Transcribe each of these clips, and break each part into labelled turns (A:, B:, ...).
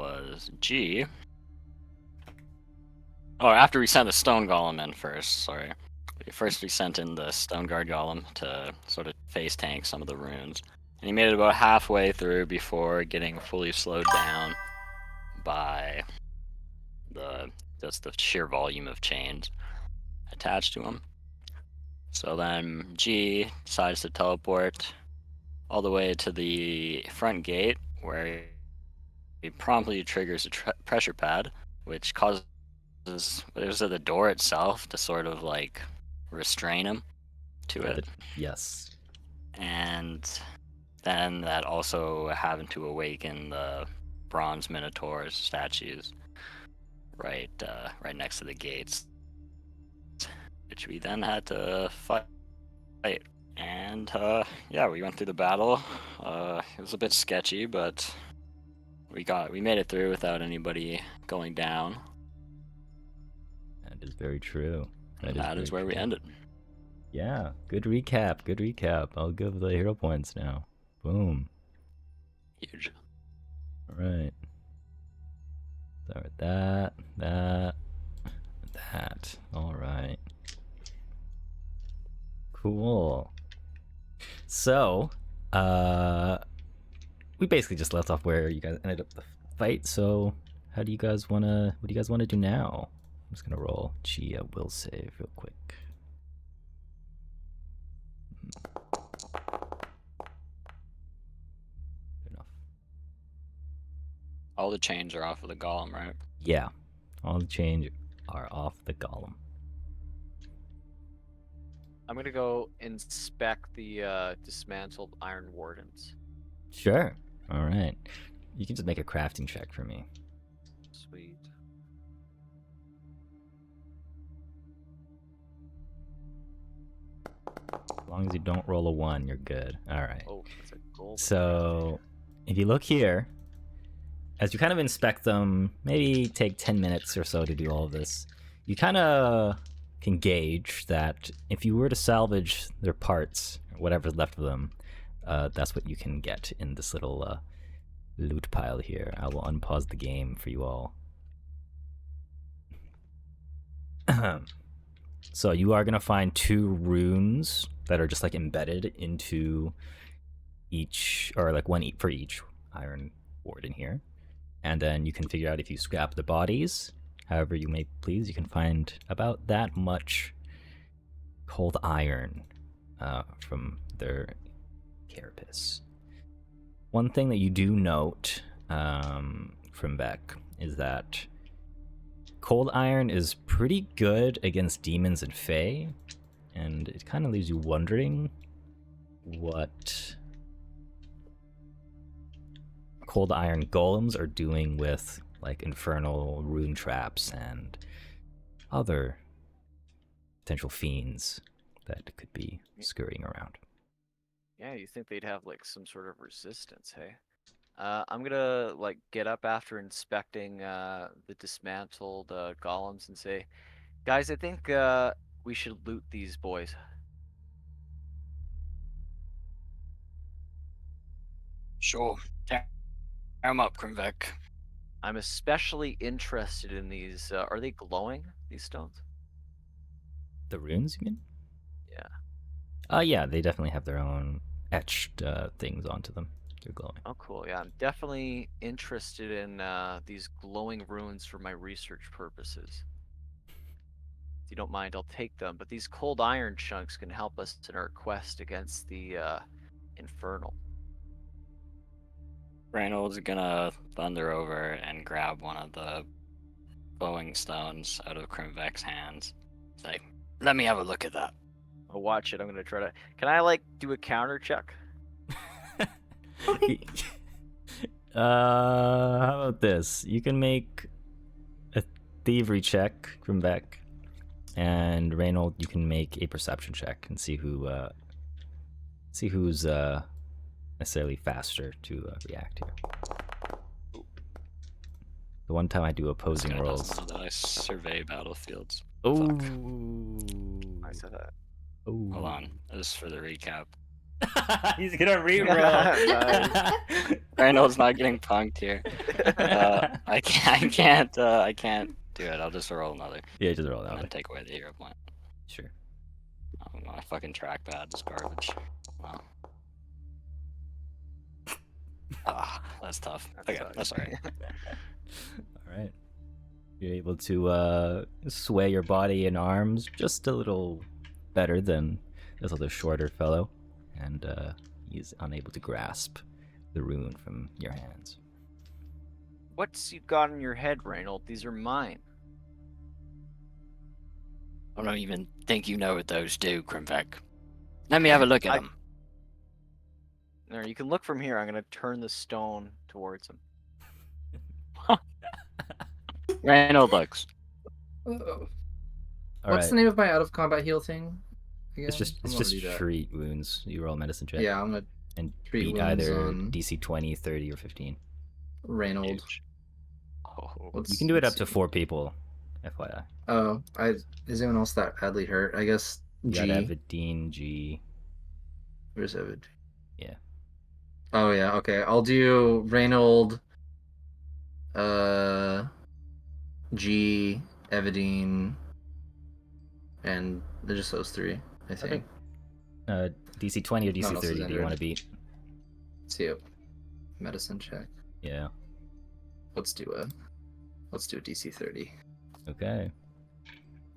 A: was G. Oh, after we sent the stone golem in first, sorry. First we sent in the stone guard golem to sort of face tank some of the runes. And he made it about halfway through before getting fully slowed down by just the sheer volume of chains attached to him. So then G decides to teleport all the way to the front gate, where he promptly triggers a pressure pad, which causes the door itself to sort of like restrain him to it.
B: Yes.
A: And then that also happened to awaken the bronze minotaurs statues right next to the gates, which we then had to fight. And yeah, we went through the battle. It was a bit sketchy, but we made it through without anybody going down.
B: That is very true.
A: That is where we ended.
B: Yeah, good recap. Good recap. I'll give the hero points now. Boom.
A: Huge.
B: All right. Start with that. All right. Cool. So, we basically just left off where you guys ended up the fight. So, what do you guys wanna do now? I'm just gonna roll Chia will save real quick. Good enough.
A: All the chains are off of the golem, right?
B: Yeah, all the chains are off the golem.
C: I'm gonna go inspect the dismantled iron wardens.
B: Sure. All right. You can just make a crafting check for me.
C: Sweet.
B: As long as you don't roll a 1, you're good. All right.
C: Oh, that's a gold.
B: So, if you look here, as you kind of inspect them, maybe take 10 minutes or so to do all of this, you kind of can gauge that if you were to salvage their parts, whatever's left of them, that's what you can get in this little loot pile here. I will unpause the game for you all. So you are going to find 2 runes that are just like embedded into each, or like one for each iron warden here. And then you can figure out if you scrap the bodies, however you may please, you can find about that much cold iron from their carapace. One thing that you do note from Beck is that cold iron is pretty good against demons and fae, and it kind of leaves you wondering what cold iron golems are doing with like infernal rune traps and other potential fiends that could be scurrying around.
C: Yeah, you think they'd have like some sort of resistance, hey? I'm gonna like get up after inspecting the dismantled golems and say, guys, I think we should loot these boys.
A: Sure. Tear them up, Krimvek.
C: I'm especially interested in these. Are they glowing, these stones?
B: The runes, you mean?
C: Yeah.
B: Yeah, they definitely have their own etched things onto them. They're glowing.
C: Oh, cool. Yeah, I'm definitely interested in these glowing runes for my research purposes. If you don't mind, I'll take them. But these cold iron chunks can help us in our quest against the Infernal.
A: Reynolds is gonna thunder over and grab one of the glowing stones out of Krimvek's hands. It's like, let me have a look at that.
C: I'll watch it. I'm gonna try to. Can I like do a counter check?
B: How about this? You can make a thievery check from Beck, and Reynold, you can make a perception check and see who's necessarily faster to react here. The one time I do opposing rolls.
A: That I survey battlefields.
B: Oh,
C: I said that.
B: Oh,
A: hold on. This is for the recap.
B: He's gonna reroll.
A: Reynold's not getting punked here. I can't do it. I'll just roll another.
B: Yeah, just roll
A: And
B: that
A: then
B: way.
A: take away the hero point.
B: Sure.
A: Oh, my fucking trackpad is garbage. Wow. Ah, that's tough. Okay,
C: sucks.
A: that's alright.
B: All right. You're able to sway your body and arms just a little better than this other shorter fellow, and he's unable to grasp the rune from your hands.
C: What's you got in your head, Reynold? These are mine.
A: I don't even think you know what those do, Grimvek. Let me have a look at them.
C: There, you can look from here. I'm gonna turn the stone towards him.
A: Reynold looks.
B: All
D: What's
B: right.
D: the name of my out of combat heal thing? Again?
B: It's just
D: I'm gonna do that.
B: treat wounds. You roll a medicine check.
D: Yeah, I'm gonna
B: And
D: treat
B: beat
D: wounds
B: either
D: on
B: DC 20, 30, or 15.
D: Reynold.
A: Huge. Oh,
B: You can do it
D: let's
B: up to
D: see.
B: 4 people, FYI.
D: Oh, is anyone else that badly hurt? I guess
B: You
D: G.
B: got Evadine, G.
D: Where's Evid?
B: Yeah.
D: Oh yeah, okay. I'll do Reynold, G, Evadine, and they're just those three, I think.
B: DC 20 or
D: No one
B: DC
D: else is
B: 30, do you want to
D: injured.
B: beat?
D: Let's see a medicine check.
B: Yeah.
D: Let's do a DC 30.
B: Okay.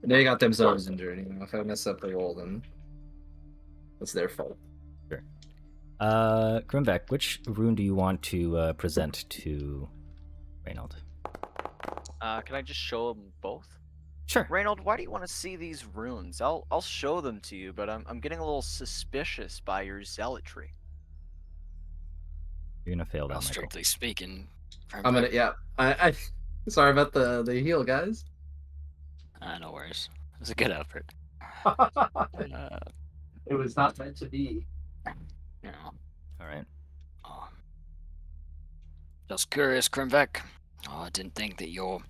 D: They got themselves injured. You know, if I mess up the roll, then it's their fault.
B: Sure. Grimvek, which rune do you want to present to Reynold?
C: Can I just show him both?
B: Sure.
C: Reynold, why do you want to see these runes? I'll show them to you, but I'm getting a little suspicious by your zealotry.
B: You're gonna fail that,
A: well,
B: Michael.
A: strictly speaking,
D: I'm gonna, yeah. I sorry about the heal, guys.
A: no worries. It was a good effort.
D: It was not meant to be.
A: You know,
B: All right.
A: just curious, Grimvek. Oh, I didn't think that you're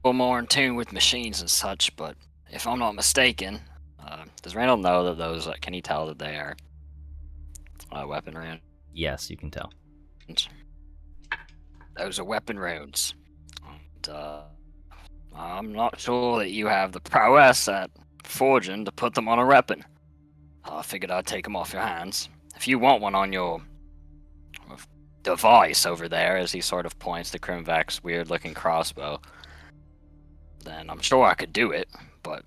A: more in tune with machines and such, but if I'm not mistaken, does Reynold know that those? Can he tell that they are weapon runes?
B: Yes, you can tell.
A: Those are weapon runes. And, I'm not sure that you have the prowess at forging to put them on a weapon. I figured I'd take them off your hands. If you want one on your device over there, as he sort of points to Grimvek's weird-looking crossbow, then I'm sure I could do it, but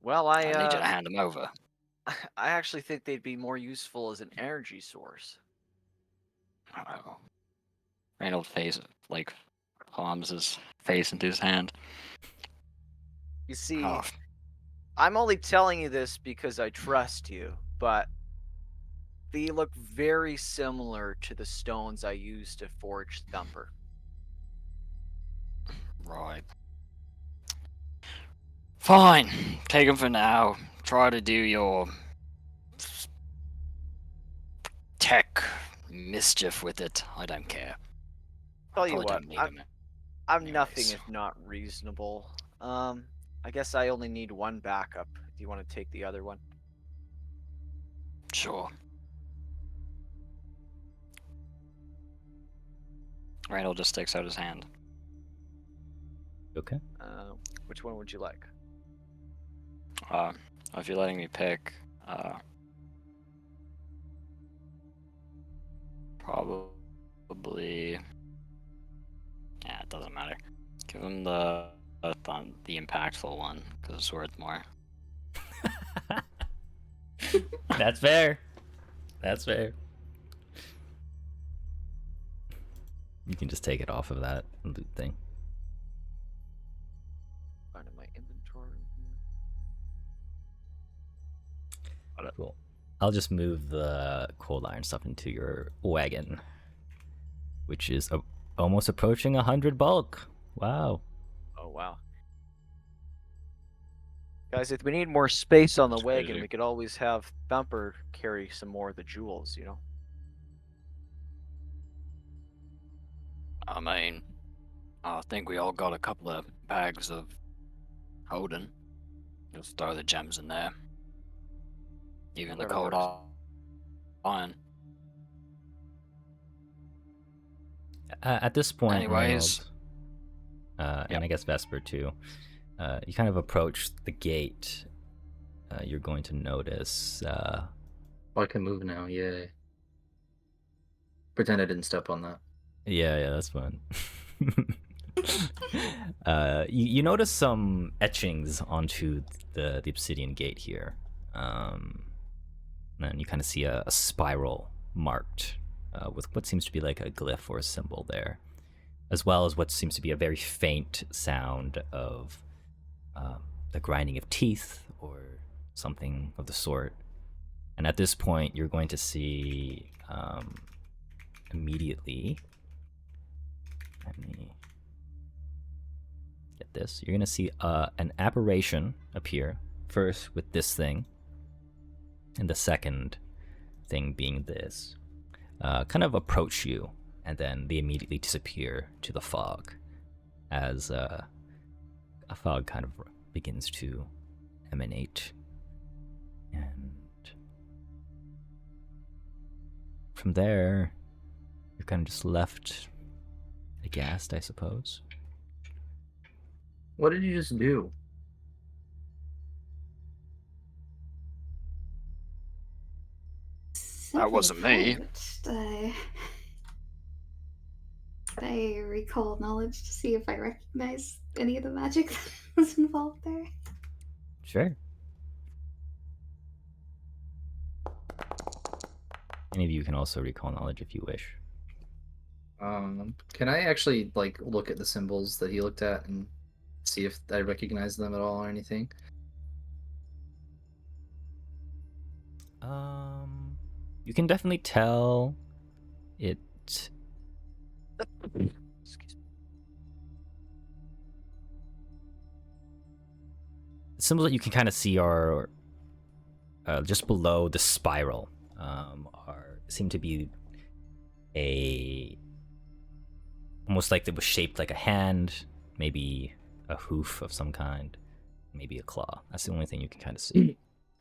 C: Well,
A: I need you to hand them over.
C: I actually think they'd be more useful as an energy source.
A: Oh. Reynold palms his face into his hand.
C: You see,
A: Oh,
C: I'm only telling you this because I trust you, but they look very similar to the stones I used to forge Thumper.
A: right. Fine. Take them for now. Try to do your tech mischief with it. I don't care.
C: Tell you
A: Probably
C: what,
A: don't need 'em
C: I'm
A: anyways.
C: nothing if not reasonable. I guess I only need one backup. Do you want to take the other one?
A: Sure. Randall just sticks out his hand.
B: Okay.
C: Which one would you like?
A: If you're letting me pick, probably. Yeah, it doesn't matter. Give him the impactful one because it's worth more.
B: That's fair. That's fair. You can just take it off of that loot thing.
C: Find in my inventory.
B: Cool. I'll just move the cold iron stuff into your wagon, which is almost approaching 100 bulk. Wow.
C: Oh wow. Guys, if we need more space on the
A: That's
C: wagon,
A: crazy.
C: we could always have Thumper carry some more of the jewels, you know?
A: I mean, I think we all got a couple of bags of holding. Just throw the gems in there. Even the
C: Whatever
A: cold
C: works.
A: iron.
B: At this point,
A: Anyways.
B: Reynold, and I guess Vesper too, you kind of approach the gate. You're going to notice.
D: Oh, I can move now. Yay. Pretend I didn't step on that.
B: Yeah, that's fun. You notice some etchings onto the obsidian gate here. And you kind of see a spiral marked with what seems to be like a glyph or a symbol there, as well as what seems to be a very faint sound of the grinding of teeth or something of the sort. And at this point, you're going to see immediately. Let me get this. You're going to see an apparition appear first with this thing, and the second thing being this. Kind of approach you, and then they immediately disappear to the fog as a fog kind of begins to emanate. And from there, you're kind of just left aghast, I suppose.
D: What did you just do?
A: That wasn't me.
E: I recall knowledge to see if I recognize any of the magic that was involved there.
B: Sure. Any of you can also recall knowledge if you wish.
D: Can I actually like look at the symbols that he looked at and see if I recognize them at all or anything?
B: You can definitely tell it.
C: Excuse me.
B: The symbols that you can kind of see are just below the spiral. Seem to be almost like it was shaped like a hand, maybe a hoof of some kind, maybe a claw. That's the only thing you can kind of see.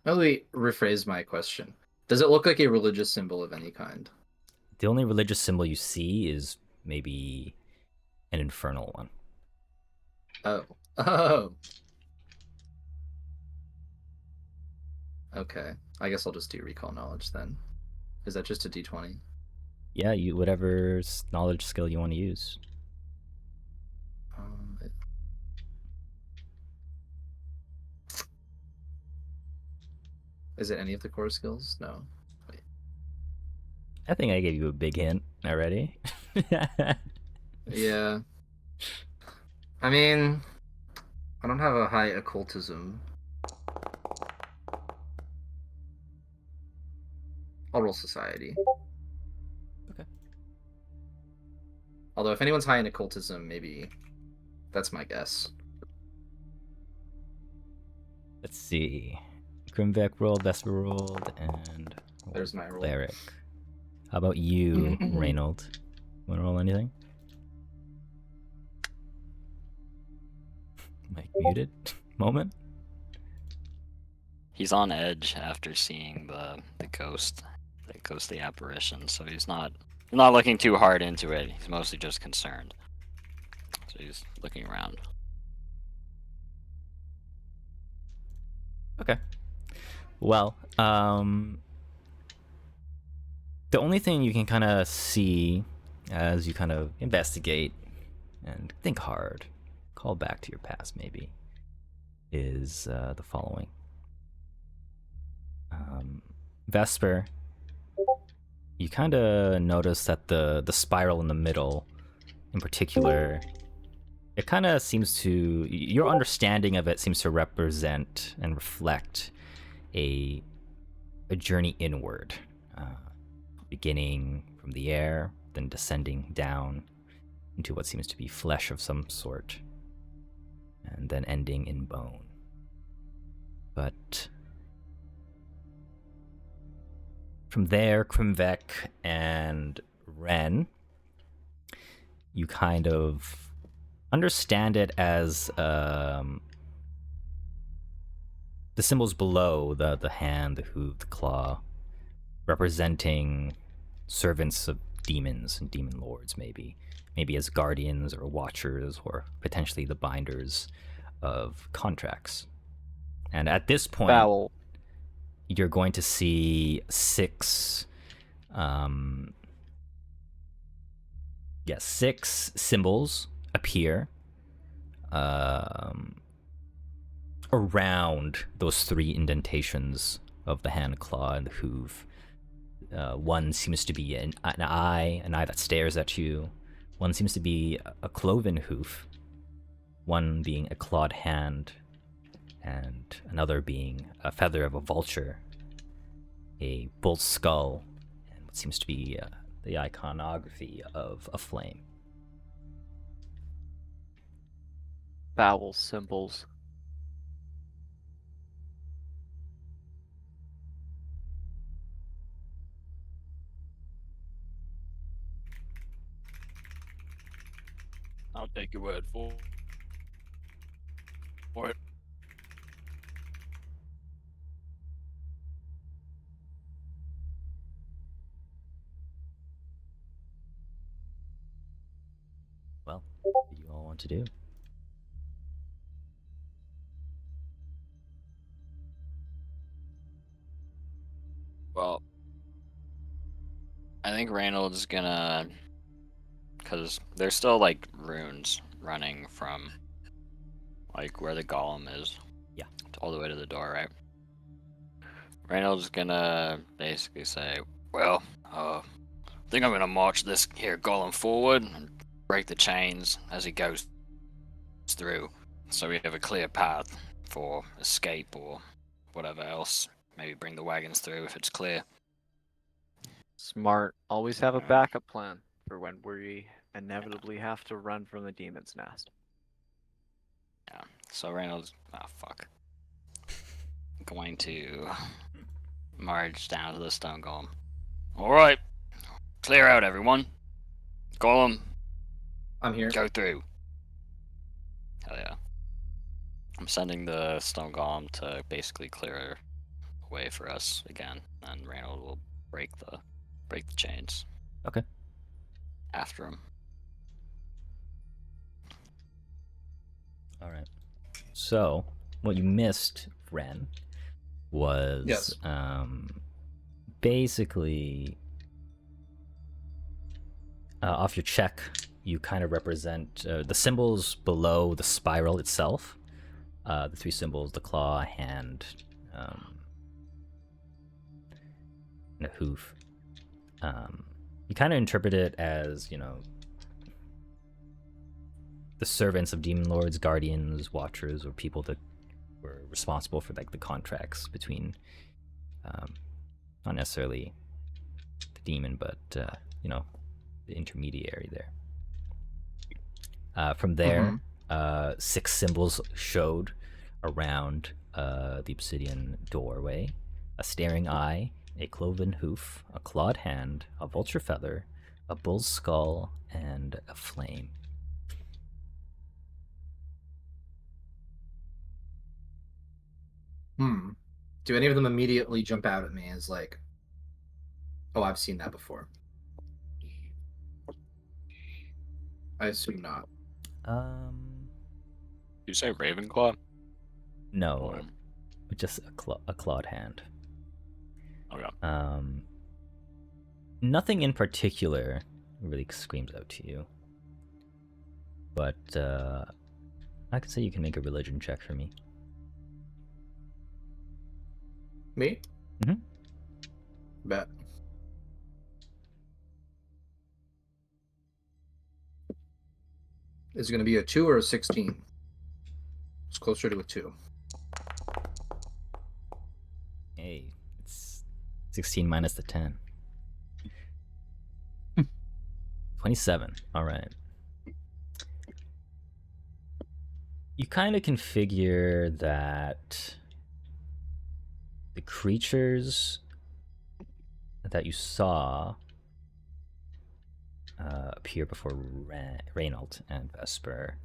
D: Let me rephrase my question. Does it look like a religious symbol of any kind?
B: The only religious symbol you see is maybe an infernal one.
D: Oh. Okay. I guess I'll just do recall knowledge then. Is that just a d20?
B: Yeah, you whatever knowledge skill you want to use.
D: Is it any of the core skills? No. Wait.
B: I think I gave you a big hint already.
D: Yeah. I mean, I don't have a high occultism. I'll roll society.
B: Okay.
D: Although if anyone's high in occultism, maybe that's my guess.
B: Let's see. Grimbeck rolled, Vesper rolled, and
D: There's my roll.
B: Cleric. How about you, Reynold? Want to roll anything? Mike muted? Moment?
A: He's on edge after seeing the ghostly apparition, so he's not looking too hard into it. He's mostly just concerned. So he's looking around.
B: Okay. Well, the only thing you can kind of see as you kind of investigate and think hard, call back to your past maybe, is the following. Vesper, you kind of notice that the spiral in the middle, in particular, it kind of seems to, your understanding of it seems to represent and reflect a journey inward, beginning from the air, then descending down into what seems to be flesh of some sort, and then ending in bone. But from there, Krimvek and Ren, you kind of understand it as the symbols below the hand, the hoof, the claw, representing servants of demons and demon lords, maybe, maybe as guardians or watchers or potentially the binders of contracts. And at this point,
C: Foul.
B: you're going to see six symbols appear around those three indentations of the hand, claw, and the hoof. One seems to be an eye that stares at you. One seems to be a cloven hoof. One being a clawed hand, and another being a feather of a vulture, a bull's skull, and what seems to be the iconography of a flame.
C: Foul symbols.
A: I'll take your word for it.
B: Well, what do you all want to do?
A: Well, I think Reynolds is gonna, because there's still like runes running from like where the golem is.
B: Yeah.
A: All the way to the door, right? Reynolds is gonna basically say, well, I think I'm gonna march this here golem forward and break the chains as he goes through, so we have a clear path for escape or whatever else. Maybe bring the wagons through if it's clear.
C: Smart. Always have a backup plan for when we inevitably have to run from the demon's nest.
A: Yeah. So Reynolds, fuck. Going to march down to the stone golem. All right, clear out, everyone. Golem,
D: I'm here.
A: go through. Hell yeah. I'm sending the stone golem to basically clear a way for us again, and Reynolds will break the chains.
B: Okay.
A: After him.
B: All right. So, what you missed, Ren, was
D: Yes.
B: Basically off your check, you kind of represent the symbols below the spiral itself. The three symbols: the claw, hand, and a hoof. You kind of interpret it as, the servants of demon lords, guardians, watchers, or people that were responsible for like the contracts between, not necessarily the demon, but the intermediary there. From there, 6 symbols showed around the obsidian doorway: a staring eye, a cloven hoof, a clawed hand, a vulture feather, a bull's skull, and a flame.
D: Do any of them immediately jump out at me as like, oh, I've seen that before? I assume not.
A: You say Ravenclaw?
B: No,
A: Or...
B: just a clawed hand.
A: Okay.
B: Nothing in particular really screams out to you, but I could say you can make a religion check for me.
D: Me?
B: Mhm.
D: Bet. Is it going to be a 2 or a 16? It's closer to a 2.
B: Hey, it's 16 minus the 10. 27. All right. You kind of can figure that the creatures that you saw appear before Reynold and Vesper.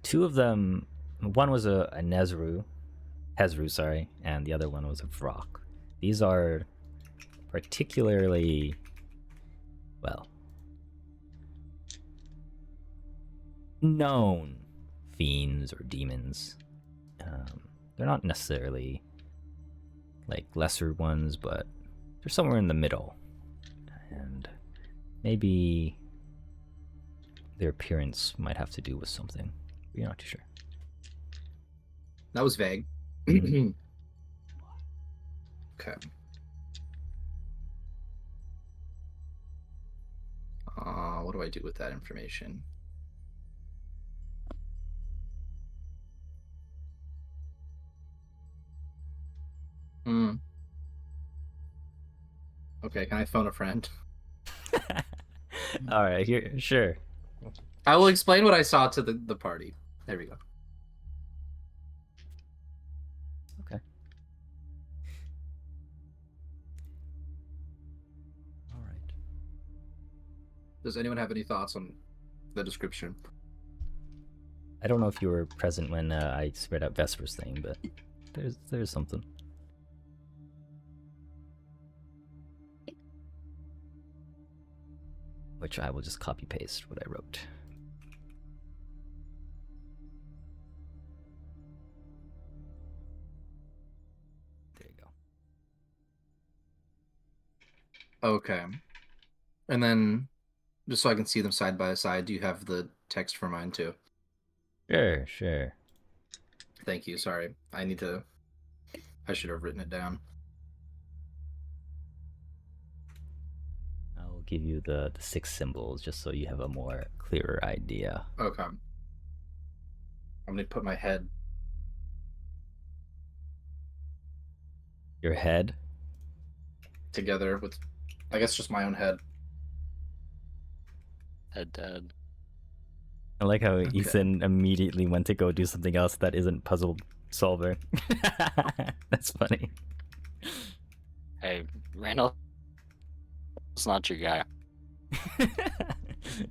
B: 2 of them, one was a Hezru, and the other one was a Vrock. These are particularly, well, known fiends or demons. They're not necessarily like lesser ones, but they're somewhere in the middle. And maybe their appearance might have to do with something. We're not too sure.
D: That was vague.
B: Mhm.
D: Okay. What do I do with that information? Hmm. Okay, can I phone a friend?
B: All right, here, sure.
D: I will explain what I saw to the party. There we go.
B: Okay. All right.
D: Does anyone have any thoughts on the description?
B: I don't know if you were present when I spread out Vesper's thing, but there's something. Which I will just copy paste what I wrote. There you go.
D: Okay. And then, just so I can see them side by side, do you have the text for mine too?
B: Sure, sure.
D: Thank you. Sorry. I should have written it down.
B: I'll give you the 6 symbols just so you have a more clearer idea.
D: Okay. I'm gonna put my head.
B: Your head?
D: Together with, I guess, just my own head.
A: Head dead.
B: I like how
D: Okay.
B: Ethan immediately went to go do something else that isn't puzzle solver. That's funny.
A: Hey, Randall. It's not your guy.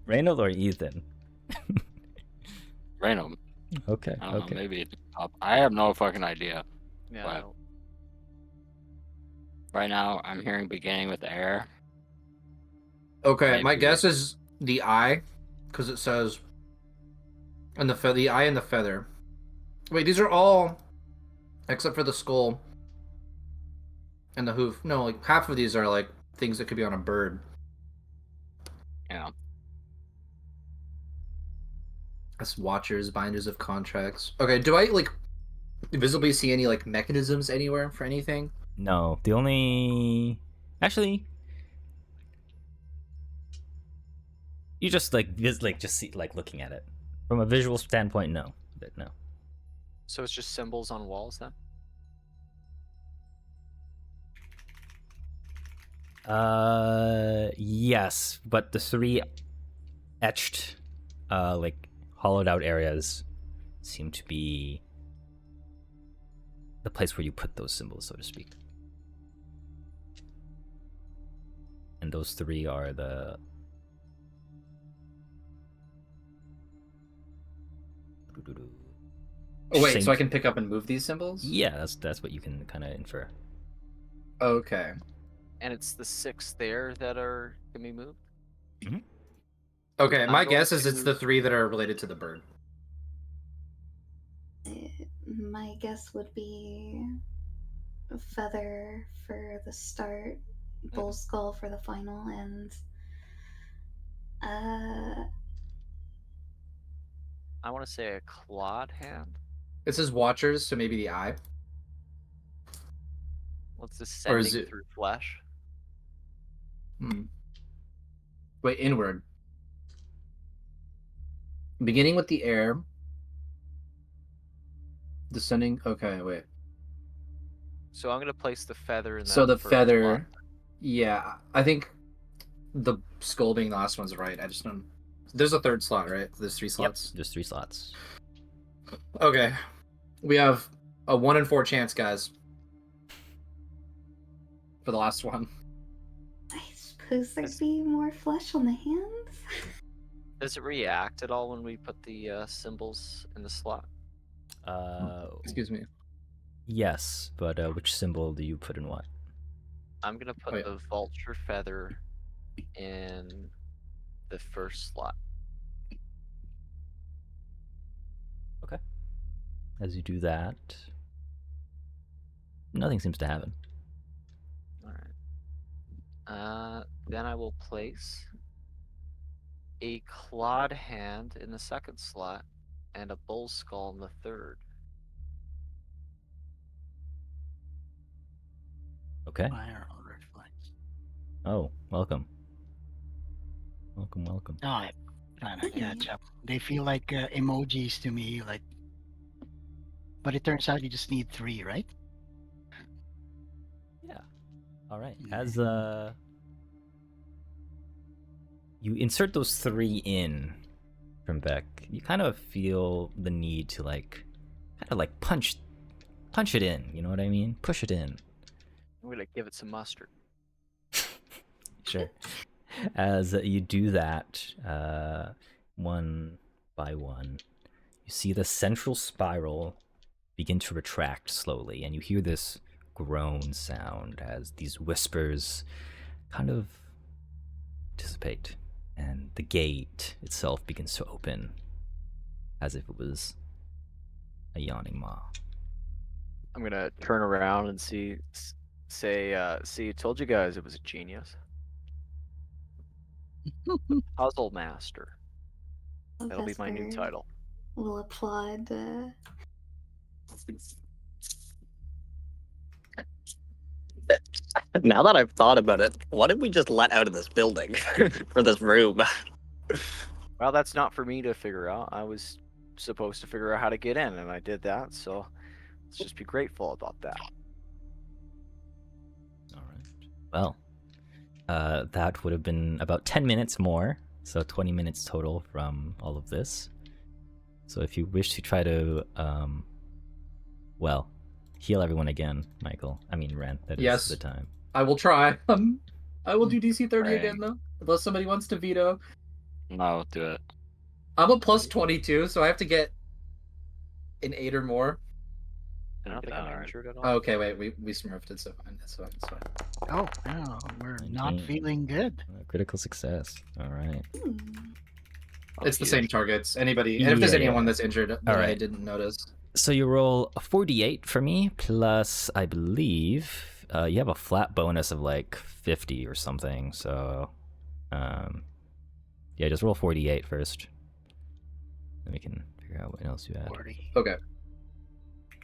B: Reynold or Ethan?
A: Randall.
B: Okay,
A: I don't know.
B: okay.
A: Maybe it's top. I have no fucking idea.
C: Yeah.
A: What?
C: I don't-
A: Right now, I'm hearing beginning with air.
D: Okay, my
A: Maybe.
D: guess is the eye, because it says, and the eye and the feather. Wait, these are all, except for the skull and the hoof. No, like half of these are like things that could be on a bird.
A: Yeah.
D: That's watchers, binders of contracts. Okay, do I like visibly see any like mechanisms anywhere for anything?
B: No, the only... Actually... You just like just see like looking at it. From a visual standpoint, no. But no.
C: So it's just symbols on walls then?
B: Yes, but the 3 etched like hollowed out areas seem to be the place where you put those symbols, so to speak. And those 3 are the
D: Oh wait,
B: Same-
D: so I can pick up and move these symbols?
B: Yeah, that's what you can kind of infer.
D: Okay.
C: And it's the 6 there that are can be moved?
D: Okay,
C: I'm
D: my
C: going
D: guess is
C: to-
D: it's the 3 that are related to the bird.
E: My guess would be a feather for the start, bull skull for the final, and
C: I want to say a clawed hand.
D: It says watchers, so maybe the eye.
C: What's this
D: Or is
C: descending
D: it-
C: through flesh?
D: Hmm. Wait, inward. Beginning with the air. Descending. Okay, wait.
C: So I'm gonna place the feather in that.
D: So the
C: first
D: feather.
C: slot.
D: Yeah, I think the skull being the last one's right. I just don't. There's a 3rd slot, right? There's 3 slots.
B: Yep, there's 3 slots.
D: Okay. We have a 1 in 4 chance, guys. For the last one.
E: I suppose there'd be more flesh on the hands.
C: Does it react at all when we put the symbols in the slot?
D: Excuse me.
B: Yes, but which symbol do you put in what?
C: I'm gonna put
D: Oh, yeah.
C: the vulture feather in the first slot.
B: as you do that, nothing seems to happen.
C: Alright. Then I will place a clawed hand in the second slot and a bull skull in the third.
B: Okay.
F: Fire on reflex.
B: Oh, welcome. Welcome.
F: Oh, I'm trying to catch up. They feel like emojis to me, like. But it turns out you just need 3, right?
B: Yeah. All right.
F: Yeah.
B: As you insert those 3 in from Beck, you kind of feel the need to punch it in. You know what I mean? Push it in.
C: I'm gonna give it some mustard.
B: Sure. As you do that, one by one, you see the central spiral begin to retract slowly, and you hear this groan sound as these whispers kind of dissipate, and the gate itself begins to open as if it was a yawning maw.
C: I'm gonna turn around and say, told you guys it was a genius. Puzzle Master. That'll be my new
E: Vesper
C: title.
E: will applaud.
G: Now that I've thought about it, what did we just let out of this building for this room?
C: Well, that's not for me to figure out. I was supposed to figure out how to get in, and I did that, so let's just be grateful about that.
B: All right. Well, that would have been about 10 minutes more, so 20 minutes total from all of this. So if you wish to try to, heal everyone again, Ren, that is
D: Yes.
B: the time.
D: I will try. I will do DC 30
A: Right.
D: again though, unless somebody wants to veto.
A: No, do it.
D: I'm a plus 22, so I have to get an 8 or more.
C: I don't think I'm
A: Alright.
C: injured at all.
D: Oh, okay, wait, we smurfed it, so fine. That's fine. It's fine.
F: Oh, no, we're not
B: 19.
F: feeling good.
B: Critical success. All right.
E: Hmm.
D: It's the
A: you.
D: same targets. Anybody, and if there's
B: Yeah,
D: anyone
B: yeah.
D: that's injured that I
B: Alright.
D: didn't notice.
B: So you roll a 48 for me, plus I believe you have a flat bonus of like 50 or something. So, yeah, just roll 48 first. Then we can figure out what else you add.
F: 40.
D: Okay.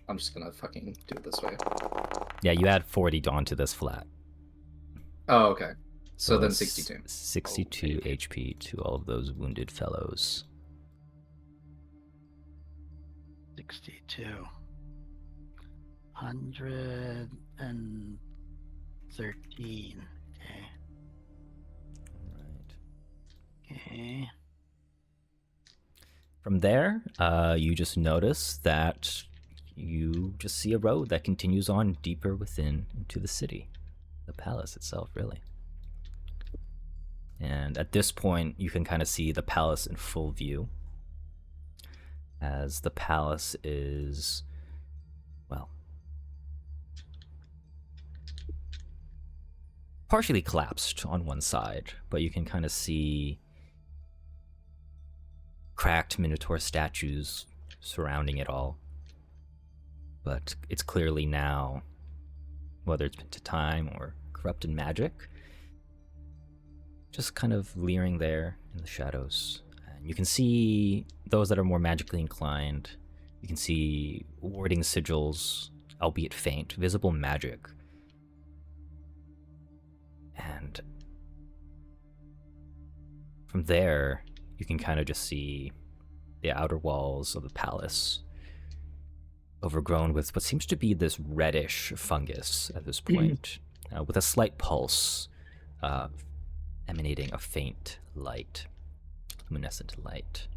D: I'm just gonna fucking do it this way.
B: Yeah, you add 40 onto this flat.
D: Oh, okay. So then
B: it's
D: 62.
B: 62 HP to all of those wounded fellows.
F: 62. 113. Okay.
B: Right.
F: Okay.
B: From there, you just notice that you just see a road that continues on deeper within into the city, the palace itself, really. And at this point, you can kind of see the palace in full view, as the palace is, well, partially collapsed on one side, but you can kind of see cracked Minotaur statues surrounding it all. But it's clearly now, whether it's been to time or corrupted magic, just kind of leering there in the shadows. And you can see those that are more magically inclined. You can see warding sigils, albeit faint, visible magic. And from there, you can kind of just see the outer walls of the palace overgrown with what seems to be this reddish fungus at this point, with a slight pulse emanating a faint light, luminescent light.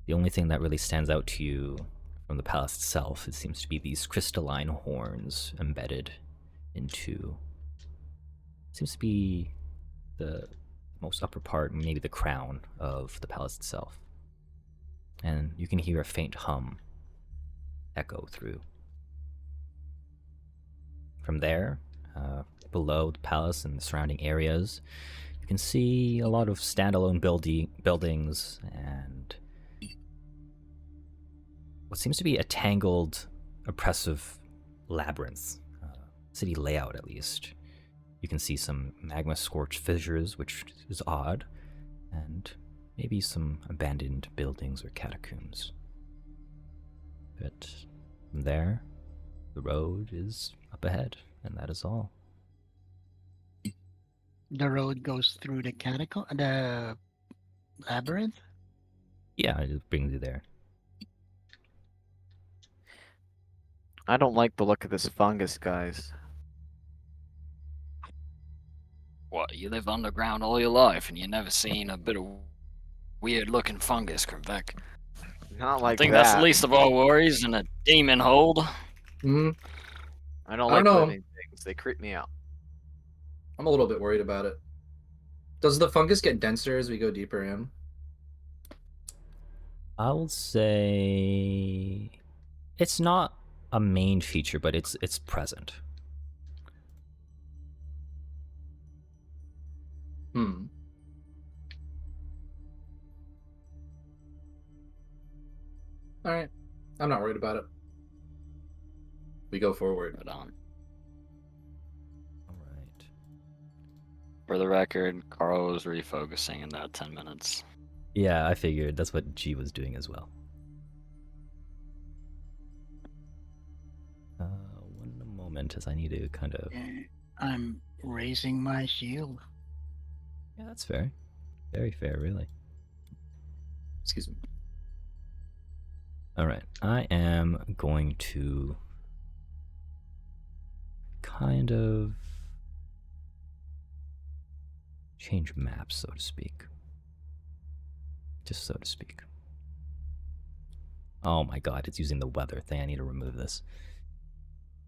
B: The only thing that really stands out to you from the palace itself, it seems to be these crystalline horns embedded into, seems to be the most upper part, maybe the crown of the palace itself. And you can hear a faint hum echo through. From there, below the palace and the surrounding areas, you can see a lot of standalone buildings and what seems to be a tangled, oppressive labyrinth. City layout, at least. You can see some magma-scorched fissures, which is odd, and maybe some abandoned buildings or catacombs. But from there, the road is up ahead, and that is all.
F: The road goes through the labyrinth.
B: Yeah, it brings you there.
C: I don't like the look of this fungus, guys.
A: What, you lived underground all your life and you never seen a bit of weird-looking fungus, Krivek?
C: Not like
A: I think that's the
C: that.
A: least of our worries in a demon hold.
D: Mm,
C: I don't
D: I
C: like
D: don't know.
C: living things. They creep me out.
D: I'm a little bit worried about it. Does the fungus get denser as we go deeper in?
B: I will say it's not a main feature, but it's present.
D: Hmm. All right. I'm not worried about it. We go forward.
A: Right on.
B: All right.
A: For the record, Carl was refocusing in that 10 minutes.
B: Yeah, I figured that's what G was doing as well. One moment, as I need to kind of.
F: I'm raising my shield.
B: Yeah, that's fair. Very fair, really.
D: Excuse me.
B: All right, I am going to kind of change maps, so to speak. Just so to speak. Oh my god, it's using the weather thing. I need to remove this.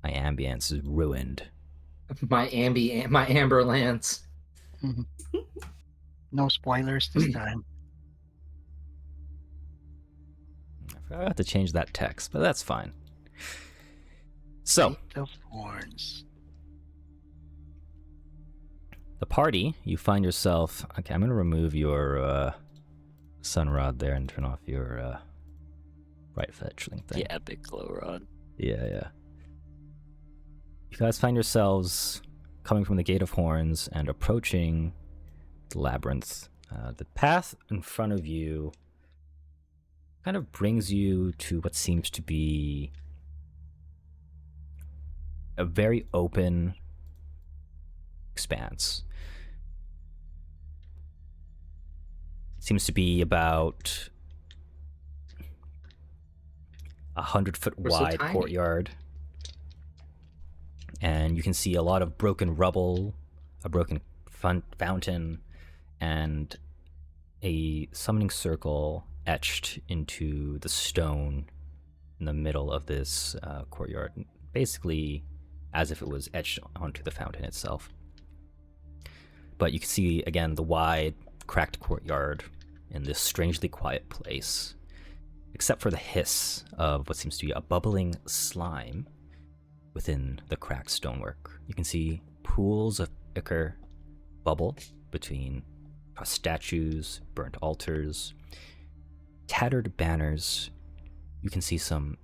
B: My ambience is ruined.
D: My Amber Lance.
F: No spoilers this time.
B: I forgot to change that text, but that's fine. So,
F: Eight of Horns.
B: the party, you find yourself. Okay, I'm going to remove your sun rod there and turn off your right fetchling thing.
A: The epic glow rod.
B: Yeah. You guys find yourselves coming from the Gate of Horns and approaching the labyrinth. The path in front of you kind of brings you to what seems to be a very open expanse. It seems to be about 100-foot
D: We're so
B: wide
D: tiny.
B: courtyard. And you can see a lot of broken rubble, a broken fountain, and a summoning circle etched into the stone in the middle of this courtyard, basically as if it was etched onto the fountain itself. But you can see, again, the wide, cracked courtyard in this strangely quiet place, except for the hiss of what seems to be a bubbling slime within the cracked stonework. You can see pools of ichor bubble between statues, burnt altars, tattered banners. You can see some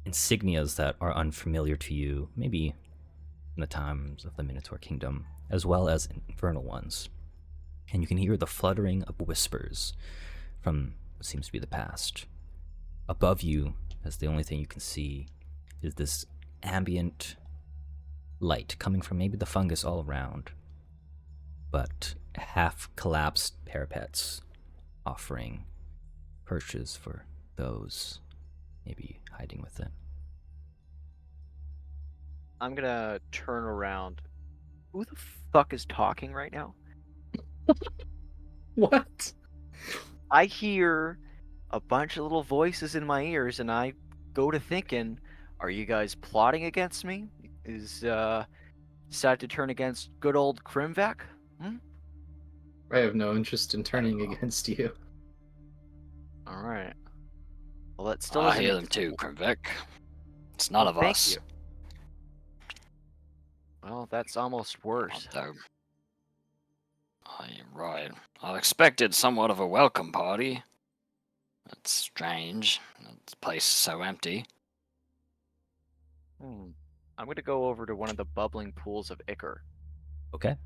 B: insignias that are unfamiliar to you, maybe in the times of the Minotaur Kingdom, as well as infernal ones. And you can hear the fluttering of whispers from what seems to be the past. Above you, as the only thing you can see, is this ambient light coming from maybe the fungus all around, but half-collapsed parapets offering perches for those maybe hiding within.
C: I'm gonna turn around. Who the fuck is talking right now?
D: What?
C: I hear a bunch of little voices in my ears, and I go to thinking, are you guys plotting against me? Is decided to turn against good old Krivek?
D: I have no interest in turning against you.
C: All right. Well, that still
A: I
C: isn't.
A: hear them too, Krivek. It's none of
C: Thank
A: us.
C: you. Well, that's almost worse.
A: Though. You're right. I expected somewhat of a welcome party. It's strange. This place is so empty.
C: I'm gonna go over to one of the bubbling pools of ichor.
B: Okay.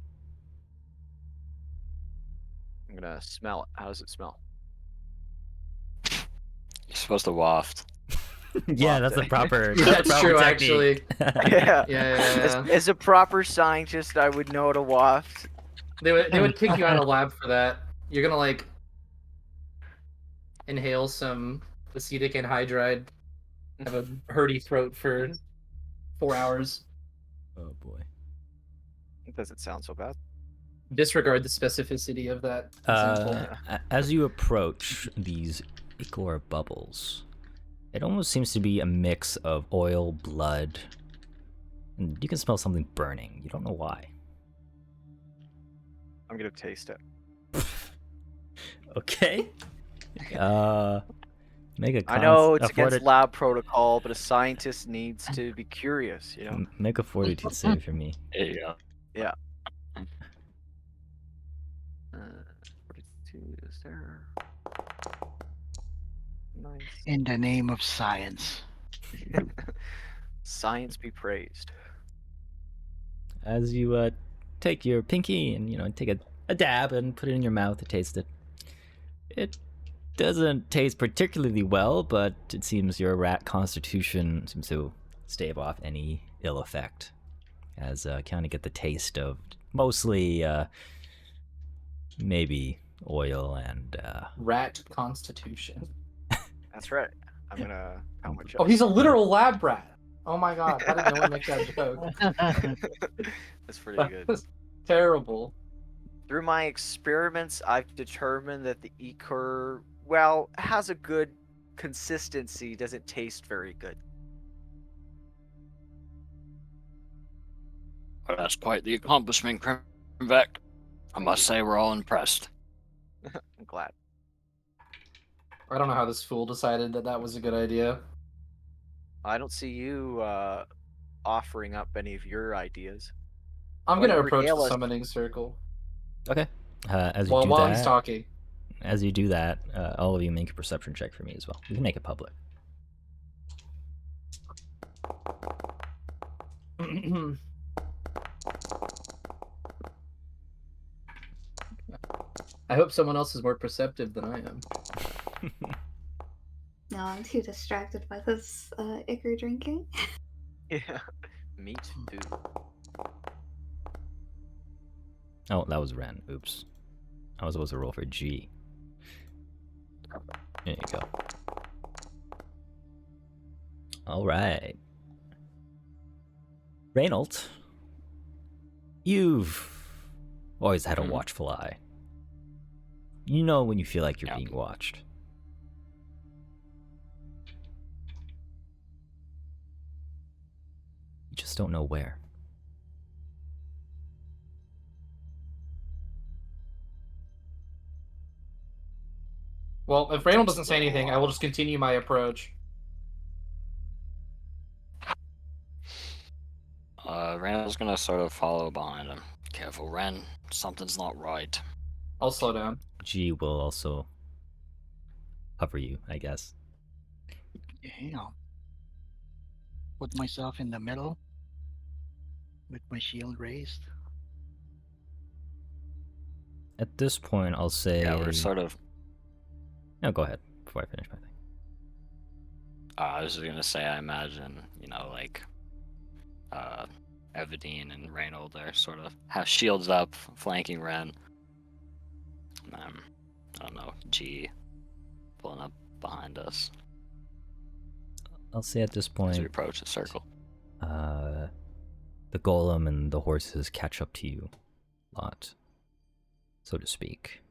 C: I'm gonna smell it. How does it smell?
A: You're supposed to waft.
B: Yeah, that's the
C: Waft it.
B: proper.
D: Yeah,
B: That's the
D: that's
B: proper
D: true,
B: technique.
C: Yeah.
D: Yeah.
C: As a proper scientist, I would know to waft.
D: They would kick you out of lab for that. You're gonna like inhale some acetic anhydride, have a hurdy throat for 4 hours.
B: Oh boy.
C: It doesn't sound so bad.
D: Disregard the specificity of that example.
B: As you approach these ichor bubbles, it almost seems to be a mix of oil, blood, and you can smell something burning. You don't know why.
C: I'm gonna taste it.
B: Okay. Make a
C: I know it's
B: a
C: against
B: forti-
C: lab protocol, but a scientist needs to be curious, you know?
B: Make a fortitude save for me.
A: There you go.
C: Yeah. 42 is there. Nice.
F: In the name of science.
C: Science be praised.
B: As you take your pinky and take a dab and put it in your mouth to taste it. It doesn't taste particularly well, but it seems your rat constitution seems to stave off any ill effect. As kind of get the taste of mostly maybe oil and
D: Rat constitution.
C: That's right. I'm gonna count my chips.
D: Oh, he's a literal lab rat. Oh my god, how did no one make that joke?
C: That's pretty good.
D: That's terrible.
C: Through my experiments, I've determined that the ichor, well, has a good consistency, doesn't taste very good.
A: Well, that's quite the accomplishment, Krimvek. I must say we're all impressed.
C: I'm glad.
D: I don't know how this fool decided that that was a good idea.
C: I don't see you offering up any of your ideas.
D: I'm
C: Why
D: gonna
C: don't you
D: approach
C: regale
D: the
C: us?
D: summoning circle
B: okay. As you
D: while
B: do
D: he's
B: that,
D: talking.
B: as you do that, all of you make a perception check for me as well. You can make it public.
D: I hope someone else is more perceptive than I am.
E: No, I'm too distracted by this ichor drinking.
C: Yeah. Me too.
B: Oh, that was Ren. Oops. I was supposed to roll for G. There you go. All right. Reynold, you've always had a watchful eye. You know when you feel like you're being watched. You just don't know where.
D: Well, if Reynold doesn't say anything, I will just continue my approach.
A: Randall's gonna sort of follow behind him. Careful, Ren. Something's not right.
D: I'll slow down.
B: G will also cover you, I guess.
F: Yeah. Put myself in the middle with my shield raised.
B: At this point, I'll say...
A: Yeah, we're sort of...
B: No, go ahead, before I finish my thing.
A: I was just gonna say, I imagine, like... Evadine and Reynold are sort of have shields up, flanking Ren. I don't know, G pulling up behind us
B: I'll say at this
A: as we
B: point,
A: approach the circle.
B: the golem and the horses catch up to you a lot, so to speak.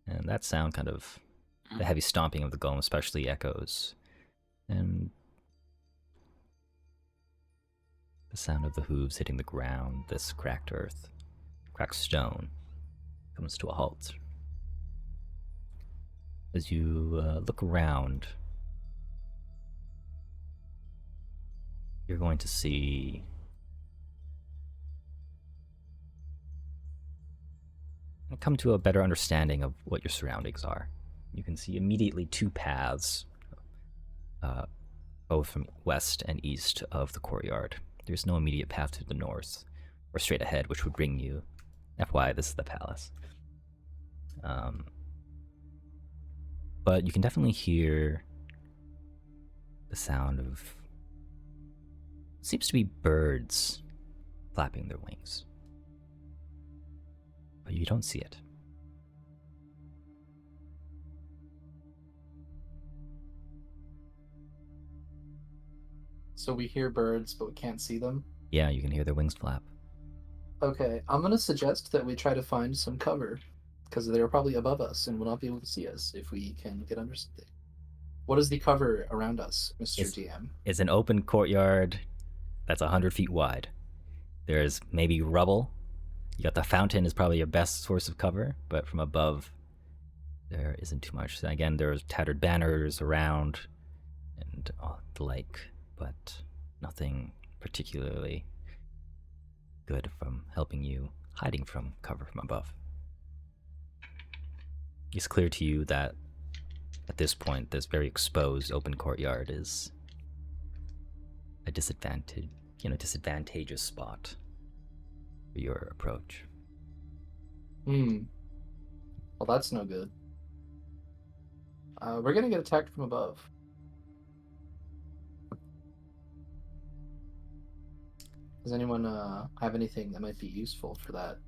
B: And that sound kind of, the heavy stomping of the golem especially echoes. And the sound of the hooves hitting the ground, this cracked earth, cracked stone, comes to a halt. As you look around, you're going to see and come to a better understanding of what your surroundings are. you can see immediately two paths, both from west and east of the courtyard. There's no immediate path to the north or straight ahead, which would bring you. FYI, this is the palace. But you can definitely hear the sound of. Seems to be birds flapping their wings. But you don't see it.
D: So we hear birds, but we can't see them.
B: Yeah, you can hear their wings flap.
D: Okay, I'm gonna suggest that we try to find some cover, because they're probably above us and will not be able to see us if we can get under something. What is the cover around us, Mr. DM?
B: It's an open courtyard that's 100 feet wide. There's maybe rubble. You got the fountain is probably your best source of cover, but from above, there isn't too much. Again, there's tattered banners around and the like, but nothing particularly good from helping you hiding from cover from above. It's clear to you that at this point, this very exposed open courtyard is a disadvantageous spot for your approach.
D: Well, that's no good. We're gonna get attacked from above. Does anyone have anything that might be useful for that?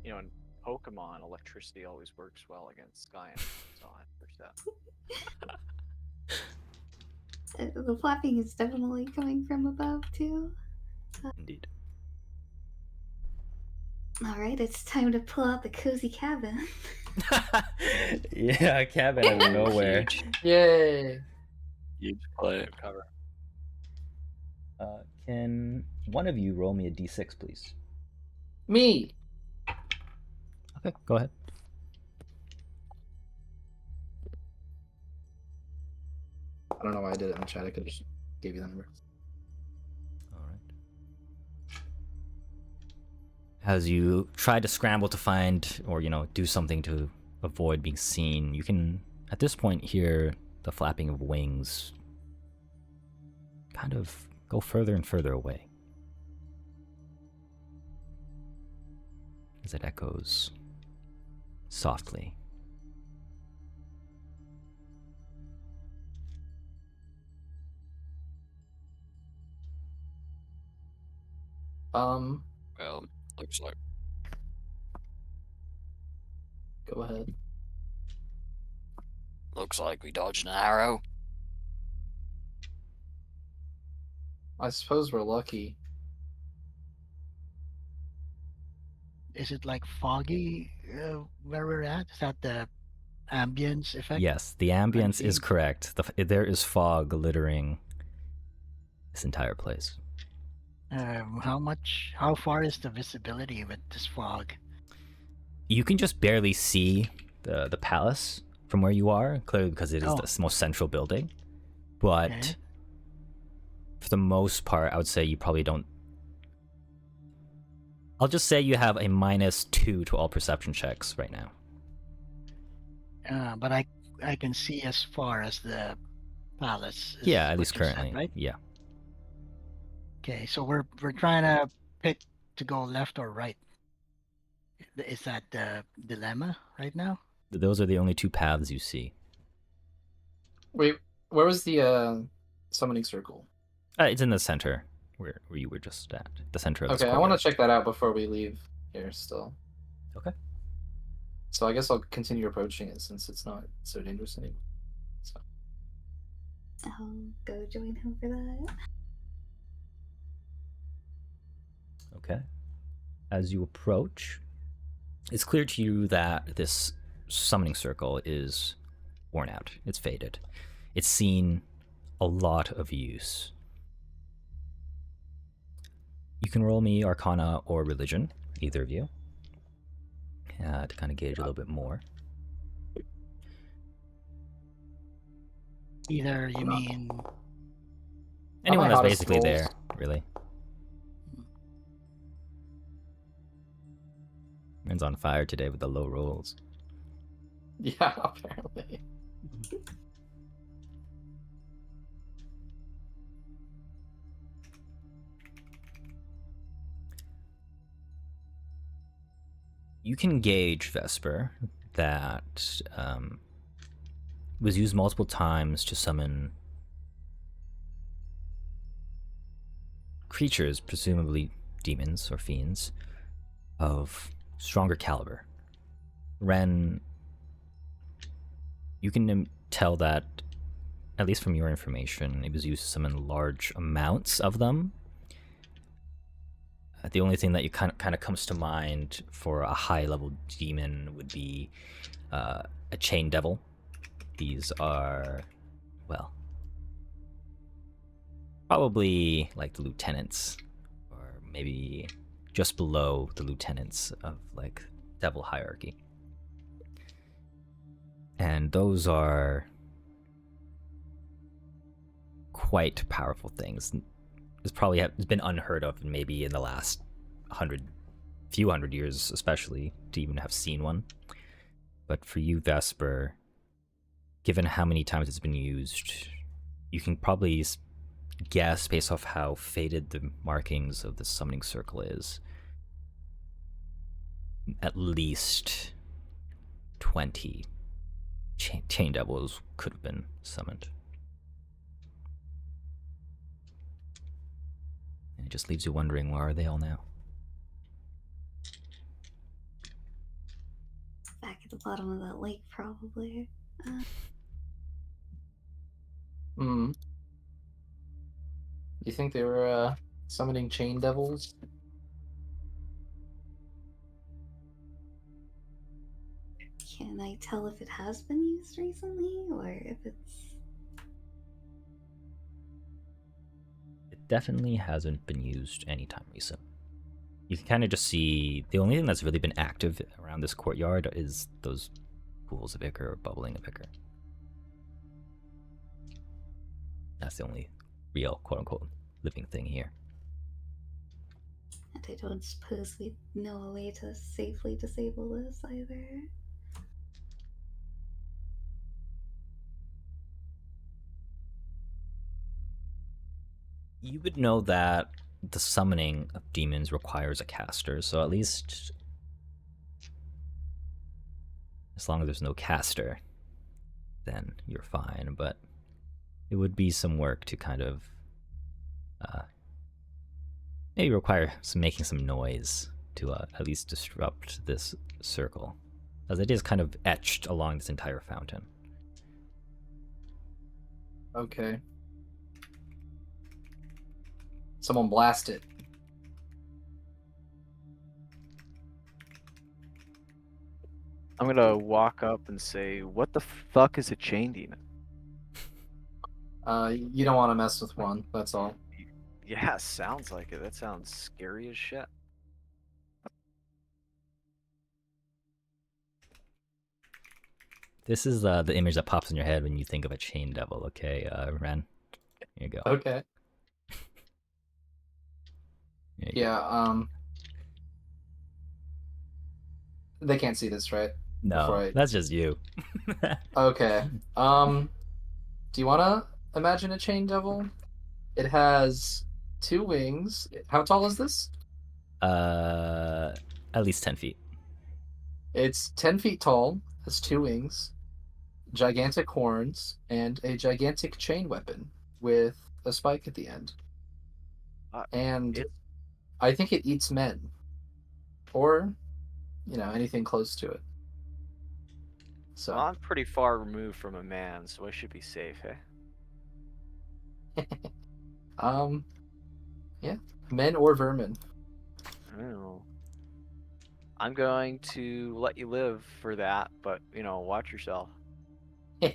C: You know, in Pokemon, electricity always works well against sky and so on.
E: The flapping is definitely coming from above too.
B: Indeed.
E: Alright, it's time to pull out the cozy cabin.
B: Yeah, a cabin out of nowhere.
D: Yay!
A: Huge play.
C: Cover.
B: Can one of you roll me a d6, please?
D: Me!
B: Okay, go ahead.
D: I don't know why I did it in the chat. I could have just gave you the number.
B: All right. As you try to scramble to find or, do something to avoid being seen, you can, at this point, hear the flapping of wings kind of go further and further away as it echoes softly.
A: Well, looks like.
D: Go ahead.
A: Looks like we dodged an arrow.
D: I suppose we're lucky.
F: Is it like foggy where we're at? Is that the ambience effect?
B: Yes, the ambience is
F: seeing-
B: correct. There is fog littering this entire place.
F: How far is the visibility with this fog?
B: You can just barely see the palace from where you are, clearly because it is
F: Oh.
B: the most central building. But
F: Okay.
B: for the most part, I would say you probably don't. I'll just say you have a -2 to all perception checks right now.
F: But I can see as far as the palace. is
B: Yeah, at
F: what
B: least
F: you said,
B: currently.
F: right?
B: Yeah.
F: Okay, so we're trying to pick to go left or right. Is that the dilemma right now?
B: Those are the only two paths you see.
D: Wait, where was the summoning circle?
B: It's in the center where you were just at. The center of this
D: Okay, I want to
B: courtyard.
D: check that out before we leave here still.
B: Okay.
D: So I guess I'll continue approaching it since it's not so dangerous anymore. So.
E: I'll go join him for that.
B: Okay. As you approach, it's clear to you that this summoning circle is worn out. It's faded. It's seen a lot of use. You can roll me Arcana or Religion, either of you, to kind of gauge a little bit more.
F: Either you mean
B: Anyone
D: my
B: that's
D: hottest
B: basically
D: rolls.
B: there, really. Ren's on fire today with the low rolls.
D: Yeah, apparently.
B: You can gauge, Vesper, that was used multiple times to summon creatures, presumably demons or fiends, of stronger caliber. Ren, you can tell that, at least from your information, it was used to summon large amounts of them. The only thing that you kind of comes to mind for a high-level demon would be a chain devil. These are, well, probably like the lieutenants, or maybe just below the lieutenants of like devil hierarchy. And those are quite powerful things. It's probably it's been unheard of maybe in the last few hundred years, especially, to even have seen one. But for you, Vesper, given how many times it's been used, you can probably guess, based off how faded the markings of the summoning circle is, at least 20 chain devils could have been summoned. And it just leaves you wondering, where are they all now?
E: Back at the bottom of that lake, probably.
D: Hmm. You think they were summoning chain devils?
E: Can I tell if it has been used recently, or if it's...
B: It definitely hasn't been used anytime recent. You can kind of just see the only thing that's really been active around this courtyard is those pools of ichor or bubbling of ichor. That's the only real, quote-unquote, living thing here.
E: And I don't suppose we know a way to safely disable this either.
B: You would know that the summoning of demons requires a caster, so at least as long as there's no caster, then you're fine, but it would be some work to kind of maybe require making some noise to at least disrupt this circle, as it is kind of etched along this entire fountain.
D: Okay. Someone blast it.
C: I'm gonna walk up and say, "What the fuck is a chain demon?"
D: You don't want to mess with one. That's all.
C: Yeah, sounds like it. That sounds scary as shit.
B: This is the image that pops in your head when you think of a chain devil, okay, Ren? Here you go.
D: Okay.
B: Here you
D: Yeah. They can't see this, right?
B: No, that's just you.
D: Okay. Do you want to imagine a chain devil? It has 2 wings. How tall is this?
B: At least 10 feet.
D: It's 10 feet tall, has 2 wings, gigantic horns, and a gigantic chain weapon with a spike at the end. And I think it eats men. Or, anything close to it. So.
C: Well, I'm pretty far removed from a man, so I should be safe, eh?
D: Yeah, men or vermin.
C: Oh. I'm going to let you live for that, but watch yourself.
B: All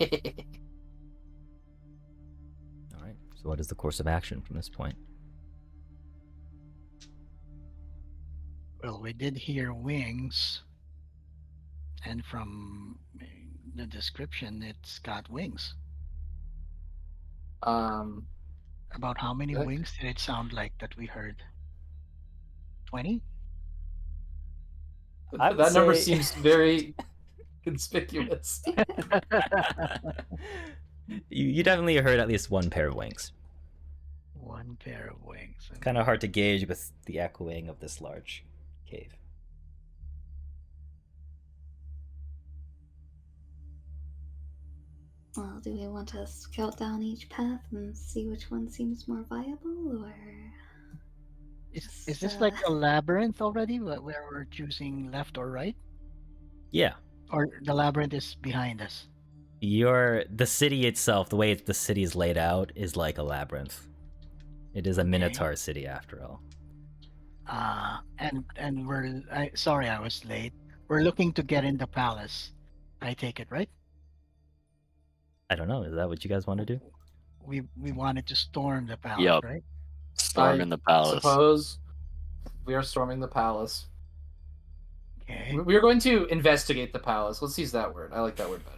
B: right. So, what is the course of action from this point?
F: Well, we did hear wings, and from the description, it's got wings. About how many wings did it sound like that we heard? 20?
B: I would
D: That number
B: say-
D: seems very conspicuous.
B: You definitely heard at least one pair of wings.
F: One pair of wings.
B: Kind of hard to gauge with the echoing of this large cave.
E: Well, do we want to scout down each path and see which one seems more viable, or
F: Is this like a labyrinth already, where we're choosing left or right,
B: Yeah.
F: or the labyrinth is behind us?
B: The city itself, the way the city is laid out, is like a labyrinth. It is a Minotaur city, after all.
F: And sorry I was late. We're looking to get in the palace. I take it, right?
B: I don't know. Is that what you guys want to do?
F: We wanted to storm the palace,
A: Yup.
F: right?
A: Storm in the palace.
D: Suppose we are storming the palace.
F: Okay.
D: We are going to investigate the palace. Let's use that word. I like that word better.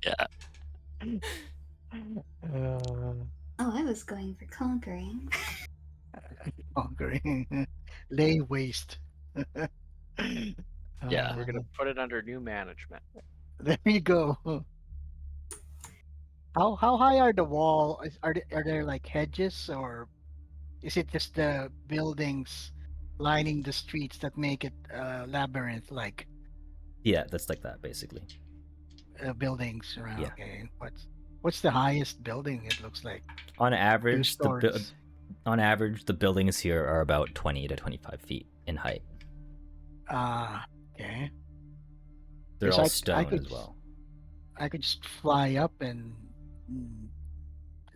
A: Yeah.
E: Oh, I was going for conquering.
F: Conquering. Lay waste.
A: Yeah.
C: We're gonna put it under new management.
F: There you go. How high are the wall? Are there like hedges, or is it just the buildings lining the streets that make it labyrinth like
B: Yeah, that's like that, basically.
F: buildings around?
B: Yeah.
F: Okay. What's the highest building? It looks like
B: On
F: 2
B: average,
F: stories.
B: the buildings here are about 20 to 25 feet in height.
F: Okay.
B: They're
F: Yes,
B: all
F: I
B: stone
F: could
B: as well.
F: I could just fly up and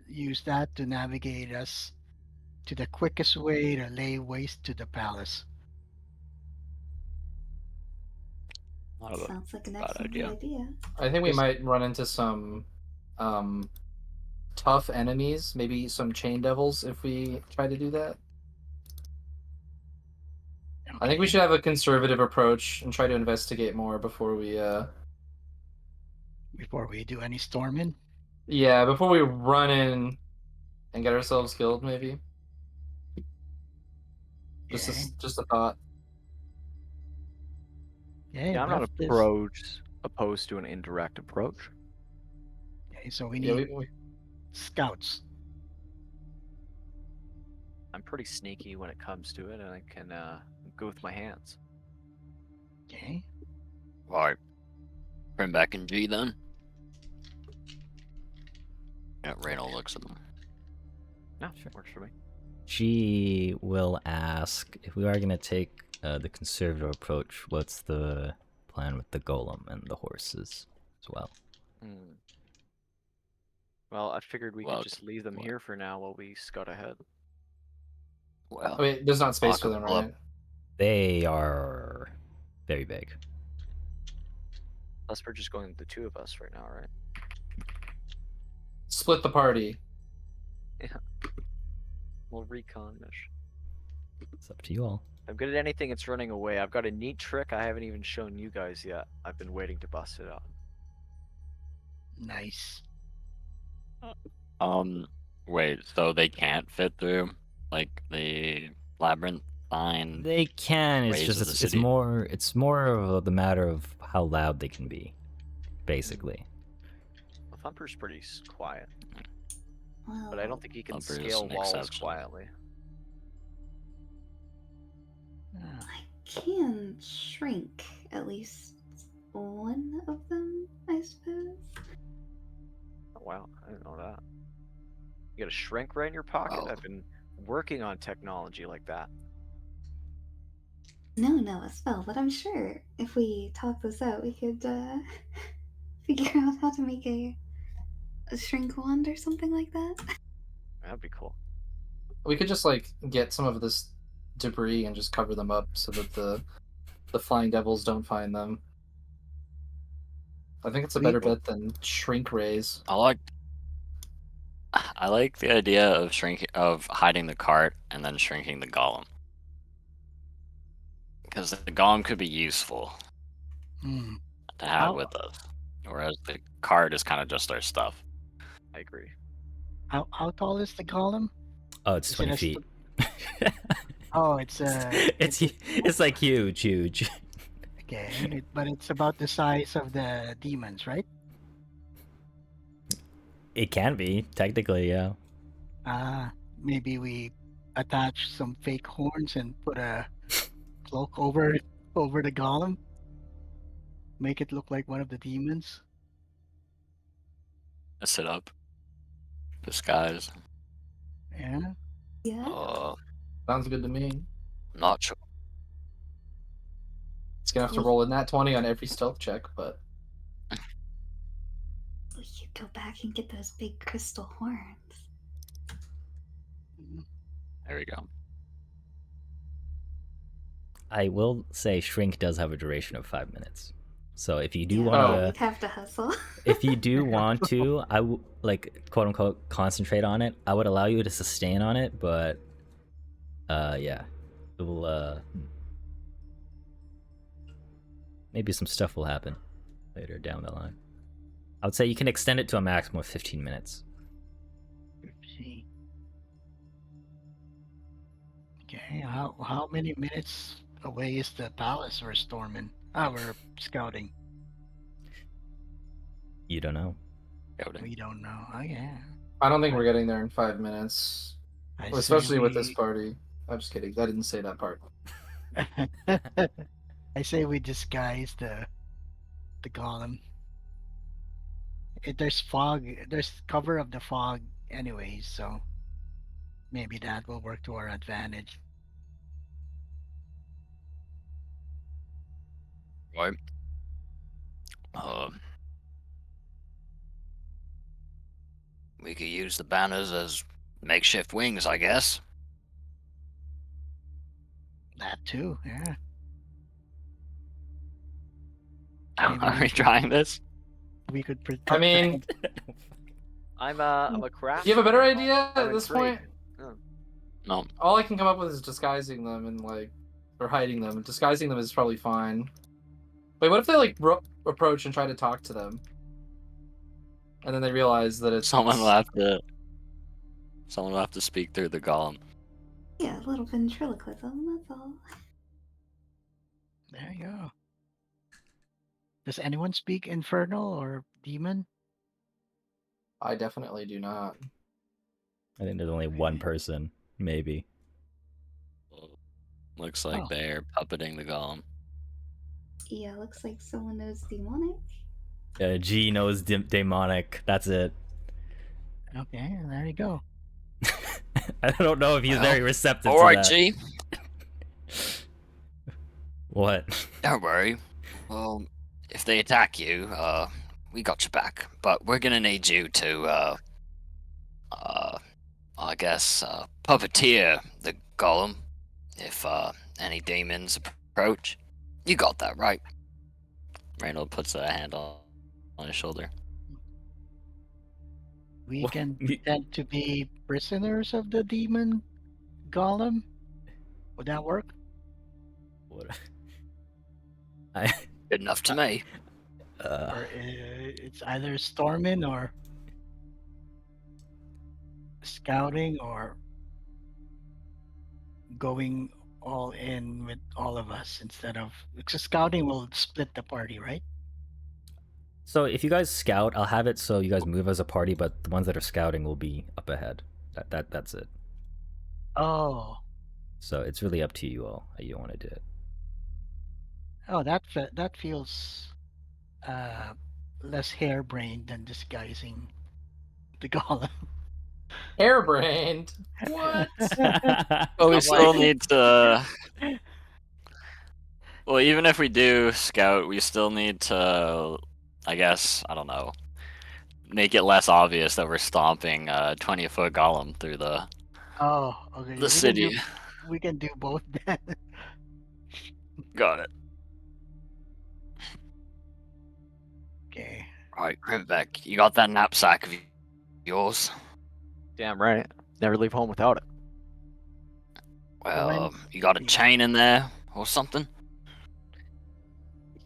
F: use that to navigate us to the quickest way to lay waste to the palace.
A: Not a
E: Sounds like an
A: bad
E: excellent
A: idea.
E: idea.
D: I think we
F: Yes.
D: might run into some tough enemies, maybe some chain devils if we try to do that. I think we
F: Okay.
D: should have a conservative approach and try to investigate more before we
F: Before we do any storming.
D: before we run in and get ourselves killed, maybe.
F: Okay.
D: Just a thought.
F: Okay,
C: Yeah, I'm not
F: left is-
C: opposed to an indirect approach.
F: Okay, so we
D: Yeah,
F: need
D: we
F: scouts.
C: I'm pretty sneaky when it comes to it, and I can go with my hands.
F: Okay.
A: Alright. Bring back in G then. Yeah, Reynold looks at them.
C: No,
B: Sure.
C: works for me.
B: She will ask, if we are going to take the conservative approach, what's the plan with the golem and the horses as well?
C: Well, I figured we
A: Well,
C: could just leave them
A: what?
C: here for now while we scout ahead.
A: Well,
D: Wait, there's not space for them,
A: Well,
D: right?
B: They are very big.
C: Plus, we're just going the two of us right now, right?
D: Split the party.
C: We'll recon mission.
B: It's up to you all.
C: I'm good at anything that's running away. I've got a neat trick I haven't even shown you guys yet. I've been waiting to bust it out.
F: Nice.
A: wait, so they can't fit through, like, the labyrinthine?
B: They can. It's
A: ways
B: just
A: of the
B: it's
A: city.
B: more of the matter of how loud they can be, basically.
C: Well, Thumper's pretty quiet,
E: Well,
C: but I don't think he can
A: Thumper is
C: scale
A: an
C: walls
A: exception.
C: quietly.
E: I can shrink at least one of them, I suppose.
C: Oh, wow, I didn't know that. You got a shrink right in your pocket?
A: Wow.
C: I've been working on technology like that.
E: No, a spell, but I'm sure if we talk this out, we could figure out how to make a shrink wand or something like that.
C: That'd be cool.
D: We could just like get some of this debris and just cover them up so that the flying devils don't find them. I think it's a better bet than shrink rays.
A: I like the idea of hiding the cart and then shrinking the golem. Because the golem could be useful
F: Hmm.
A: to have
F: How-
A: with us. Whereas the cart is kind of just our stuff.
C: I agree.
F: How tall is the golem?
B: Oh, it's
F: Is it
B: 20
F: a
B: feet.
F: Oh, it's
B: it's like huge.
F: okay, but it's about the size of the demons, right?
B: It can be technically, yeah.
F: Maybe we attach some fake horns and put a cloak over the golem, make it look like one of the demons.
A: Mess it up. Disguise.
F: Yeah.
E: Yeah.
D: Sounds good to me.
A: Not sure.
D: It's gonna have to roll a nat 20 on every stealth check, but
E: We could go back and get those big crystal horns.
A: There we go.
B: I will say Shrink does have a duration of 5 minutes. So if you do
E: Yeah,
B: want
D: Oh.
E: we'd have to hustle.
B: if you do want to, I like quote unquote concentrate on it. I would allow you to sustain on it, but yeah, it will maybe some stuff will happen later down the line. I would say you can extend it to a maximum of 15 minutes.
F: See. Okay, how many minutes away is the palace we're storming? We're scouting.
B: You don't know.
F: We don't know. Oh yeah.
D: I don't think we're getting there in 5 minutes.
F: I
D: Well,
F: say
D: especially with this
F: we-
D: party. I'm just kidding. I didn't say that part.
F: I say we disguise the golem. There's fog. There's cover of the fog, anyways. So maybe that will work to our advantage.
A: Right. We could use the banners as makeshift wings, I guess.
F: That too. Yeah.
A: Are we
F: Maybe
A: trying this?
F: we could protect.
D: I mean,
C: I'm a craft.
D: do you have a better idea
C: I'm
D: at this
C: intrigued.
D: point?
A: No.
D: All I can come up with is disguising them and or hiding them. Disguising them is probably fine. Wait, what if they approach and try to talk to them, and then they realize that it's
A: Someone will have to speak through the golem.
E: Yeah, a little ventriloquism, that's all.
F: There you go. Does anyone speak infernal or demon?
D: I definitely do not.
B: I think there's only one person, maybe.
A: Looks like
F: Oh.
A: they're puppeting the golem.
E: Yeah, looks like someone knows demonic.
B: G knows demonic. That's it.
F: Okay, there you go.
B: I don't know if he's
A: Well,
B: very receptive
A: All
B: to
A: right,
B: that.
A: G.
B: What?
A: Don't worry. Well, if they attack you, we got your back. But we're gonna need you to, I guess, puppeteer the golem if any demons approach. You got that, right? Reynold puts a hand on his shoulder.
F: We
B: What?
F: can pretend to be prisoners of the demon golem. Would that work?
B: What? I.
A: Good enough to me.
F: Or it's either storming or scouting or going all in with all of us instead of because scouting will split the party, right?
B: So if you guys scout, I'll have it so you guys move as a party, but the ones that are scouting will be up ahead. That's it.
F: Oh,
B: So it's really up to you all how you want to do it.
F: oh, that feels less harebrained than disguising the golem.
D: Hairbrained. What?
A: But we
C: I'm
A: still
C: like-
A: need to. Well, even if we do scout, we still need to, I guess, I don't know, make it less obvious that we're stomping a 20-foot golem through the
F: Oh, okay.
A: the city.
F: We can do both then.
A: Got it.
F: Okay.
A: Right, Rivbeck, you got that knapsack of yours?
C: Damn right. Never leave home without it.
A: Well, you got a
F: yeah.
A: chain in there or something?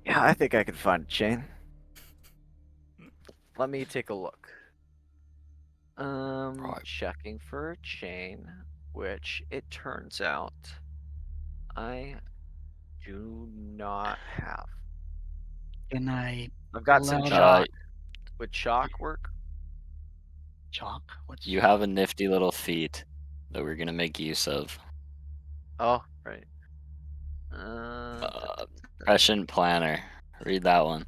C: Yeah, I think I could find a chain. Let me take a look.
A: Right.
C: Checking for a chain, which it turns out I do not have.
F: Can I
C: I've got
F: pull
C: some
F: out
C: chalk. Would chalk work?
F: chalk? What's
A: You have a nifty little feat that we're gonna make use of.
C: Oh, right.
A: Prescient Planner. Read that one.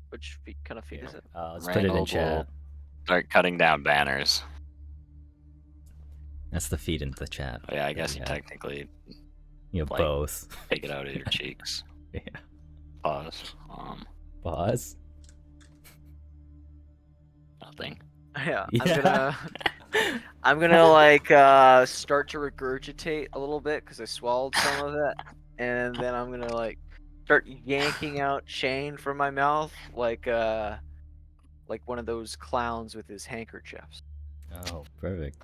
C: Which kind of feat is it?
B: Let's put it in
A: Reynold will
B: chat.
A: start cutting down banners.
B: That's the feed into the chat.
A: Oh, yeah, I
B: that
A: guess
B: we
A: you
B: have.
A: technically
B: You have
A: like-
B: both.
A: take it out of your cheeks.
B: Yeah.
A: Pause.
B: Pause.
A: Nothing.
C: Yeah,
B: Yeah.
C: I'm gonna like start to regurgitate a little bit because I swallowed some of it, and then I'm gonna like start yanking out chain from my mouth like one of those clowns with his handkerchiefs.
B: Oh, perfect.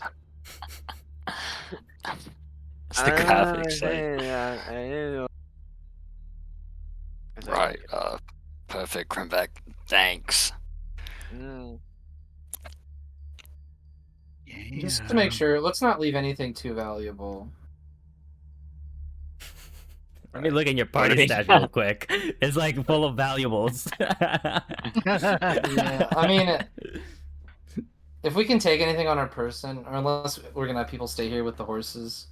A: It's the graphics. Right. Perfect, Krimbeck. Thanks.
D: Just to make sure, let's not leave anything too valuable.
B: Let me look in your party stash real quick. It's like full of valuables.
D: Yeah, I mean, if we can take anything on our person, or unless we're gonna have people stay here with the horses.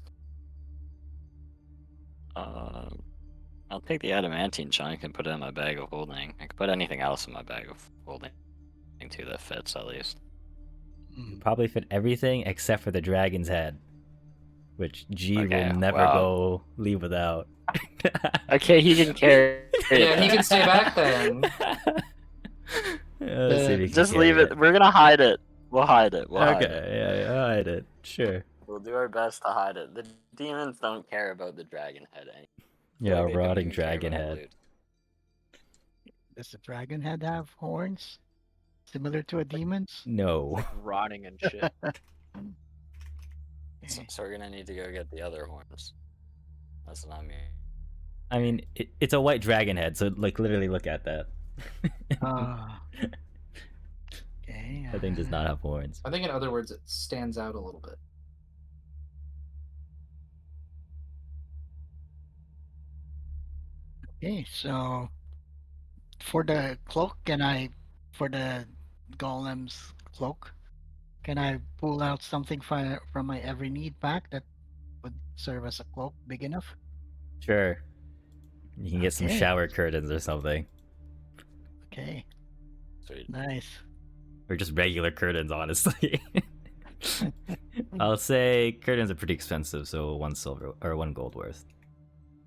A: I'll take the adamantine chunk and put it in my bag of holding. I can put anything else in my bag of holding too that fits at least.
B: Probably fit everything except for the dragon's head, which G
A: Okay,
B: will never
A: well.
B: go leave without.
A: Okay, he can carry.
D: Yeah, he can stay back then.
B: Let's see if he can
A: Just
B: carry
A: leave it. We're gonna hide it. We'll hide it. We'll hide
B: Okay,
A: it.
B: yeah, hide it. Sure.
A: We'll do our best to hide it. The demons don't care about the dragon head anymore.
B: Yeah,
A: Like, they don't
B: rotting
A: even care
B: dragon
A: about
B: head.
A: loot.
F: Does the dragon head have horns? Similar to a demon's?
B: No.
C: Like rotting and shit.
A: So we're gonna need to go get the other horns. That's what I mean.
B: I mean, it's a white dragon head, so like literally look at that.
F: Okay.
B: That thing does not have horns.
D: I think, in other words, it stands out a little bit.
F: Okay, so for the cloak, for the golem's cloak, can I pull out something from my every need pack that would serve as a cloak big enough?
B: Sure. You can get some
F: Okay.
B: shower curtains or something.
F: Okay,
A: Sweet.
F: nice.
B: Or just regular curtains, honestly. I'll say curtains are pretty expensive, so 1 silver or 1 gold worth.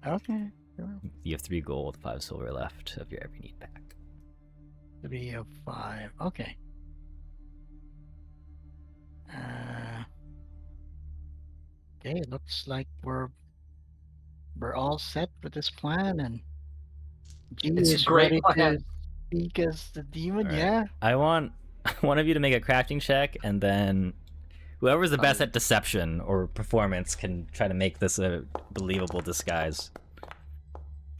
F: Okay, sure.
B: You have 3 gold, 5 silver left of your every need pack.
F: 3 of 5. Okay. Okay, looks like we're all set with this plan, and G
D: It's a
F: is
D: great
F: ready
D: plan.
F: to speak as the demon.
B: Alright.
F: Yeah.
B: I want one of you to make a crafting check, and then whoever's the best at deception or performance can try to make this a believable disguise.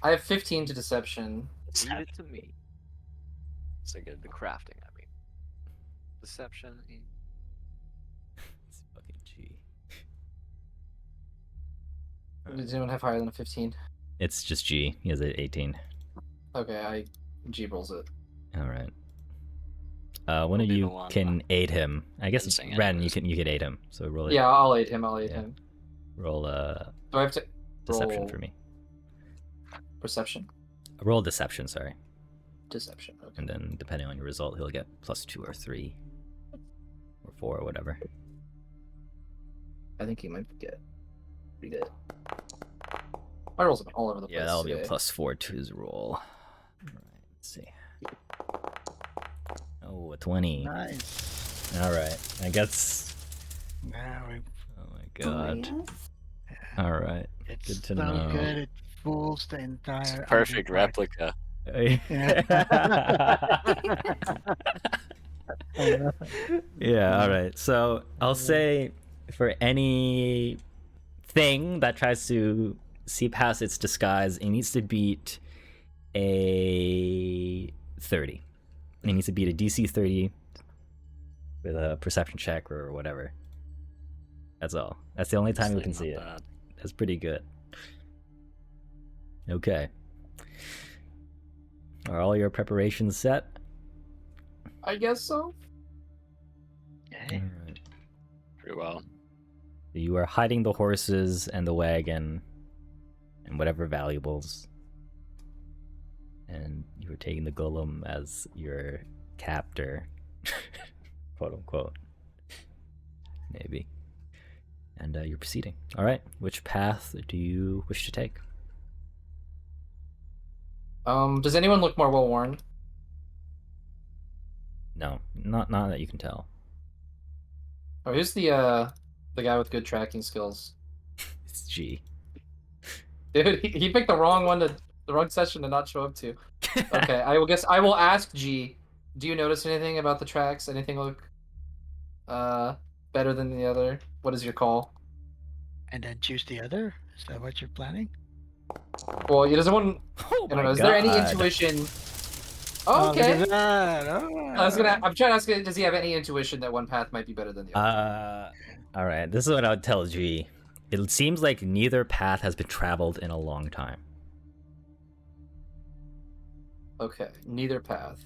D: I have 15 to deception.
C: Leave it to me.
A: So good.
C: The crafting, I mean. Deception.
B: It's fucking G.
D: Does anyone have higher than a 15?
B: It's just G. He has an 18.
D: Okay, I G rolls it.
B: All right. One of
A: be the
B: you
A: one
B: can aid him. I guess
A: fencing
B: Ren,
A: anyways.
B: you can aid him. So roll it.
D: Yeah, I'll aid him.
B: Yeah. Roll
D: Do I have to
B: deception
D: roll
B: for me.
D: perception?
B: Roll deception, sorry.
D: Deception. Okay.
B: And then depending on your result, he'll get +2 or 3 or 4 or whatever.
D: I think he might get pretty good. My rolls have been all over the place.
B: Yeah, that'll be a
D: today.
B: +4 to his roll. Alright, let's see. Oh, a 20.
F: Nice.
B: Alright, I guess.
F: Now
B: Oh my god.
E: Yes.
B: Alright,
F: it's
B: good to
F: so
B: know.
F: good it fools the entire.
A: It's a perfect
F: underparty.
A: replica.
B: Yeah, alright. So I'll say for any thing that tries to see past its disguise, it needs to beat a 30. It needs to beat a DC 30 with a perception check or whatever. That's all. That's the only time you can
A: Honestly,
B: see
A: not
B: it.
A: bad.
B: That's pretty good. Okay. Are all your preparations set?
D: I guess so.
F: Okay.
B: Alright.
A: Pretty well.
B: You are hiding the horses and the wagon and whatever valuables. And you are taking the golem as your captor. Quote unquote. Maybe. And you're proceeding. Alright. Which path do you wish to take?
D: Does anyone look more well worn?
B: No. Not that you can tell.
D: Oh, who's the guy with good tracking skills?
B: It's G.
D: Dude, he picked the wrong session to not show up to. Okay, I will ask G. Do you notice anything about the tracks? Anything look better than the other? What is your call?
F: And then choose the other? Is that what you're planning?
D: Well, he doesn't want.
B: Oh
D: I don't know. Is there any intuition? Oh,
F: Look
D: okay.
F: at that.
D: I'm trying to ask. Does he have any intuition that one path might be better than the other?
B: Alright, this is what I would tell G. It seems like neither path has been traveled in a long time.
D: Okay, neither path.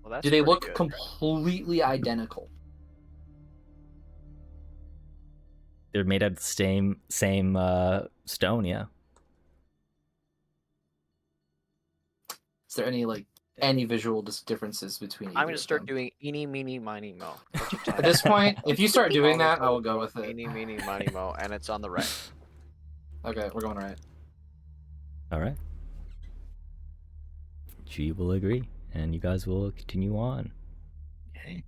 C: Well, that's
D: Do they
C: pretty
D: look
C: good.
D: completely identical?
B: They're made out of the same stone, yeah.
D: Is there any visual differences between?
C: I'm
D: either
C: gonna
D: of
C: start
D: them?
C: doing eeny, meeny, miny, mo.
D: At this point, if you start doing that, I will go with it.
C: Eeny, meeny, miny, mo, and it's on the right.
D: Okay, we're going right.
B: Alright. G will agree, and you guys will continue on.
F: Okay.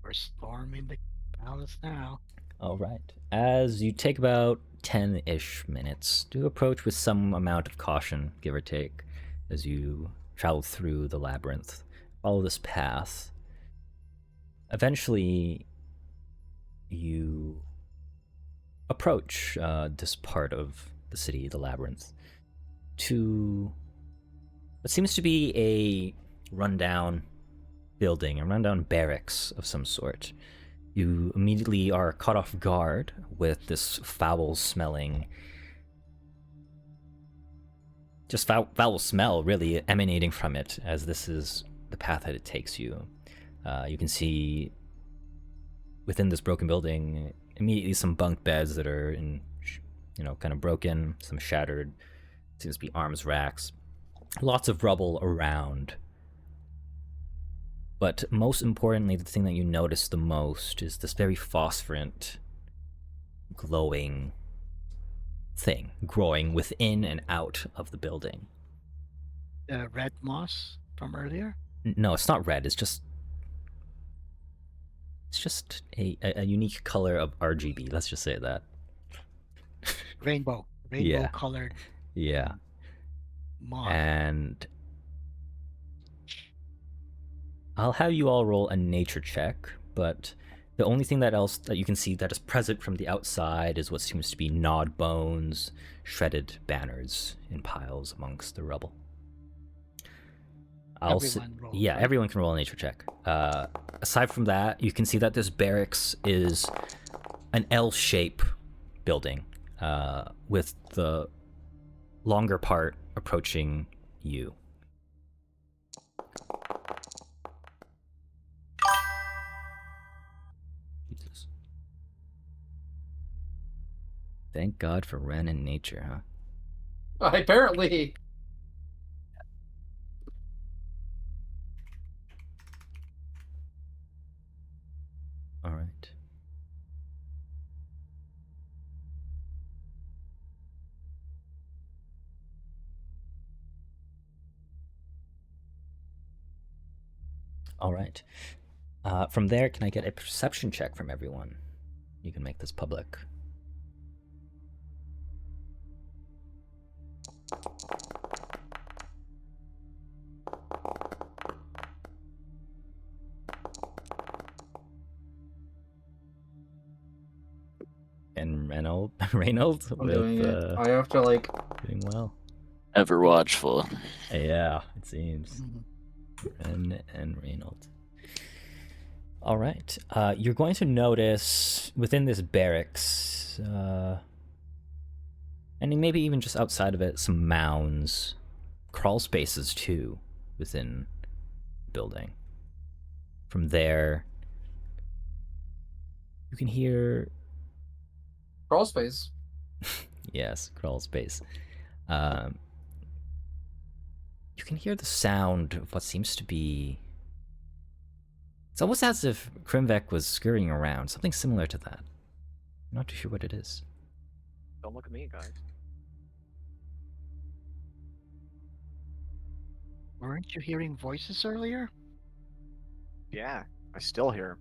F: We're storming the palace now.
B: Alright. As you take about 10-ish minutes to approach with some amount of caution, give or take, as you travel through the labyrinth, follow this path. Eventually, you approach this part of the city, the labyrinth, to what seems to be a rundown building, a rundown barracks of some sort. You immediately are caught off guard with this foul-smelling, just foul smell really emanating from it, as this is the path that it takes you. You can see within this broken building immediately some bunk beds that are in, kind of broken, some shattered, seems to be arms racks, lots of rubble around. But most importantly, the thing that you notice the most is this very phosphorant, glowing thing growing within and out of the building.
F: The red moss from earlier?
B: No, it's not red. It's just a unique color of RGB. Let's just say that.
F: Rainbow
B: Yeah.
F: colored
B: Yeah.
F: moss.
B: And I'll have you all roll a nature check, but the only thing that you can see that is present from the outside is what seems to be gnawed bones, shredded banners in piles amongst the rubble.
F: Everyone roll,
B: Yeah,
F: right?
B: everyone can roll a nature check. Aside from that, you can see that this barracks is an L-shape building, with the longer part approaching you. Jesus. Thank God for Ren and nature, huh?
D: Apparently.
B: All right. All right. From there, can I get a perception check from everyone? You can make this public. And Reynolds
D: I'm doing
B: with
D: it. I have to
B: doing well.
A: Ever watchful.
B: Yeah, it seems.
F: Mhm.
B: Ren and Reynolds. All right. You're going to notice within this barracks, and maybe even just outside of it, some mounds, crawl spaces too, within the building. From there, you can hear.
D: Crawl space.
B: Yes, crawl space. You can hear the sound of what seems to be. It's almost as if Krimvek was scurrying around, something similar to that. I'm not too sure what it is.
C: Don't look at me, guys.
F: Weren't you hearing voices earlier?
C: Yeah, I still hear.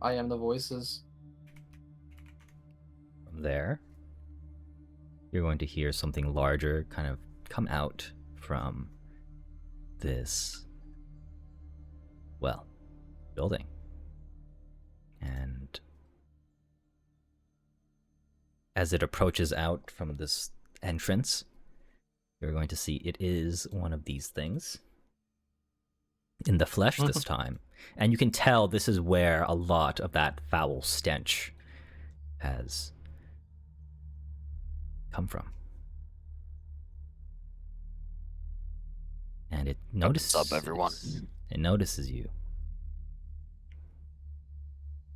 D: I am the voices.
B: From there, you're going to hear something larger kind of come out from this, well, building. And as it approaches out from this entrance, you're going to see it is one of these things. In the flesh this time. And you can tell this is where a lot of that foul stench has come from. And it notices.
A: What's up, everyone?
B: It notices you.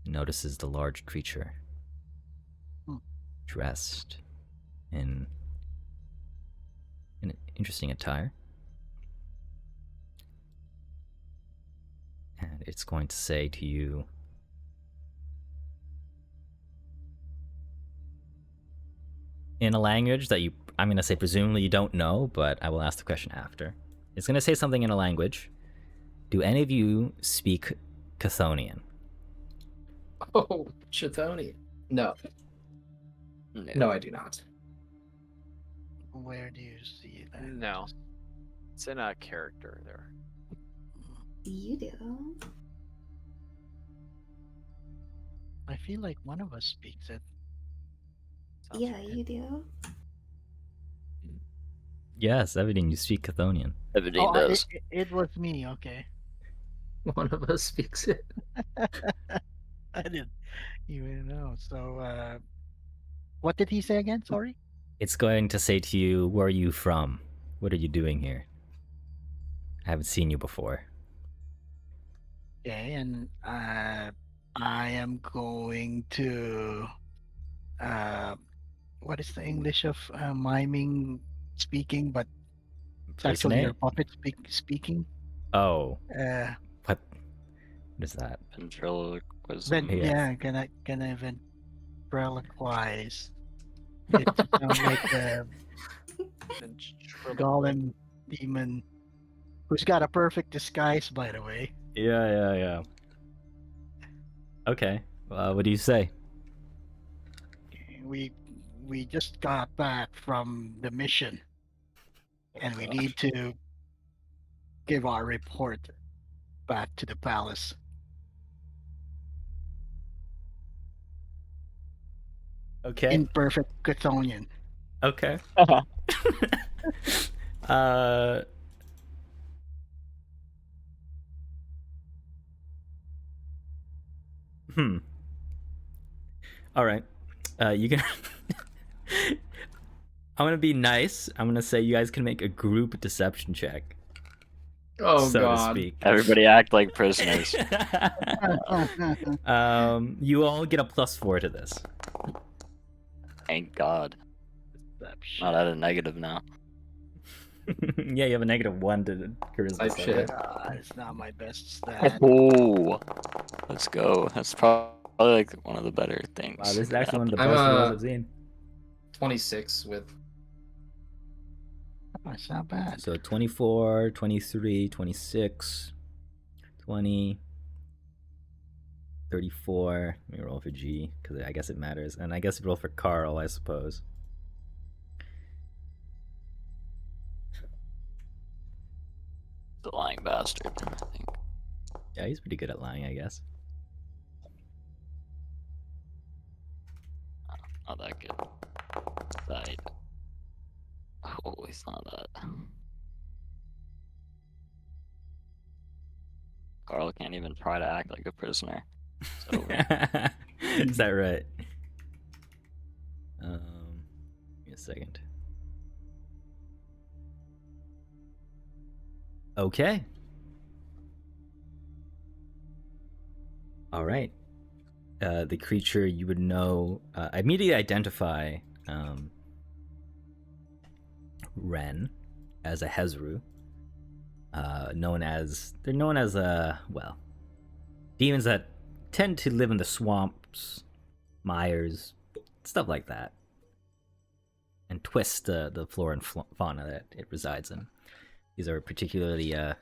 B: It notices the large creature dressed in an interesting attire. And it's going to say to you, in a language that I'm going to say presumably you don't know, but I will ask the question after. It's going to say something in a language. Do any of you speak Chthonian?
D: Oh, Chthonian. No. No, I do not.
F: Where do you see that?
C: No. It's in a character there.
E: You do.
F: I feel like one of us speaks it.
C: Sounds
E: Yeah,
C: right.
E: you do.
B: Yes, Evidine, you speak Chthonian.
A: Evadine does.
F: It was me, okay.
D: One of us speaks it.
F: I didn't even know. So, what did he say again? Sorry?
B: It's going to say to you, where are you from? What are you doing here? I haven't seen you before.
F: Okay, and I am going to what is the English of miming speaking, but it's actually your puppet speaking.
B: Oh,
F: Uh,
B: what is that?
A: Ventriloquism.
B: Yes.
F: Yeah, can I ventriloquize? It sounds like a golem demon who's got a perfect disguise, by the way.
B: Yeah. Okay. What do you say?
F: We just got back from the mission, and we need to give our report back to the palace.
B: Okay.
F: In perfect Chthonian.
B: Okay. All right. You can. I'm gonna be nice. I'm gonna say you guys can make a group deception check.
D: Oh,
B: so
D: God.
B: to speak.
A: Everybody act like prisoners.
B: You all get a +4 to this.
A: Thank God.
F: Deception.
A: Not at a negative now.
B: Yeah, you have a -1 to charisma.
D: Type
B: so
D: shit.
F: It's not my best stat.
A: Oh, let's go. That's probably like one of the better things.
B: Wow, this is actually one of the
D: I'm,
B: best rolls I've seen.
D: 26 with.
F: Oh, it's not bad.
B: So 24, 23, 26, 20, 34. Let me roll for G, because I guess it matters. And I guess roll for Carl, I suppose.
A: The lying bastard, I think.
B: Yeah, he's pretty good at lying, I guess.
A: Not that good. Right. Oh, he's not that. Carl can't even try to act like a prisoner. So
B: Is that right? Give me a second. Okay. All right. The creature you would know, immediately identify Ren as a Hezru. They're known as well, demons that tend to live in the swamps, mires, stuff like that, and twist the flora and fauna that it resides in. These are particularly, if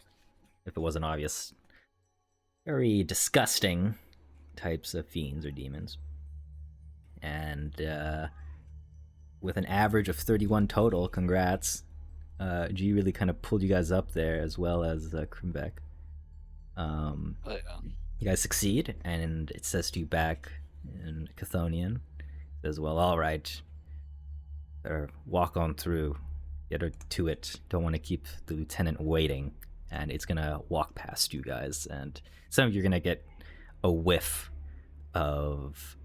B: it wasn't obvious, very disgusting types of fiends or demons. And with an average of 31 total, congrats. G really kind of pulled you guys up there, as well as Krimbeck.
A: yeah.
B: You guys succeed, and it says to you back in Chthonian, it says, well, all right, better walk on through, get her to it, don't want to keep the lieutenant waiting. And it's gonna walk past you guys, and some of you are gonna get a whiff of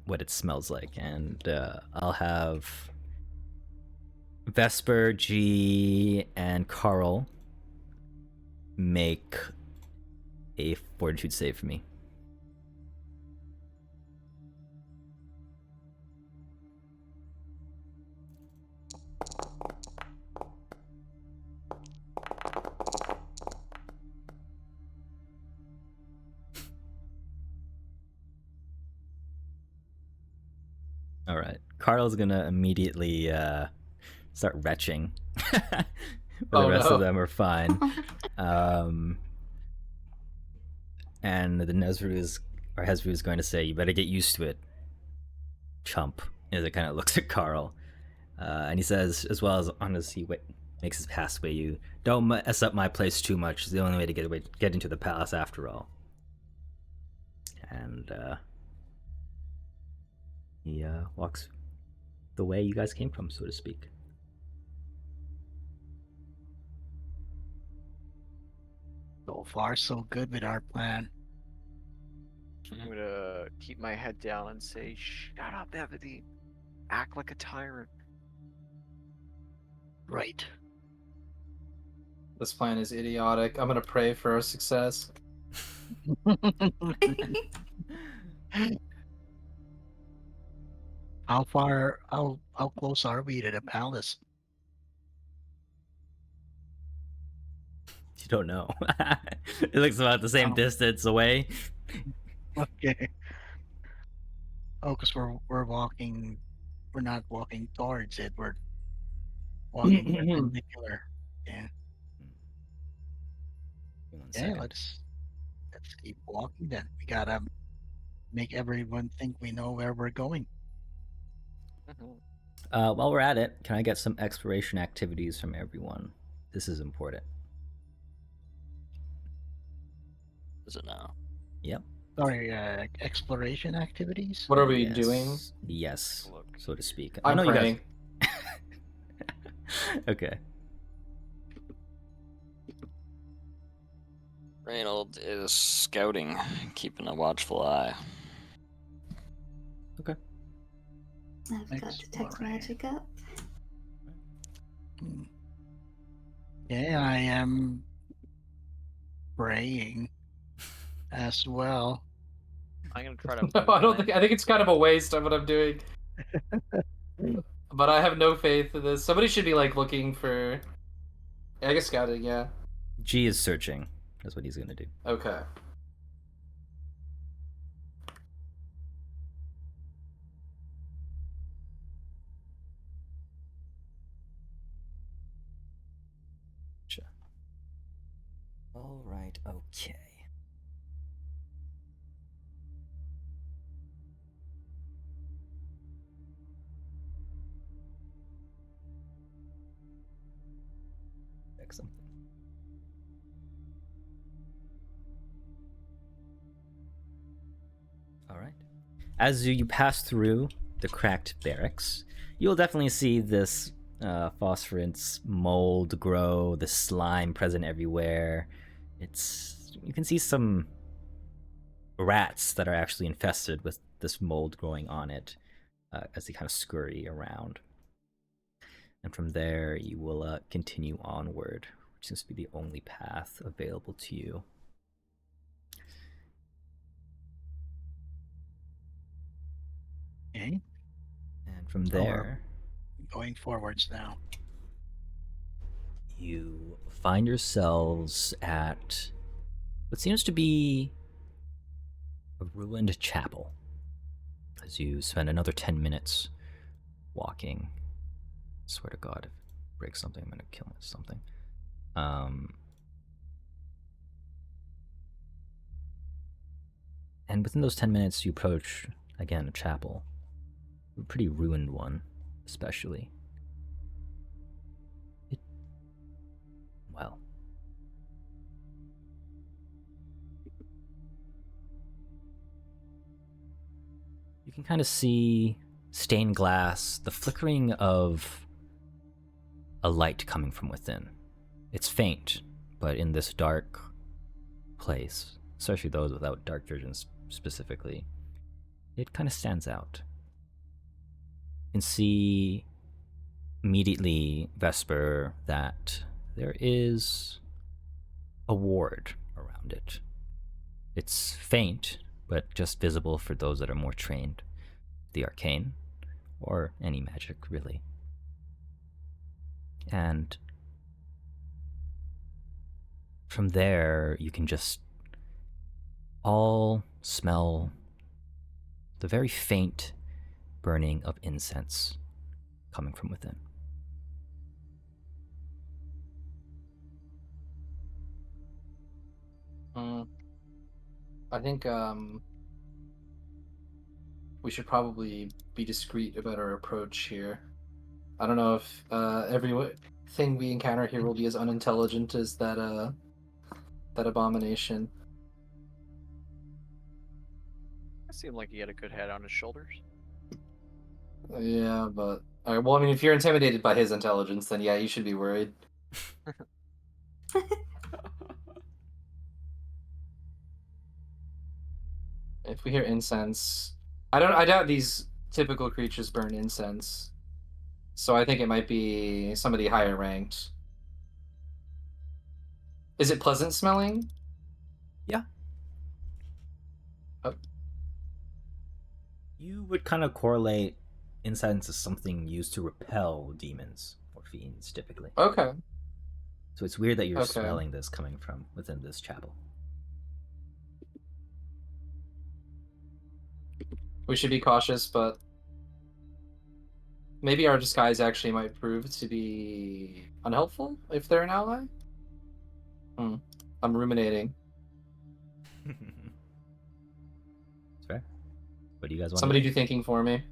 B: what it smells like. And I'll have Vesper, G, and Carl make a fortitude save for me. All right. Carl's gonna immediately start retching. But the rest of them are fine. And the Hezru is going to say, "You better get used to it, chump." As it kind of looks at Carl, and he says, as well as he makes his pass away, "You don't mess up my place too much. It's the only way to get into the palace, after all." And he walks the way you guys came from, so to speak.
F: So far, so good with our plan.
C: I'm gonna keep my head down and say, "Shut up, Ebony. Act like a tyrant."
F: Right.
D: This plan is idiotic. I'm gonna pray for our success.
F: How close are we to the palace?
B: You don't know. It looks about the same distance away.
F: Okay. Oh, because we're walking. We're not walking towards it. We're walking perpendicular. Yeah. Yeah. Let's keep walking then. We gotta make everyone think we know where we're going.
B: While we're at it, can I get some exploration activities from everyone? This is important.
A: Is it now?
B: Yep.
F: Sorry, exploration activities.
D: What are we doing?
B: Yes, so to speak.
D: I'm
B: I know
D: praying.
B: You guys... Okay.
A: Reynold is scouting, keeping a watchful eye.
B: Okay.
E: I've got detect magic up.
F: Yeah, I am praying as well.
C: I'm gonna try to.
D: I think it's kind of a waste of what I'm doing. But I have no faith in this. Somebody should be like looking for. I guess scouting. Yeah.
B: G is searching. That's what he's gonna do.
D: Okay.
B: All right. Okay. Check something. All right. As you pass through the cracked barracks, you'll definitely see this phosphorants, mold grow, the slime present everywhere. You can see some rats that are actually infested with this mold growing on it as they kind of scurry around. And from there, you will continue onward, which seems to be the only path available to you.
F: Okay.
B: And from
F: So we're
B: there,
F: going forwards now.
B: you find yourselves at what seems to be a ruined chapel. As you spend another 10 minutes walking. I swear to God, if I break something, I'm gonna kill something. And within those 10 minutes, you approach, again, a chapel. A pretty ruined one, especially. Well. You can kind of see stained glass, the flickering of a light coming from within. It's faint, but in this dark place, especially those without dark vision specifically, it kind of stands out. You can see immediately, Vesper, that there is a ward around it. It's faint, but just visible for those that are more trained. The arcane, or any magic, really. And from there, you can just all smell the very faint burning of incense coming from within.
D: I think we should probably be discreet about our approach here. I don't know if everything we encounter here will be as unintelligent as that abomination.
C: It seemed like he had a good head on his shoulders.
D: Yeah, but well, I mean, if you're intimidated by his intelligence, then yeah, you should be worried. If we hear incense, I doubt these typical creatures burn incense, so I think it might be somebody higher ranked. Is it pleasant smelling?
B: Yeah.
D: Oh.
B: You would kind of correlate incense as something used to repel demons or fiends, typically.
D: Okay.
B: So it's weird that you're
D: Okay.
B: smelling this coming from within this chapel.
D: We should be cautious, but maybe our disguise actually might prove to be unhelpful if they're an ally. I'm ruminating.
B: It's fair. What do you guys want
D: Somebody
B: to do?
D: do thinking for me.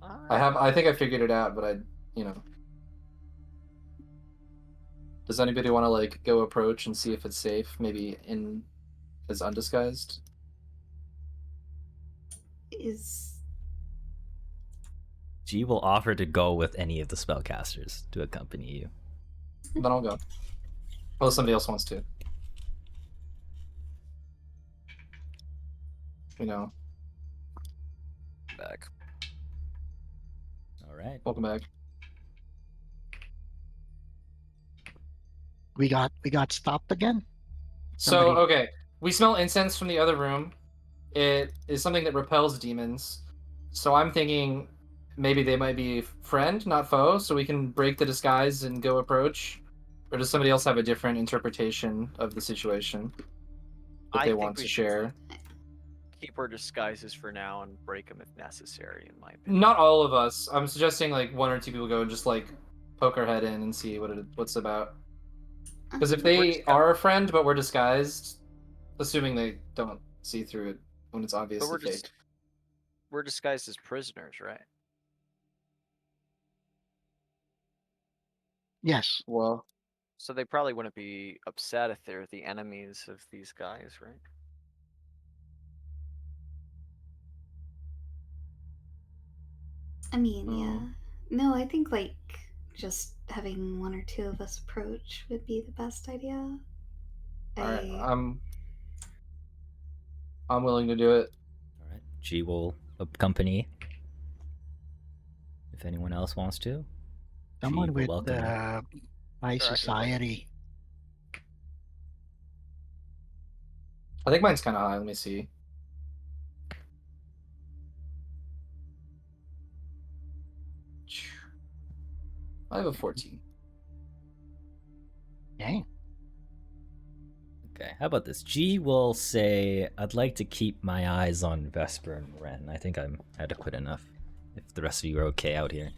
D: I think I figured it out, but does anybody want to like go approach and see if it's safe? Maybe in as undisguised.
B: G will offer to go with any of the spellcasters to accompany you.
D: Then I'll go. Well, somebody else wants to.
A: Back.
B: All right.
D: Welcome back.
F: We got stopped again.
D: So,
F: Somebody-
D: okay. We smell incense from the other room. It is something that repels demons. So I'm thinking maybe they might be friend, not foe, so we can break the disguise and go approach. Or does somebody else have a different interpretation of the situation that they want to share?
C: Keep our disguises for now and break them if necessary, in my opinion.
D: Not all of us. I'm suggesting like one or two people go and just like poke our head in and see what's about. Because if they are a friend but we're disguised, assuming they don't see through it when it's obviously fake.
C: We're disguised as prisoners, right?
F: Yes.
D: Well,
C: so they probably wouldn't be upset if they're the enemies of these guys, right?
E: I mean, yeah. No, I think like just having one or two of us approach would be the best idea.
D: Alright,
E: I
D: I'm willing to do it.
B: All right. G will accompany if anyone else wants to. G
F: Someone
B: will
F: with
B: welcome you.
F: high
C: Sure, I can go.
F: society.
D: I think mine's kind of high. Let me see. I have a 14.
F: Dang.
B: Okay, how about this? G will say, I'd like to keep my eyes on Vesper and Ren. I think I'm adequate enough. If the rest of you are okay out here.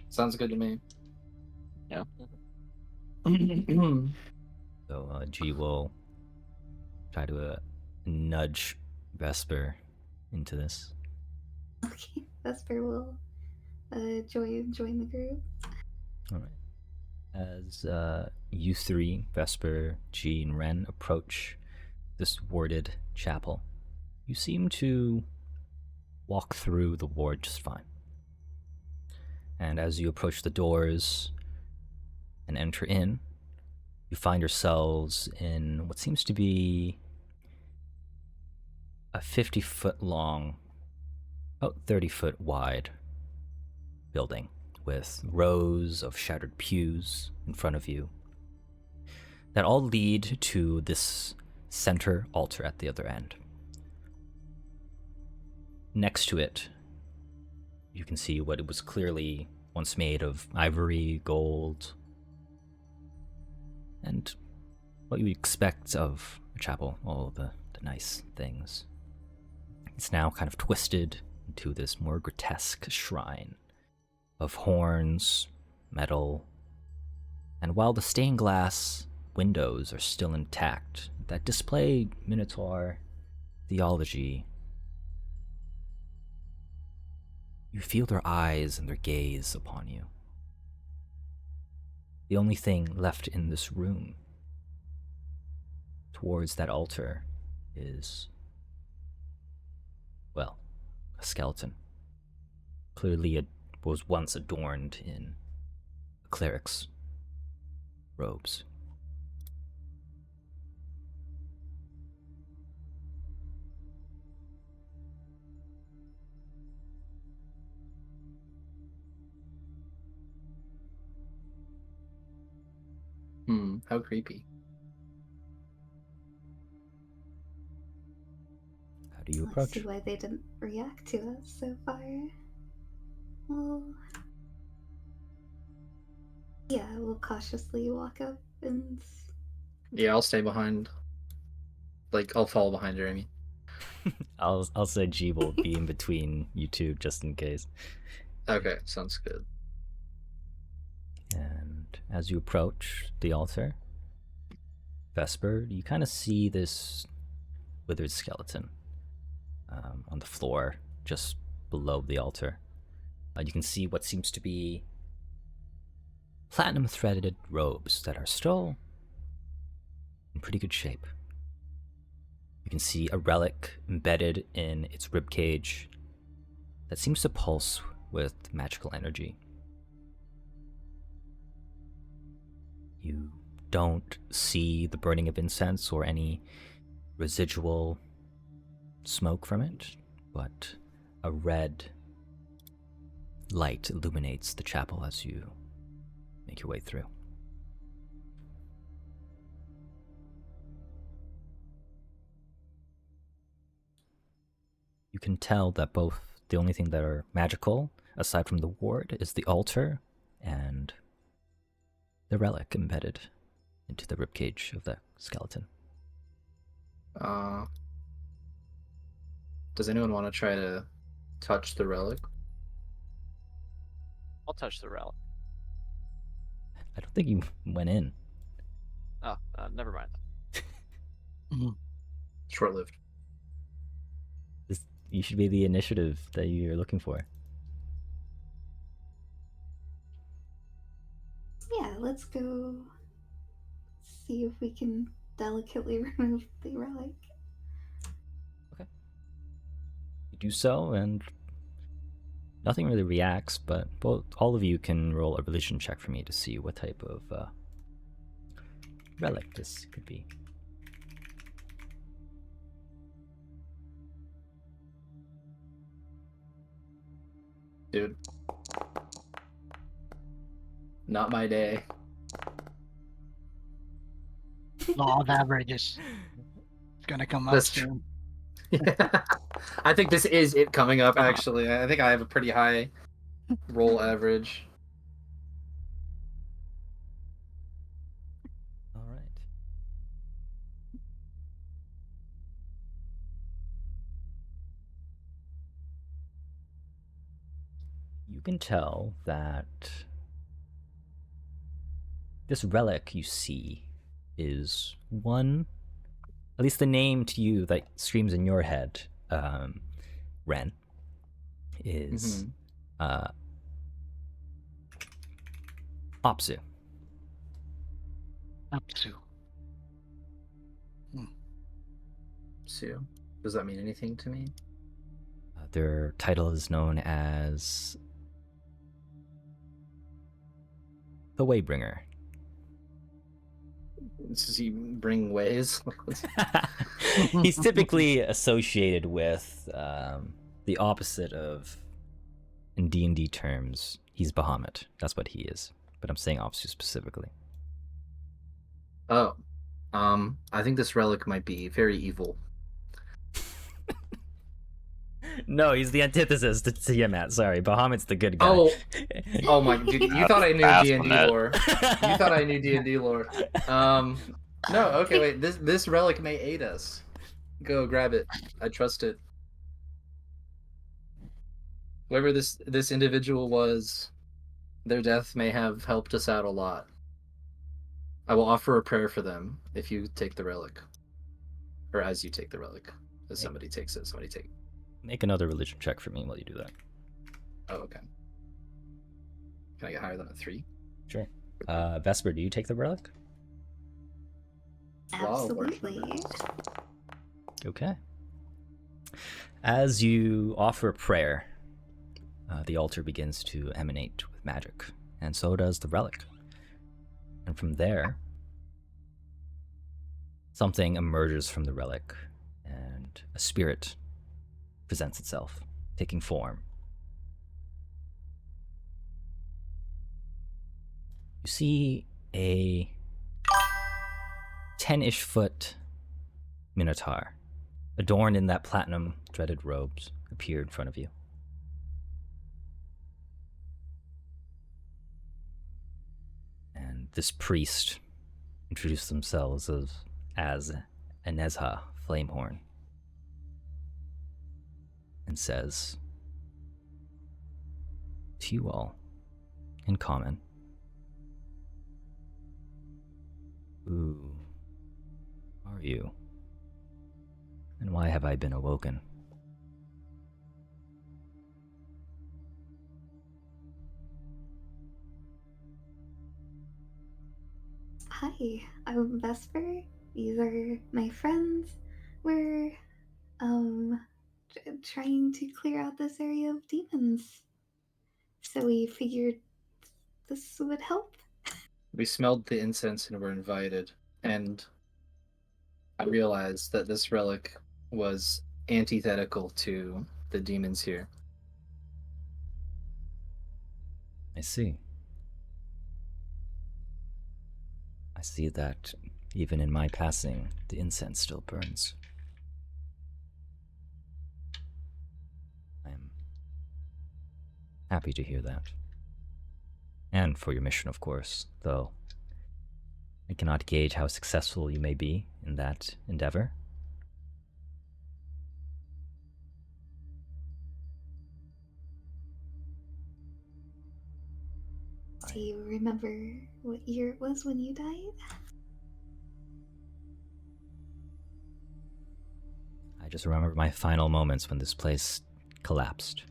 D: Sounds good to me.
A: Yeah.
B: So G will try to nudge Vesper into this.
E: okay. Vesper will join the group.
B: All right. As you three, Vesper, G, and Ren, approach this warded chapel, you seem to walk through the ward just fine. And as you approach the doors and enter in, you find yourselves in what seems to be a 50-foot long, about 30-foot wide building with rows of shattered pews in front of you that all lead to this center altar at the other end. Next to it, you can see what it was clearly once made of ivory, gold, and what you expect of a chapel, all the nice things. It's now kind of twisted into this more grotesque shrine of horns, metal, and while the stained glass windows are still intact that display Minotaur theology, you feel their eyes and their gaze upon you. The only thing left in this room towards that altar is, well, a skeleton. Clearly it was once adorned in a cleric's robes.
D: How creepy.
B: How do you
E: Let's
B: approach?
E: see why they didn't react to us so far. Well, yeah, we'll cautiously walk up and.
D: Yeah, I'll stay behind. Like, I'll follow behind her, I mean.
B: I'll say G will be in between you two just in case.
D: Okay, sounds good.
B: And as you approach the altar, Vesper, you kind of see this withered skeleton on the floor just below the altar. You can see what seems to be platinum threaded robes that are still in pretty good shape. You can see a relic embedded in its ribcage that seems to pulse with magical energy. You don't see the burning of incense or any residual smoke from it, but a red light illuminates the chapel as you make your way through. You can tell that both the only thing that are magical, aside from the ward, is the altar and the relic embedded into the ribcage of the skeleton.
D: Does anyone want to try to touch the relic?
C: I'll touch the relic.
B: I don't think you went in.
C: Oh, never mind.
D: Short-lived.
B: You should be the initiative that you're looking for.
E: Yeah, let's go see if we can delicately remove the relic.
B: You do so, and Nothing really reacts, but all of you can roll a religion check for me to see what type of relic this could be.
D: Dude. Not my day.
F: Law of averages. It's gonna come up
D: That's true.
F: soon.
D: Yeah. I think this is it coming up, actually. I think I have a pretty high roll average.
B: All right. You can tell that this relic you see is one, at least the name to you that screams in your head, Ren, is Opsu.
F: Apsu.
D: Sue, does that mean anything to me?
B: Their title is known as the Waybringer.
D: Does he bring ways?
B: He's typically associated with the opposite of, in D&D terms, he's Bahamut. That's what he is. But I'm saying Opsu specifically.
D: Oh. I think this relic might be very evil.
B: No, he's the antithesis to Tiamat. Sorry, Bahamut's the good guy.
D: Oh my dude, you thought I knew D&D lore. You thought I knew D&D lore. No, okay, wait. This relic may aid us. Go grab it. I trust it. Whoever this individual was, their death may have helped us out a lot. I will offer a prayer for them if you take the relic. Or as you take the relic. As somebody takes it, somebody take it.
B: Make another religion check for me while you do that.
D: Oh, okay. Can I get higher than a 3?
B: Sure. Vesper, do you take the relic?
E: Absolutely.
B: Okay. As you offer a prayer, the altar begins to emanate with magic, and so does the relic. And from there, something emerges from the relic, and a spirit presents itself, taking form. You see a 10-ish foot minotaur, adorned in that platinum dreaded robes, appear in front of you. And this priest introduced themselves as Anezha Flamehorn, and says to you all, in common, "Who are you? And why have I been awoken?"
E: Hi, I'm Vesper. These are my friends. We're trying to clear out this area of demons. So we figured this would help.
D: We smelled the incense and were invited, and I realized that this relic was antithetical to the demons here.
B: I see. I see that even in my passing, the incense still burns. I am happy to hear that. And for your mission, of course, though I cannot gauge how successful you may be in that endeavor.
E: Do you remember what year it was when you died?
B: I just remember my final moments when this place collapsed.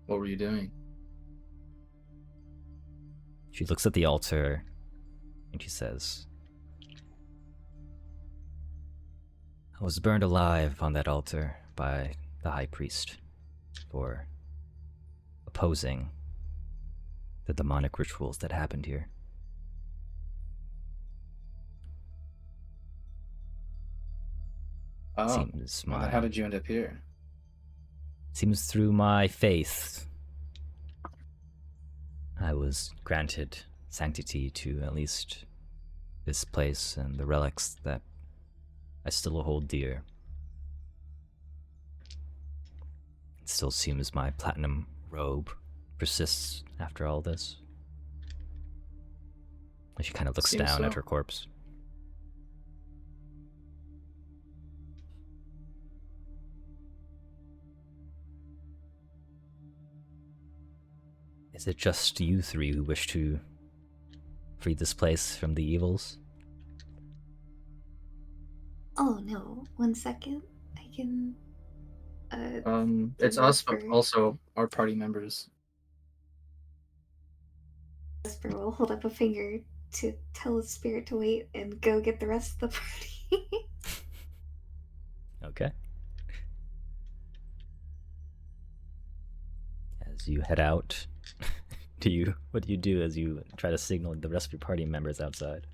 D: What were you doing?
B: She looks at the altar and she says, "I was burned alive on that altar by the High Priest for opposing the demonic rituals that happened here.
D: Oh,
B: Seems
D: well, then how did you end up here?
B: Seems through my faith, I was granted sanctity to at least this place and the relics that I still hold dear. It still seems my platinum robe persists after all this. And she kind of looks
D: Seems
B: down at
D: so.
B: her corpse. Is it just you three who wish to free this place from the evils?
E: Oh no, 1 second. I can.
D: It's us, but also our party members.
E: Whisper will hold up a finger to tell the spirit to wait and go get the rest of the party.
B: Okay. As you head out, what do you do as you try to signal the rest of your party members outside?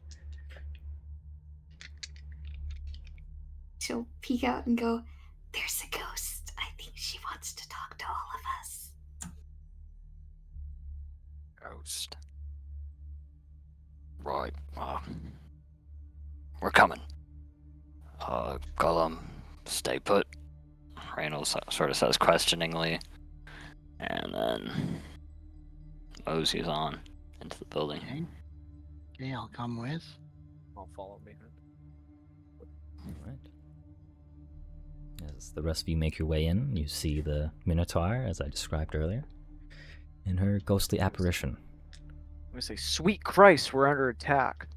E: She'll peek out and go, "There's a ghost. I think she wants to talk to all of us."
A: Ghost. Right. We're coming. Gollum, stay put. Reynolds sort of says questioningly, and then moseys on into the building.
F: Okay, I'll come with.
C: I'll follow behind.
B: Alright. As the rest of you make your way in, you see the Minotaur, as I described earlier, in her ghostly apparition.
C: I'm gonna say, sweet Christ, we're under attack.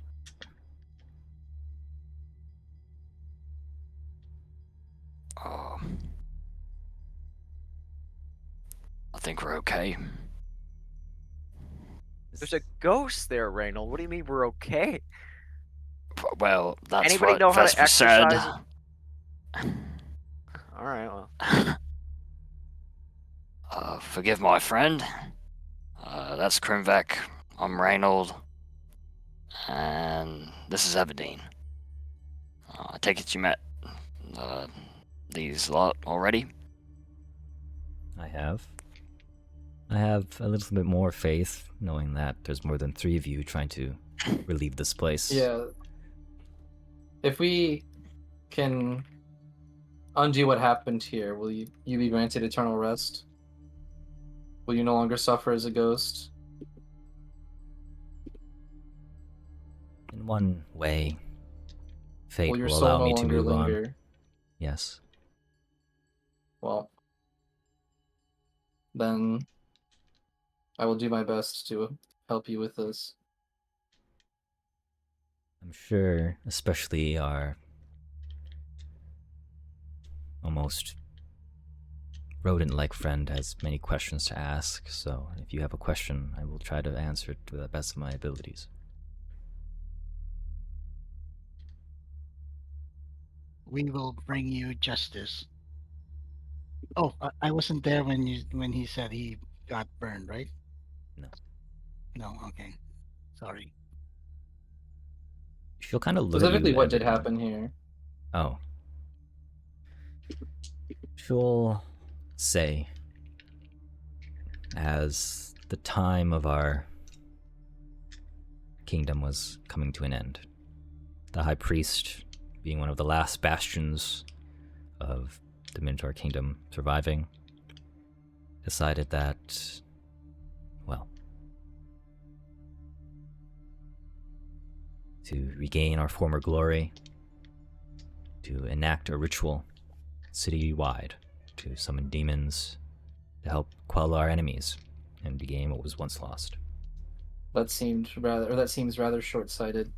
A: I think we're okay.
C: There's a ghost there, Reynold. What do you mean we're okay?
A: Well, that's
C: Anybody
A: what
C: know how to
A: Vesper said.
C: exercise All right, well.
A: Forgive my friend. That's Krimvek. I'm Reynold. And this is Everdeen. I take it you met these lot already?
B: I have a little bit more faith, knowing that there's more than 3 of you trying to relieve this place.
D: Yeah. If we can undo what happened here, will you be granted eternal rest? Will you no longer suffer as a ghost?
B: In one way, fate
D: Will your
B: will
D: soul
B: allow
D: no
B: me to
D: longer
B: move on.
D: linger?
B: Yes.
D: Well, then I will do my best to help you with this.
B: I'm sure, especially our almost rodent-like friend has many questions to ask, so if you have a question, I will try to answer it to the best of my abilities.
F: We will bring you justice. Oh, I wasn't there when he said he got burned, right?
B: No.
F: No, okay. Sorry.
B: She'll kind of look
D: Specifically,
B: at you.
D: what did happen here?
B: Oh. She'll say, as the time of our kingdom was coming to an end, the High Priest, being one of the last bastions of the Minotaur Kingdom surviving, decided that, well, to regain our former glory, to enact a ritual city-wide to summon demons to help quell our enemies and regain what was once lost.
D: That seems rather short-sighted.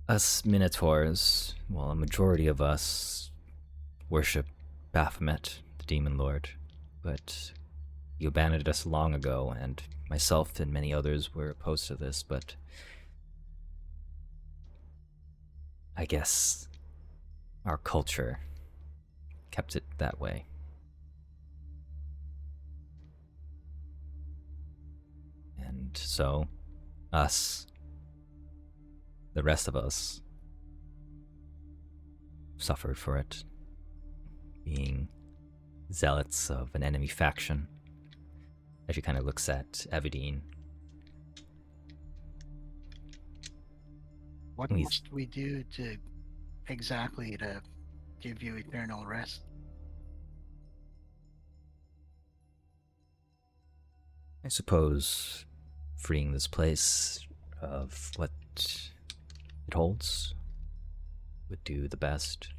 B: Us Minotaurs, well, a majority of us worship Baphomet, the Demon Lord, but he abandoned us long ago, and myself and many others were opposed to this, but I guess our culture kept it that way. And so, us, the rest of us, suffered for it, being zealots of an enemy faction. As she kind of looks at Evadine.
F: What
B: We-
F: must we do to exactly to give you eternal rest?
B: I suppose freeing this place of what it holds would do the best.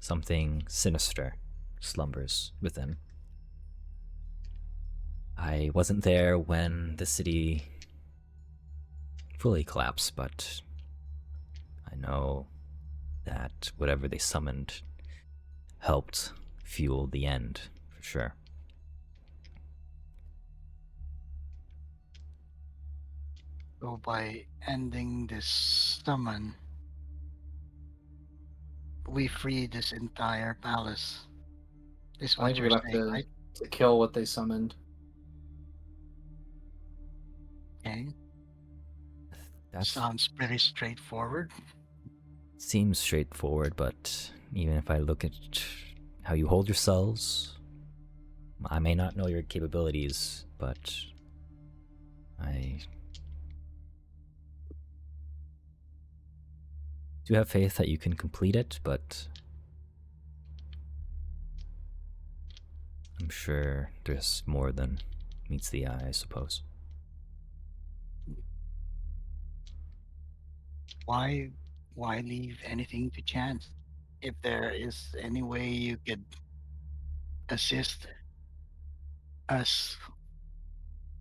B: Something sinister slumbers within. I wasn't there when the city fully collapsed, but I know that whatever they summoned helped fuel the end, for sure.
F: So by ending this summon, we free this entire palace. Is
D: I
F: what
D: think
F: you're
D: we'd have
F: saying, right?
D: to kill what they summoned.
F: Okay.
B: That
F: Sounds pretty straightforward.
B: seems straightforward, but even if I look at how you hold yourselves, I may not know your capabilities, but I do have faith that you can complete it, but I'm sure there's more than meets the eye, I suppose.
F: Why leave anything to chance? If there is any way you could assist us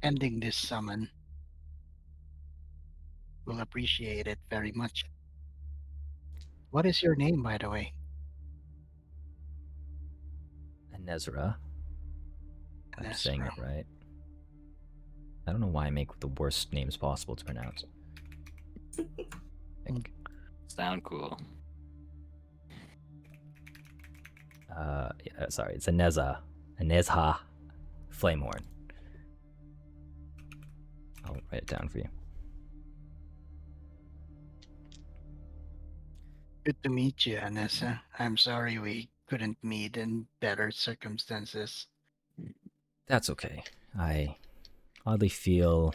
F: ending this summon, we'll appreciate it very much. What is your name, by the way?
B: And Nezra, I'm saying
F: Nesra.
B: it right. I don't know why I make the worst names possible to pronounce.
A: Sound cool.
B: Yeah, sorry, it's a Nezha Flamehorn. I'll write it down for you.
F: Good to meet you, Anessa. I'm sorry we couldn't meet in better circumstances.
B: That's okay. I oddly feel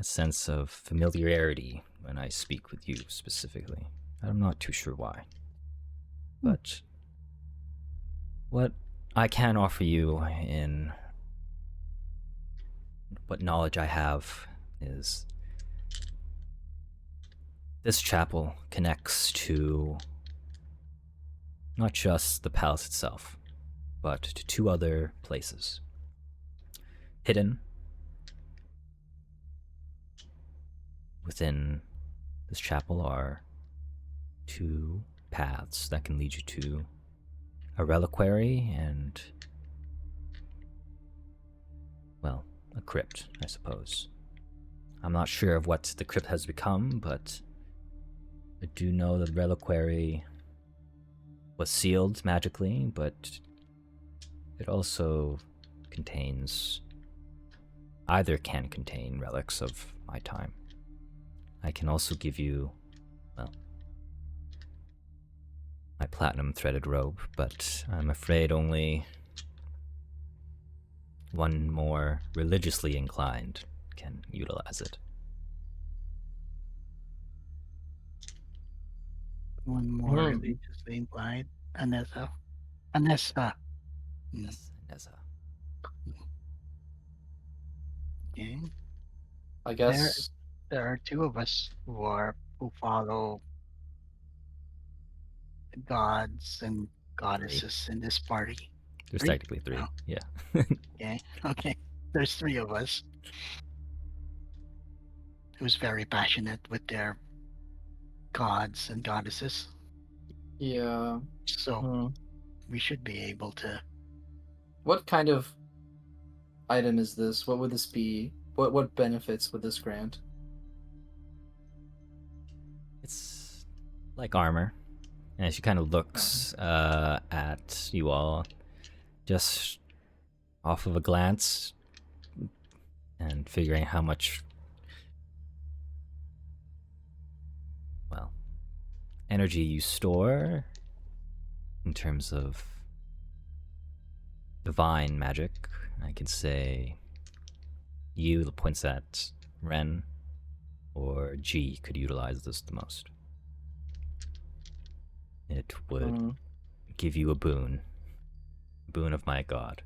B: a sense of familiarity when I speak with you specifically. I'm not too sure why. But what I can offer you in what knowledge I have is this chapel connects to not just the palace itself, but to two other places. Hidden within this chapel are two paths that can lead you to a reliquary and, well, a crypt, I suppose. I'm not sure of what the crypt has become, but I do know the reliquary was sealed magically, but it also contains, either can contain relics of my time. I can also give you, well, my platinum threaded robe, but I'm afraid only one more religiously inclined can utilize it.
F: One more religiously inclined. Anessa. Anessa.
B: Yes, Neza.
F: Okay.
D: I guess.
F: There are two of us who follow gods and goddesses in this party.
B: There's
F: Three?
B: technically three.
F: Oh.
B: Yeah.
F: Okay. Okay. There's three of us who's very passionate with their gods and goddesses.
D: Yeah.
F: So
D: Hmm.
F: we should be able to.
D: What kind of item is this? What would this be? What benefits would this grant?
B: It's like armor. And she kind of looks at you all, just off of a glance, and figuring how much, well, energy you store in terms of divine magic. I could say you points at Ren, or G could utilize this the most. It would give you a boon of my god.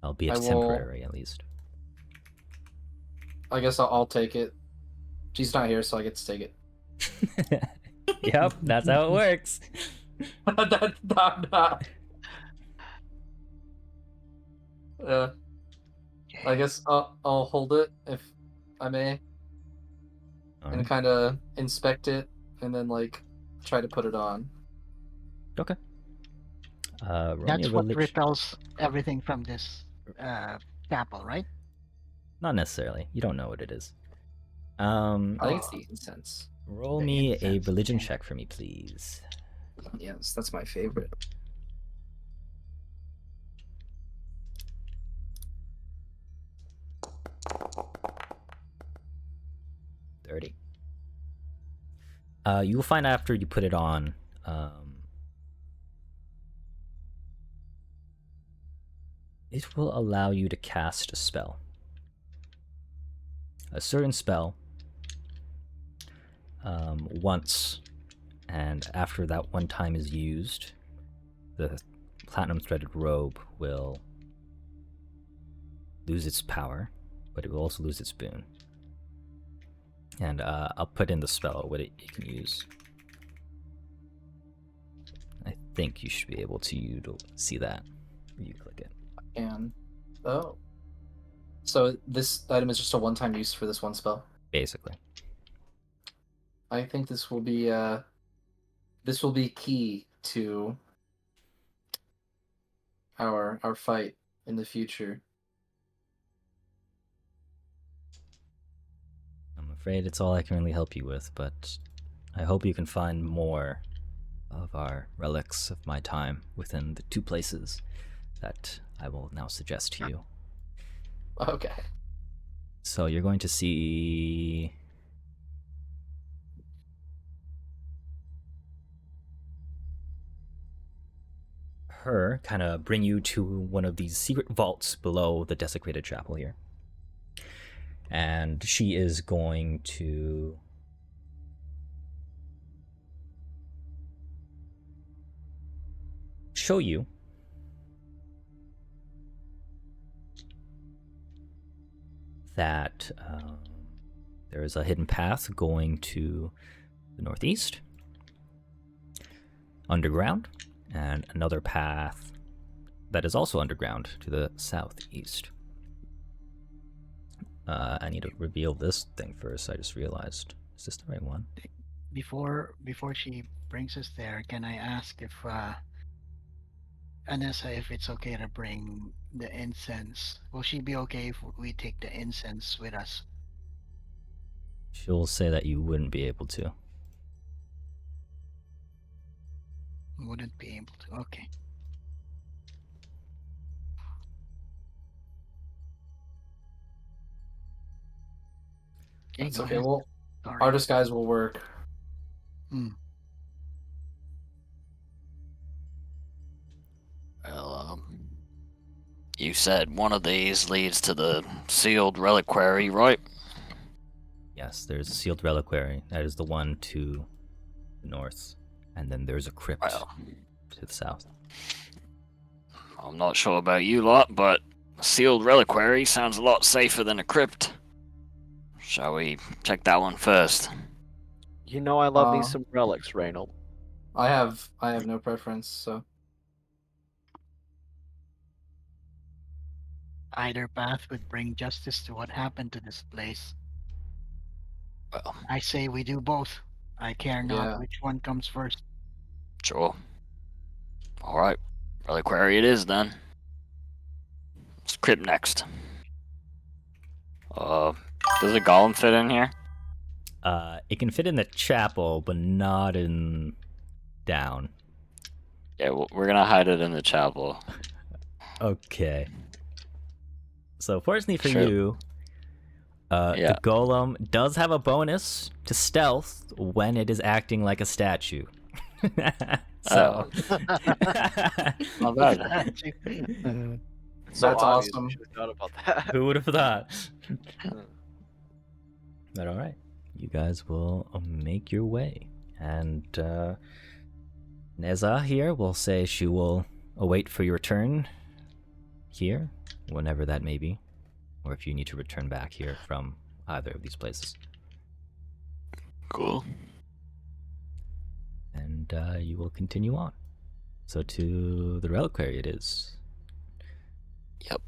B: Albeit temporary, at least.
D: I guess I'll take it. She's not here, so I get to take it.
B: Yep, that's how it works.
D: Yeah. I guess I'll hold it if I may, and kind of inspect it, and then like try to put it on.
B: Okay.
F: That's what repels everything from this chapel, right?
B: Not necessarily. You don't know what it is.
D: I think it's the incense.
B: Roll me a religion check for me, please.
D: Yes, that's my favorite.
B: You will find after you put it on, it will allow you to cast a spell. A certain spell once, and after that one time is used, the platinum threaded robe will lose its power, but it will also lose its boon. And I'll put in the spell what it can use. I think you should be able to see that when you click it.
D: And so this item is just a one-time use for this one spell.
B: Basically.
D: I think this will be key to our fight in the future.
B: I'm afraid it's all I can really help you with, but I hope you can find more of our relics of my time within the 2 places that I will now suggest to you.
D: Okay.
B: So you're going to see her kind of bring you to one of these secret vaults below the desecrated chapel here. And she is going to show you that there is a hidden path going to the northeast, underground, and another path that is also underground to the southeast. I need to reveal this thing first. I just realized. Is this the right one?
F: Before she brings us there, can I ask if Anessa, if it's okay to bring the incense? Will she be okay if we take the incense with us?
B: She'll say that you wouldn't be able to.
F: Wouldn't be able to. Okay.
D: That's okay. Well, our disguise will work.
A: Well, you said one of these leads to the sealed reliquary, right?
B: Yes, there's a sealed reliquary. That is the one to the north. And then there's a crypt to the south.
A: I'm not sure about you lot, but a sealed reliquary sounds a lot safer than a crypt. Shall we check that one first?
C: You know I love me some relics, Reynold.
D: I have no preference, so.
F: Either path would bring justice to what happened to this place.
A: Well,
F: I say we do both. I care not which one comes first.
A: Sure. Alright. Reliquary it is then. It's crypt next. Does a golem fit in here?
B: It can fit in the chapel, but not in down.
A: Yeah, we're gonna hide it in the chapel.
B: Okay. So fortunately for
A: Sure.
B: you,
A: Yeah.
B: the golem does have a bonus to stealth when it is acting like a statue. So
A: Not bad.
F: Statue.
C: So
D: That's
C: obvious.
D: awesome.
C: We should have thought about that.
B: who would have thought?
C: Hmm.
B: But all right, you guys will make your way, and Neza here will say she will await for your return here, whenever that may be, or if you need to return back here from either of these places.
A: Cool.
B: And you will continue on. So to the reliquary it is.
A: Yep.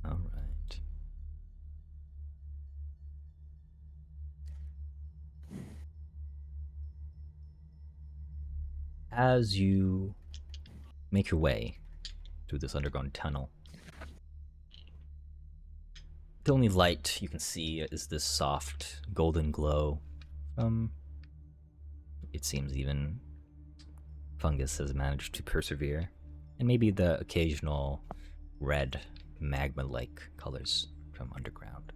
B: All right. As you make your way through this underground tunnel, the only light you can see is this soft golden glow from, it seems, even fungus has managed to persevere, and maybe the occasional red magma-like colors from underground.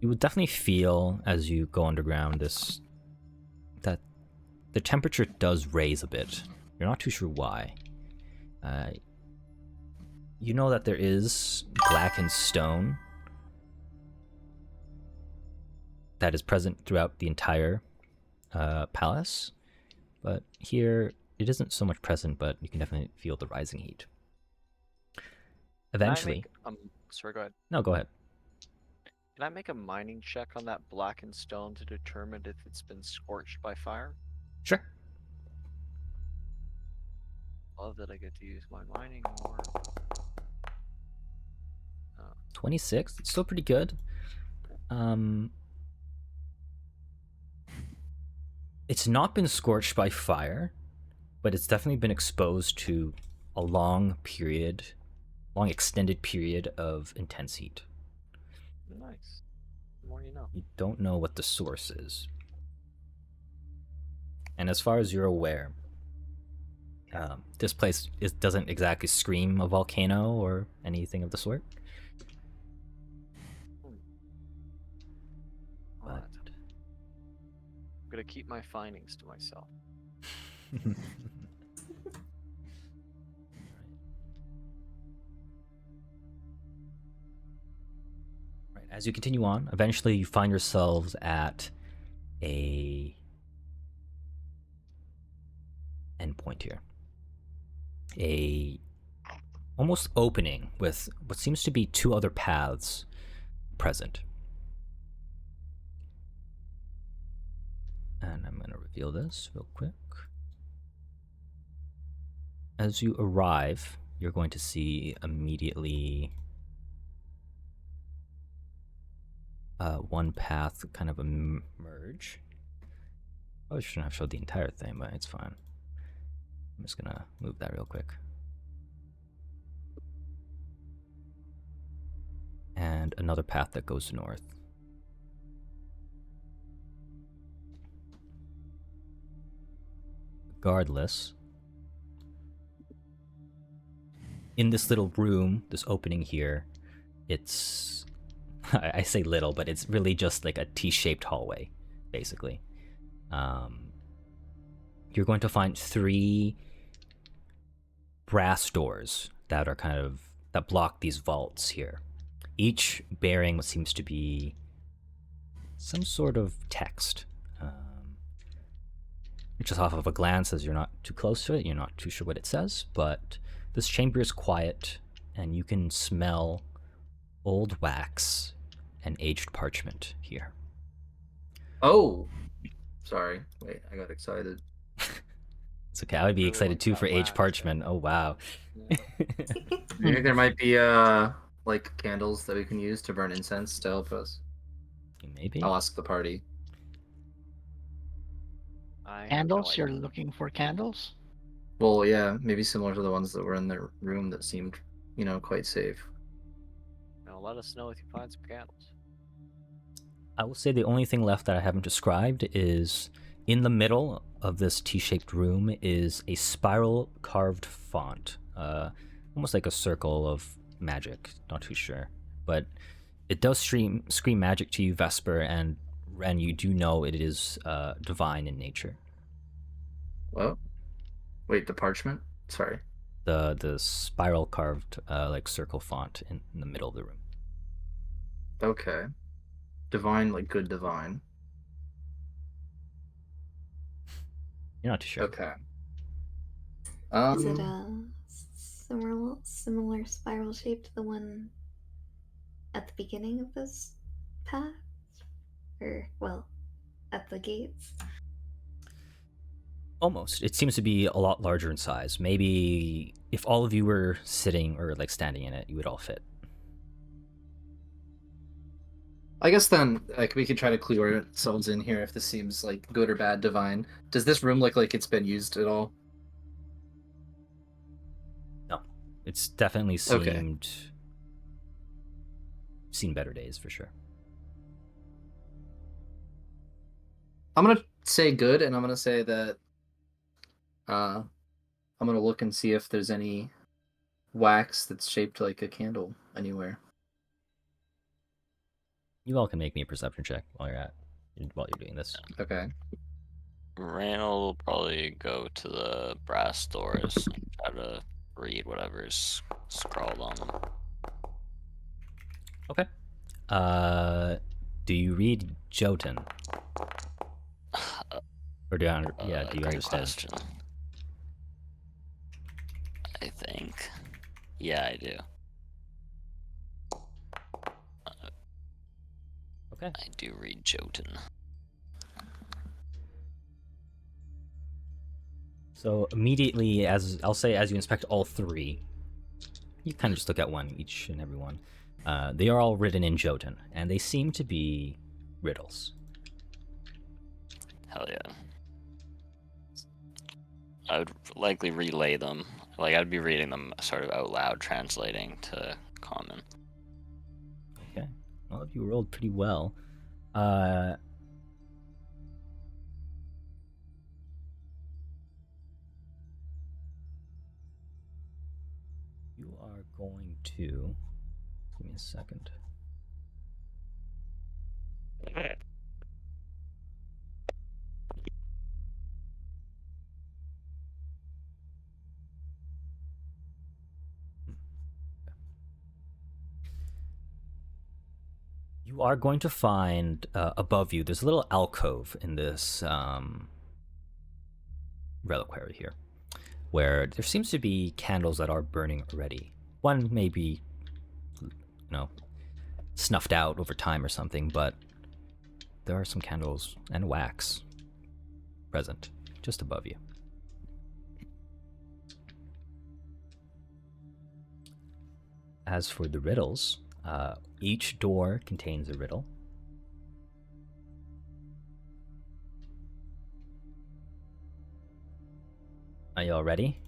B: You would definitely feel as you go underground that the temperature does raise a bit. You're not too sure why. You know that there is blackened stone that is present throughout the entire palace, but here it isn't so much present, but you can definitely feel the rising heat. Eventually...
C: Sorry, go ahead.
B: No, go ahead.
C: Can I make a mining check on that blackened stone to determine if it's been scorched by fire?
B: Sure.
C: Love that I get to use my mining more.
B: 26. It's still pretty good. It's not been scorched by fire, but it's definitely been exposed to a long extended period of intense heat.
C: Nice. The more you know.
B: You don't know what the source is. And as far as you're aware, this place doesn't exactly scream a volcano or anything of the sort.
C: Alright. I'm gonna keep my findings to myself.
B: Right. As you continue on, eventually you find yourselves at a endpoint here. A almost opening with what seems to be two other paths present. And I'm going to reveal this real quick. As you arrive, you're going to see immediately one path kind of emerge. Probably shouldn't have showed the entire thing, but it's fine. I'm just gonna move that real quick. And another path that goes north. Regardless, in this little room, this opening here, it's... I say little, but it's really just like a T-shaped hallway, basically. You're going to find 3 brass doors that are that block these vaults here, each bearing what seems to be some sort of text. Just off of a glance, as you're not too close to it, you're not too sure what it says, but this chamber is quiet and you can smell old wax and aged parchment here.
D: Oh, sorry. Wait, I got excited.
B: It's okay, I would be
C: Really
B: excited
C: like
B: too
C: that
B: for aged
C: wax,
B: parchment. Oh wow.
D: Do you think there might be like candles that we can use to burn incense to help us?
B: Maybe.
D: I'll ask the party.
C: I have
F: Candles?
C: no
F: You're
C: idea.
F: looking for candles?
D: Well, yeah, maybe similar to the ones that were in the room that seemed, quite safe.
C: Now let us know if you find some candles.
B: I will say the only thing left that I haven't described is in the middle of this T-shaped room is a spiral carved font, almost like a circle of magic. Not too sure, but it does scream magic to you, Vesper, and Ren. You do know it is divine in nature.
D: Well, wait, the parchment? Sorry.
B: The spiral carved like circle font in the middle of the room.
D: Okay. Divine, like good divine.
B: You're not too sure.
D: Okay.
E: Is it a similar spiral shape to the one at the beginning of this path? Or, well, at the gates?
B: Almost. It seems to be a lot larger in size. Maybe if all of you were sitting or like standing in it, you would all fit.
D: I guess then, like, we could try to clue ourselves in here if this seems like good or bad divine. Does this room look like it's been used at all?
B: No. It's definitely seemed seen better days for sure.
D: I'm gonna say good, and I'm gonna say that I'm gonna look and see if there's any wax that's shaped like a candle anywhere.
B: You all can make me a perception check while you're doing this.
D: Okay.
A: Randall will probably go to the brass doors and try to read whatever's scrawled on them.
B: Okay. Do you read Jotun? Or do you, do you
A: Great
B: understand?
A: question. I think. Yeah, I do.
B: Okay.
A: I do read Jotun.
B: So immediately, as you inspect all three, you kind of just look at one, each and every one. They are all written in Jotun, and they seem to be riddles.
A: Hell yeah. I would likely relay them. Like, I'd be reading them sort of out loud, translating to common.
B: Okay. All of you rolled pretty well. You are going to... Give me a second. You are going to find above you, there's a little alcove in this reliquary here, where there seems to be candles that are burning already. One may be, snuffed out over time or something, but there are some candles and wax present just above you. As for the riddles, each door contains a riddle. Are you all ready?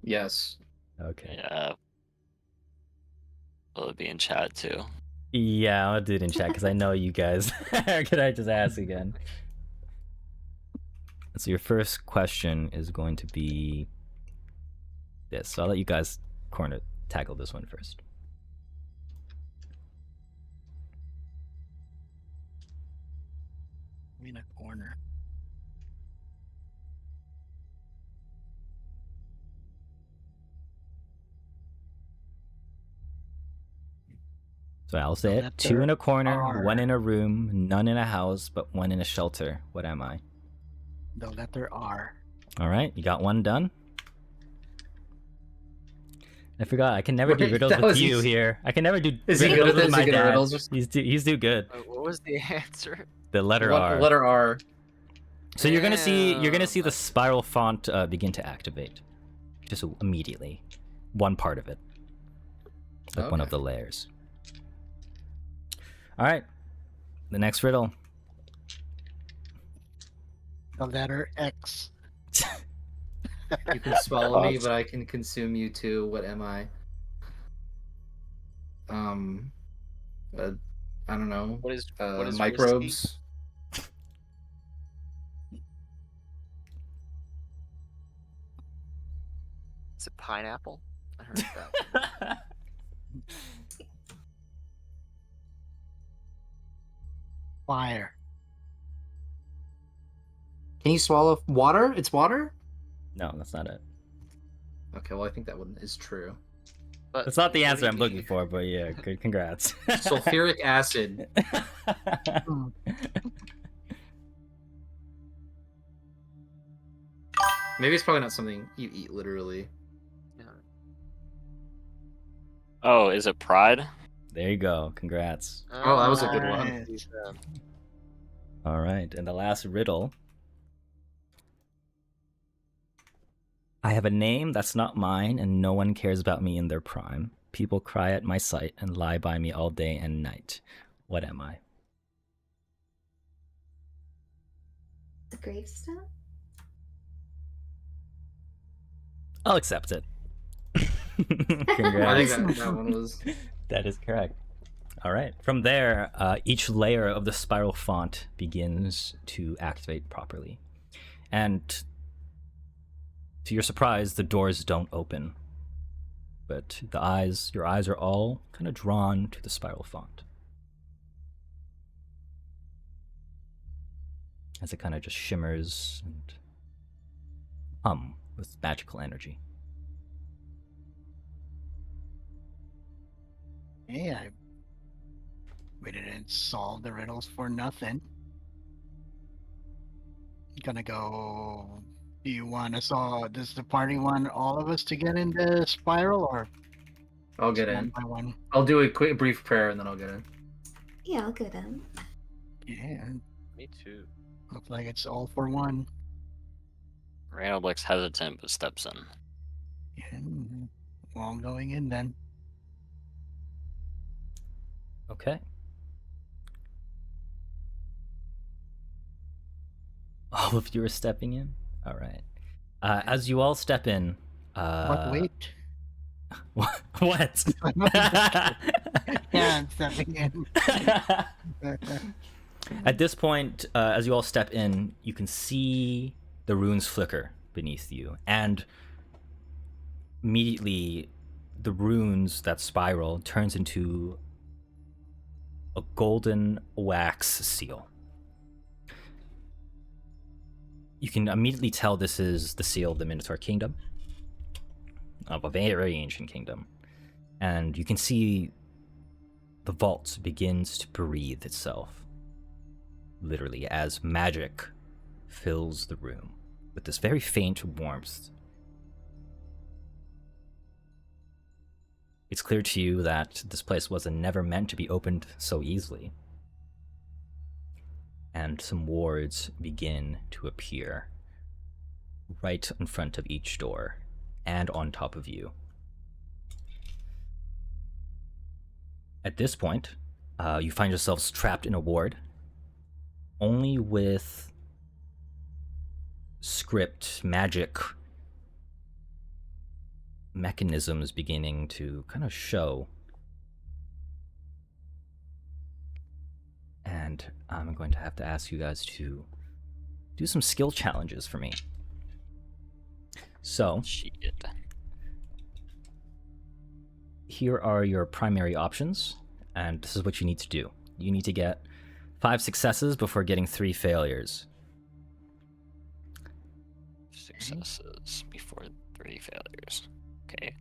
D: Yes.
B: Okay.
A: Yeah. Will it be in chat too?
B: Yeah, I'll do it in chat because I know you guys. Could I just ask again? So your first question is going to be this. So I'll let you guys tackle this one first.
F: In a corner.
B: So I'll say it. 2 in a corner, 1 in a room, none in a house, but 1 in a shelter. What am I?
F: The letter R.
B: All right, you got 1 done. I forgot. I can never do
D: Wait,
B: riddles
D: that
B: with
D: was
B: you
D: easy.
B: here. I can never do
D: Is he good
B: riddles
D: at
B: with
D: this?
B: my
D: Is he good at
B: dad.
D: riddles?
B: He's too good.
C: What was the answer?
B: The letter R.
D: Letter R.
B: So you're gonna see the
C: Damn.
B: spiral font begin to activate, just immediately. One part of it, like one of the layers. All right, the next riddle.
F: The letter X.
D: You can swallow me, but I can consume you too. What am I? I don't know.
C: What is whiskey?
D: Microbes.
C: Is it pineapple? I heard that.
F: Fire.
D: Can you swallow water? It's water?
B: No, that's not it.
D: Okay, well I think that one is true.
C: But
B: That's not the
C: what do
B: answer
C: you
B: I'm looking
C: mean?
B: for, but yeah, good. Congrats.
D: Sulfuric acid.
F: Hmm.
D: Maybe it's probably not something you eat literally.
C: Yeah.
A: Oh, is it pride?
B: There you go. Congrats.
D: Oh, that was a good one.
F: Nice.
B: All right, and the last riddle. I have a name that's not mine, and no one cares about me in their prime. People cry at my sight and lie by me all day and night. What am I?
E: The gravestone?
B: I'll accept it.
D: I
B: Congrats.
D: think that one was.
B: That is correct. All right. From there, each layer of the spiral font begins to activate properly. And to your surprise, the doors don't open. But your eyes are all kind of drawn to the spiral font. As it kind of just shimmers and hum with magical energy.
F: Yeah, we didn't solve the riddles for nothing. Gonna go. Do you want us all? Does the party want all of us to get in the spiral, or
D: I'll get
F: one
D: in.
C: Oh,
F: by one?
D: I'll do a quick brief prayer and then I'll get in.
E: Yeah, I'll get in.
F: Yeah,
C: Me too.
F: looks like it's all for one.
A: Randall looks hesitant but steps in.
F: Yeah, well, I'm going in then.
B: Okay. All of you are stepping in? All right. As you all step in...
F: But wait.
B: What?
F: Yeah, I'm stepping in.
B: At this point, as you all step in, you can see the runes flicker beneath you. And immediately, the runes that spiral turns into a golden wax seal. You can immediately tell this is the seal of the Minotaur Kingdom, of a very ancient kingdom. And you can see the vault begins to breathe itself, literally, as magic fills the room with this very faint warmth. It's clear to you that this place was never meant to be opened so easily. And some wards begin to appear right in front of each door and on top of you. At this point, you find yourselves trapped in a ward, only with script, magic mechanisms beginning to kind of show. And I'm going to have to ask you guys to do some skill challenges for me. So,
A: Shit.
B: here are your primary options, and this is what you need to do. You need to get 5 successes before getting 3 failures.
A: Successes before 3 failures. Okay.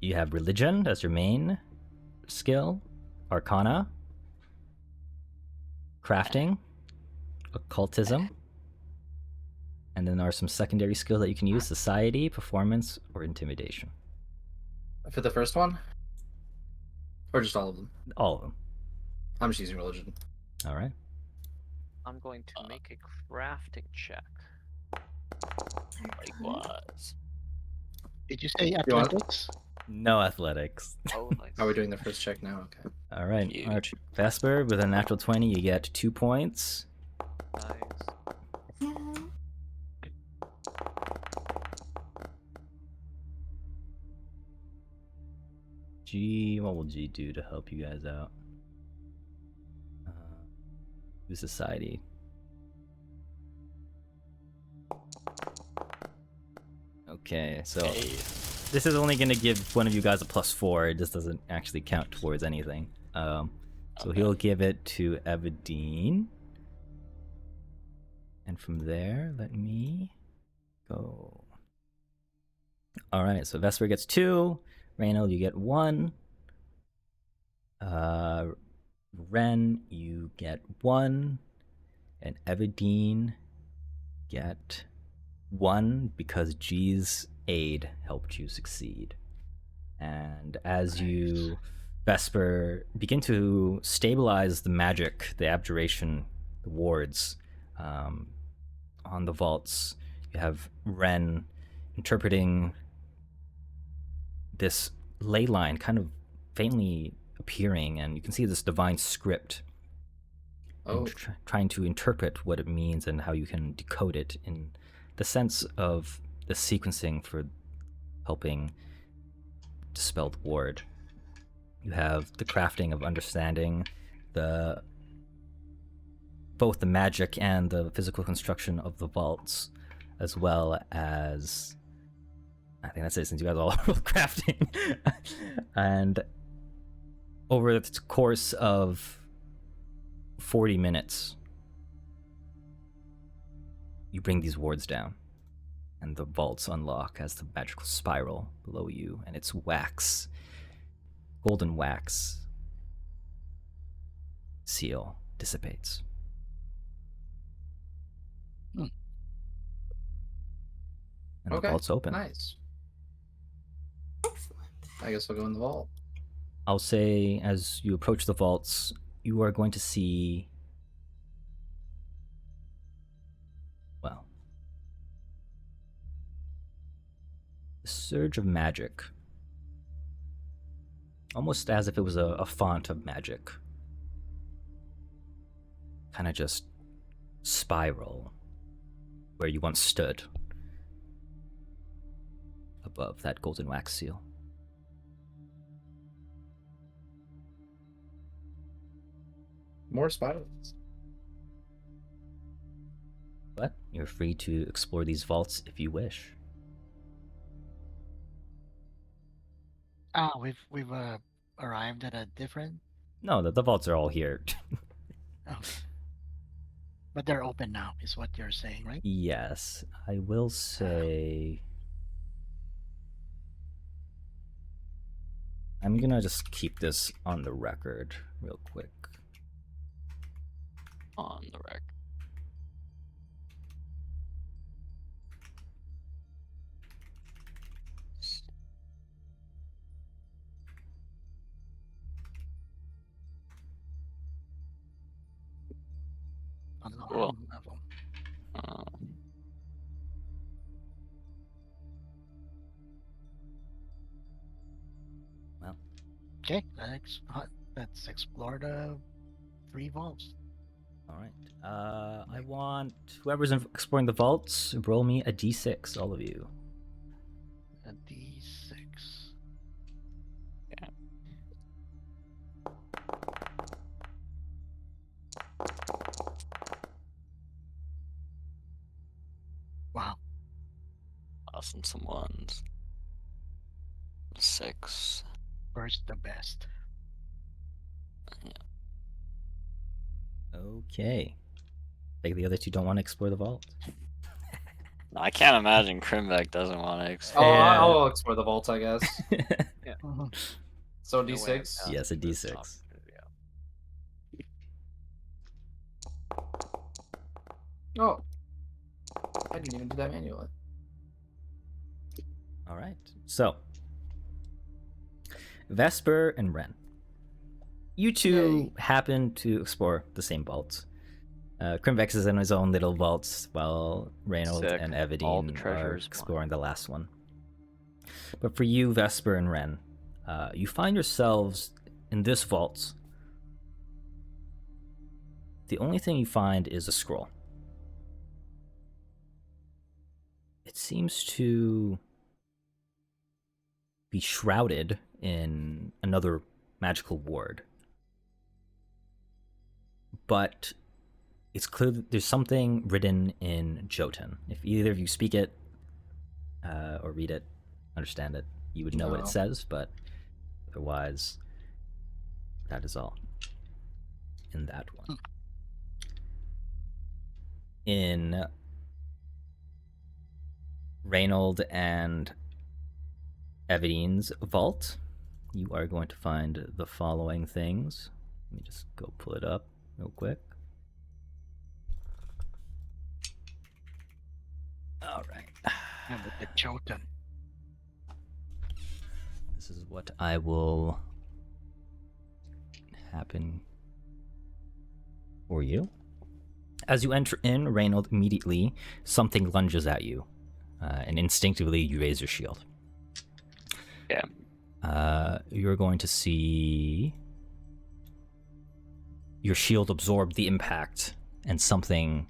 B: You have religion as your main skill, arcana, crafting, occultism, and then there are some secondary skills that you can use: society, performance, or intimidation.
D: For the first one? Or just all of them?
B: All of them.
D: I'm just using religion.
B: All right.
C: I'm going to make a crafting check.
A: Likewise.
F: Did you say
D: You want-
F: athletics?
B: No athletics.
C: Oh, nice.
D: Are we doing the first check now? Okay.
B: All right.
A: Huge.
B: Vesper, with a natural 20, you get 2 points.
C: Nice.
E: Yeah.
B: G, what will G do to help you guys out? Society. Okay, so
A: Hey.
B: this is only going to give one of you guys a +4. It just doesn't actually count towards anything. So
A: Okay.
B: he'll give it to Evadine. And from there, let me go. All right, so Vesper gets 2. Reynold, you get 1. Ren, you get 1. And Evadine get 1 because G's aid helped you succeed. And as you, Vesper, begin to stabilize the magic, the abjuration, the wards on the vaults, you have Ren interpreting this ley line kind of faintly appearing, and you can see this divine script and trying to interpret what it means and how you can decode it in the sense of the sequencing for helping dispel the ward. You have the crafting of understanding both the magic and the physical construction of the vaults, as well as, I think that's it since you guys all are crafting. And over the course of 40 minutes, you bring these wards down, and the vaults unlock as the magical spiral below you, and its wax, golden wax seal dissipates. And the vault's open.
D: Nice.
E: Excellent.
D: I guess I'll go in the vault.
B: I'll say as you approach the vaults, you are going to see, well, a surge of magic. Almost as if it was a font of magic. Kind of just spiral where you once stood above that golden wax seal.
D: More spirals.
B: But you're free to explore these vaults if you wish.
F: We've arrived at a different.
B: No, the vaults are all here.
F: Oh. But they're open now, is what you're saying, right?
B: Yes, I will say. I'm gonna just keep this on the record real quick.
A: On the rec.
F: Alarm
A: Cool.
F: level. Okay, let's explore the 3 vaults.
B: All right. I want whoever's exploring the vaults, roll me a d6, all of you.
F: A D6.
A: Yeah.
F: Wow.
A: Awesome, some ones. 6.
F: First the best.
B: Okay. Like the other two don't want to explore the vault.
A: No, I can't imagine Krimbeck doesn't want to
D: Oh,
A: explore.
B: Yeah.
D: I'll explore the vault, I guess.
F: Mhm.
D: So
C: No way I'm
D: D6.
C: passing
B: Yes, a
C: this
B: D6.
C: opportunity up.
D: Oh. I didn't even do that manually.
B: All right. So, Vesper and Ren. You two happen to explore the same vaults. Krimvex is in his own little vaults, while Reynold
C: Sick.
B: and
C: All the
B: Evadine are
C: treasures.
B: exploring the last one. But for you, Vesper and Ren, you find yourselves in this vault. The only thing you find is a scroll. It seems to be shrouded in another magical ward. But it's clear that there's something written in Jotun. If either of you speak it or read it, understand it, you would know what it
D: No.
B: says, but otherwise, that is all in that one. In Reynold and Evadine's vault, you are going to find the following things. Let me just go pull it up real quick. All right.
F: Yeah, but the Jotun.
B: This is what I will happen for you. As you enter in, Reynold, immediately something lunges at you, and instinctively you raise your shield.
A: Yeah.
B: You're going to see your shield absorb the impact, and something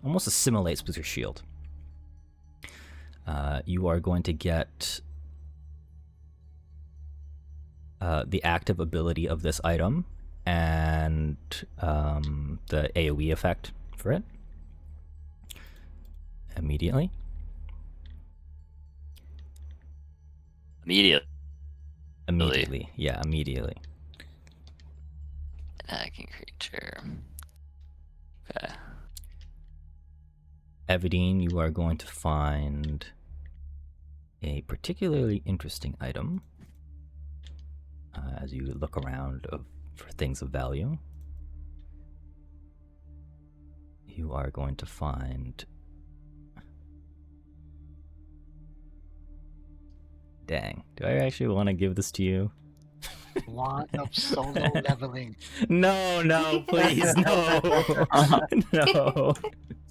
B: almost assimilates with your shield. You are going to get the active ability of this item and the AoE effect for it immediately. Immediately, yeah, immediately.
A: Attacking creature. Okay.
B: Evadine, you are going to find a particularly interesting item as you look around for things of value. You are going to find... Dang, do I actually want to give this to you?
F: A lot of solo leveling.
B: No, please, no. No.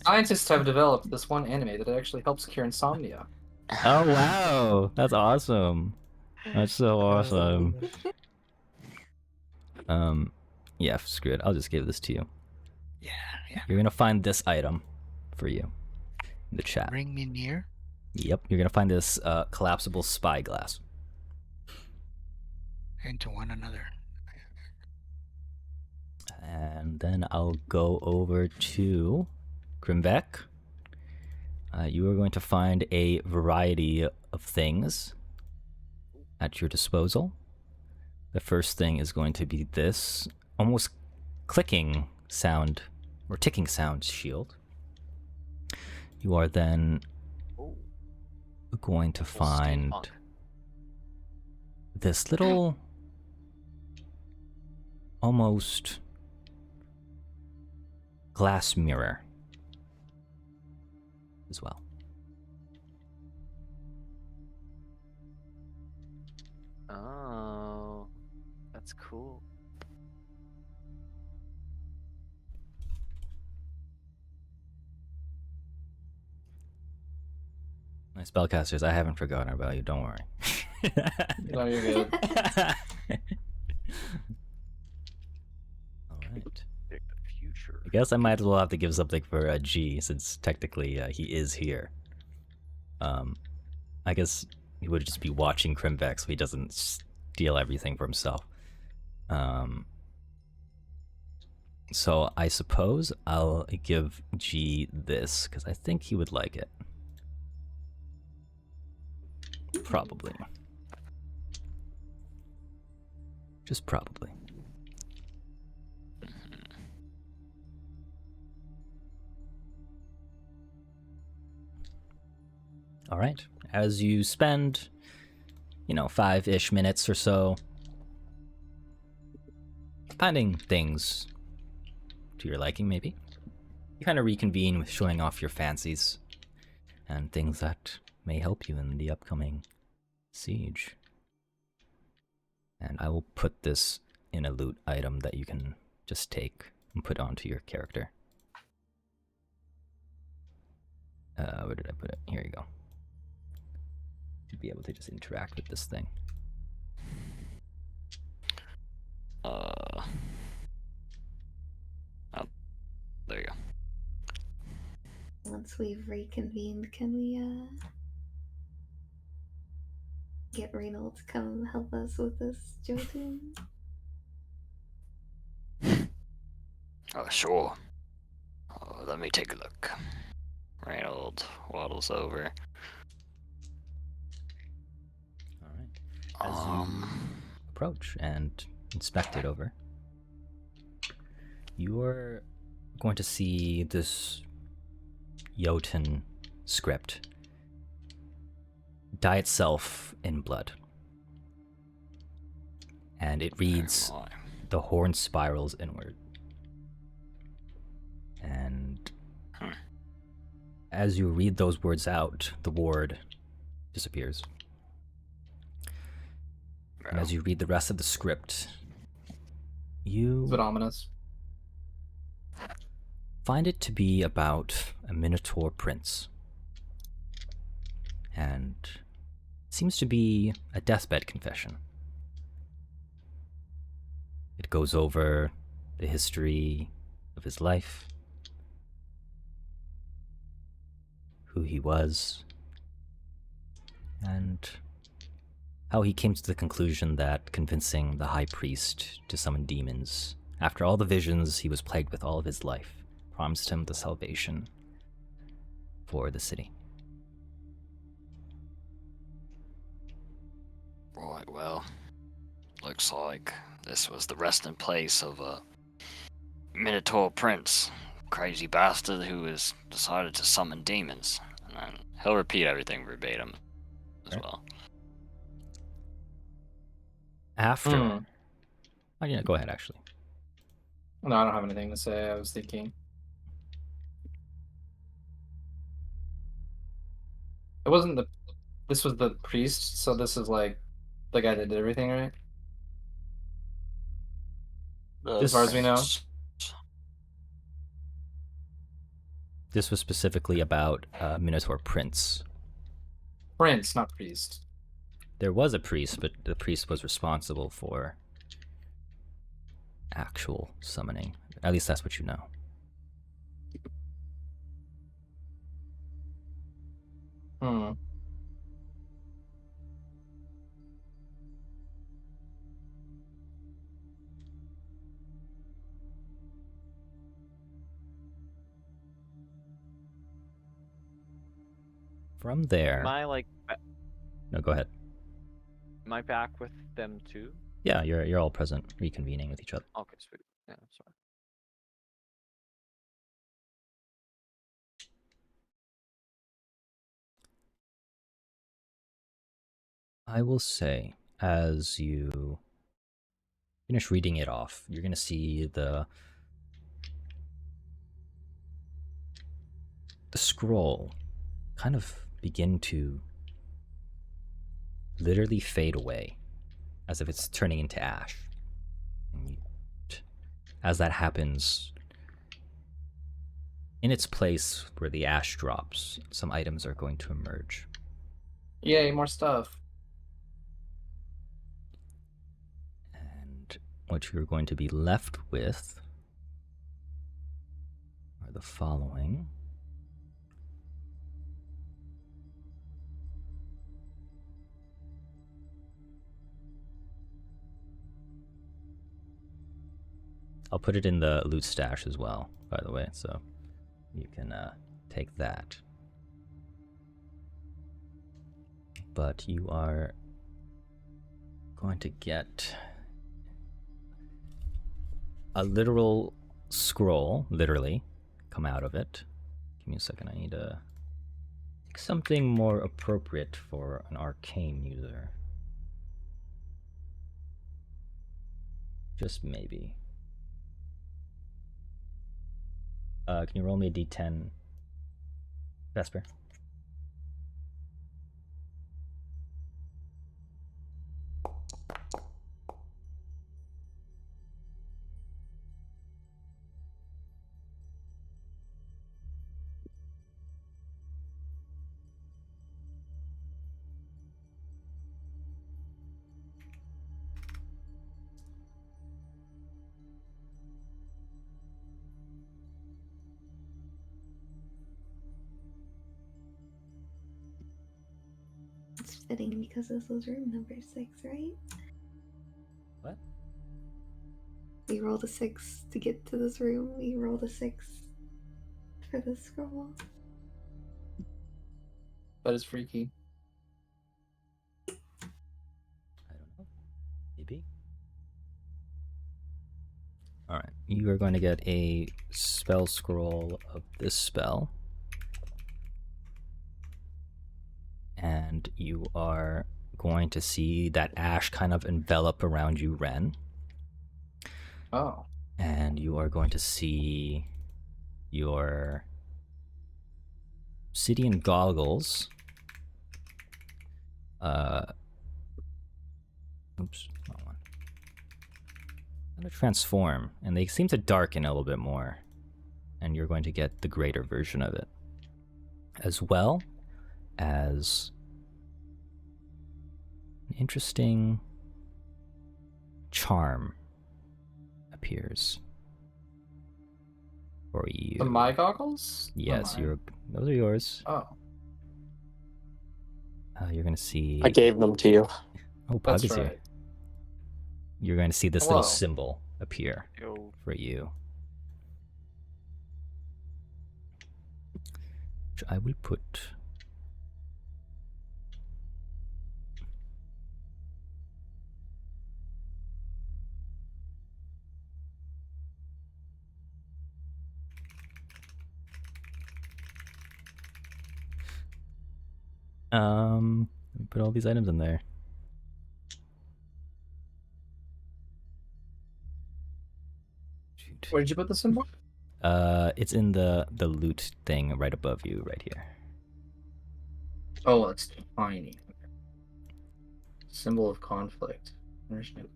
H: Scientists have developed this one anime that actually helps cure insomnia.
B: Oh, wow. That's awesome. That's so awesome. Yeah, screw it. I'll just give this to you.
F: Yeah.
B: You're gonna find this item for you in the chat.
F: Bring me near.
B: Yep, you're gonna find this collapsible spyglass.
F: Into one another.
B: And then I'll go over to Grimbeck. You are going to find a variety of things at your disposal. The first thing is going to be this almost clicking sound or ticking sound shield. You are then going to find this little almost glass mirror as well.
C: Oh, that's cool.
B: My spellcasters, I haven't forgotten about you, don't worry.
H: No, you're good.
B: Alright.
C: Pick the future.
B: I guess I might as well have to give something for G, since technically he is here. I guess he would just be watching Crimbeck so he doesn't steal everything for himself. So I suppose I'll give G this, because I think he would like it. Probably. Just probably. All right. As you spend, 5-ish minutes or so finding things to your liking, maybe, you kind of reconvene with showing off your fancies and things that may help you in the upcoming siege. And I will put this in a loot item that you can just take and put onto your character. Where did I put it? Here you go. To be able to just interact with this thing.
A: Oh, there you go.
E: Once we've reconvened, can we get Reynold to come help us with this Jotun?
A: Oh, sure. Let me take a look. Reynold waddles over.
B: All right. As you approach and inspect it over, you're going to see this Jotun script dye itself in blood. And it reads,
A: Oh my.
B: "The horn spirals inward." And as you read those words out, the ward disappears. And as you read the rest of the script,
H: It's a
B: you
H: bit ominous.
B: find it to be about a Minotaur prince. And it seems to be a deathbed confession. It goes over the history of his life, who he was, and how he came to the conclusion that convincing the high priest to summon demons, after all the visions he was plagued with all of his life, promised him the salvation for the city.
A: Right, well, looks like this was the resting place of a Minotaur prince. Crazy bastard who has decided to summon demons. And then he'll repeat everything verbatim as
B: Right.
A: well.
B: After...
H: Hmm.
B: Oh, yeah, go ahead, actually.
H: No, I don't have anything to say. I was thinking. It wasn't the. This was the priest, so this is like the guy that did everything, right? As far as we know.
B: This was specifically about Minotaur Prince.
H: Prince, not priest.
B: There was a priest, but the priest was responsible for actual summoning. At least that's what you know.
H: Hmm.
B: From there...
C: Am I like,
B: No, go ahead.
C: am I back with them too?
B: Yeah, you're all present, reconvening with each other.
C: Okay, sweet. Yeah, sorry.
B: I will say, as you finish reading it off, you're going to see the scroll kind of begin to literally fade away, as if it's turning into ash. As that happens, in its place where the ash drops, some items are going to emerge.
H: Yay, more stuff.
B: And what you're going to be left with are the following. I'll put it in the loot stash as well, by the way, so you can take that. But you are going to get a literal scroll, literally, come out of it. Give me a second, I need something more appropriate for an arcane user. Just maybe. Can you roll me a d10, Vesper?
E: It's fitting because this was room number 6, right?
B: What?
E: We rolled a 6 to get to this room. We rolled a 6 for the scroll.
H: That is freaky.
B: I don't know. Maybe. All right. You are going to get a spell scroll of this spell. And you are going to see that ash kind of envelop around you, Ren.
H: Oh.
B: And you are going to see your obsidian goggles. Oops, wrong one. Going to transform, and they seem to darken a little bit more. And you're going to get the greater version of it. As well as an interesting charm appears for you.
H: My goggles?
B: Yes,
H: Or
B: those are yours.
H: Oh.
B: You're gonna see.
G: I gave them to you.
B: Oh, Pug
H: That's
B: is here.
H: right.
B: You're going to see this
H: Hello.
B: little symbol appear
C: Yo.
B: for you. Which I will put. Let me put all these items in there. Shoot.
H: Where did you put the symbol?
B: It's in the loot thing right above you, right here.
D: Oh, it's tiny. Symbol of conflict. Understand.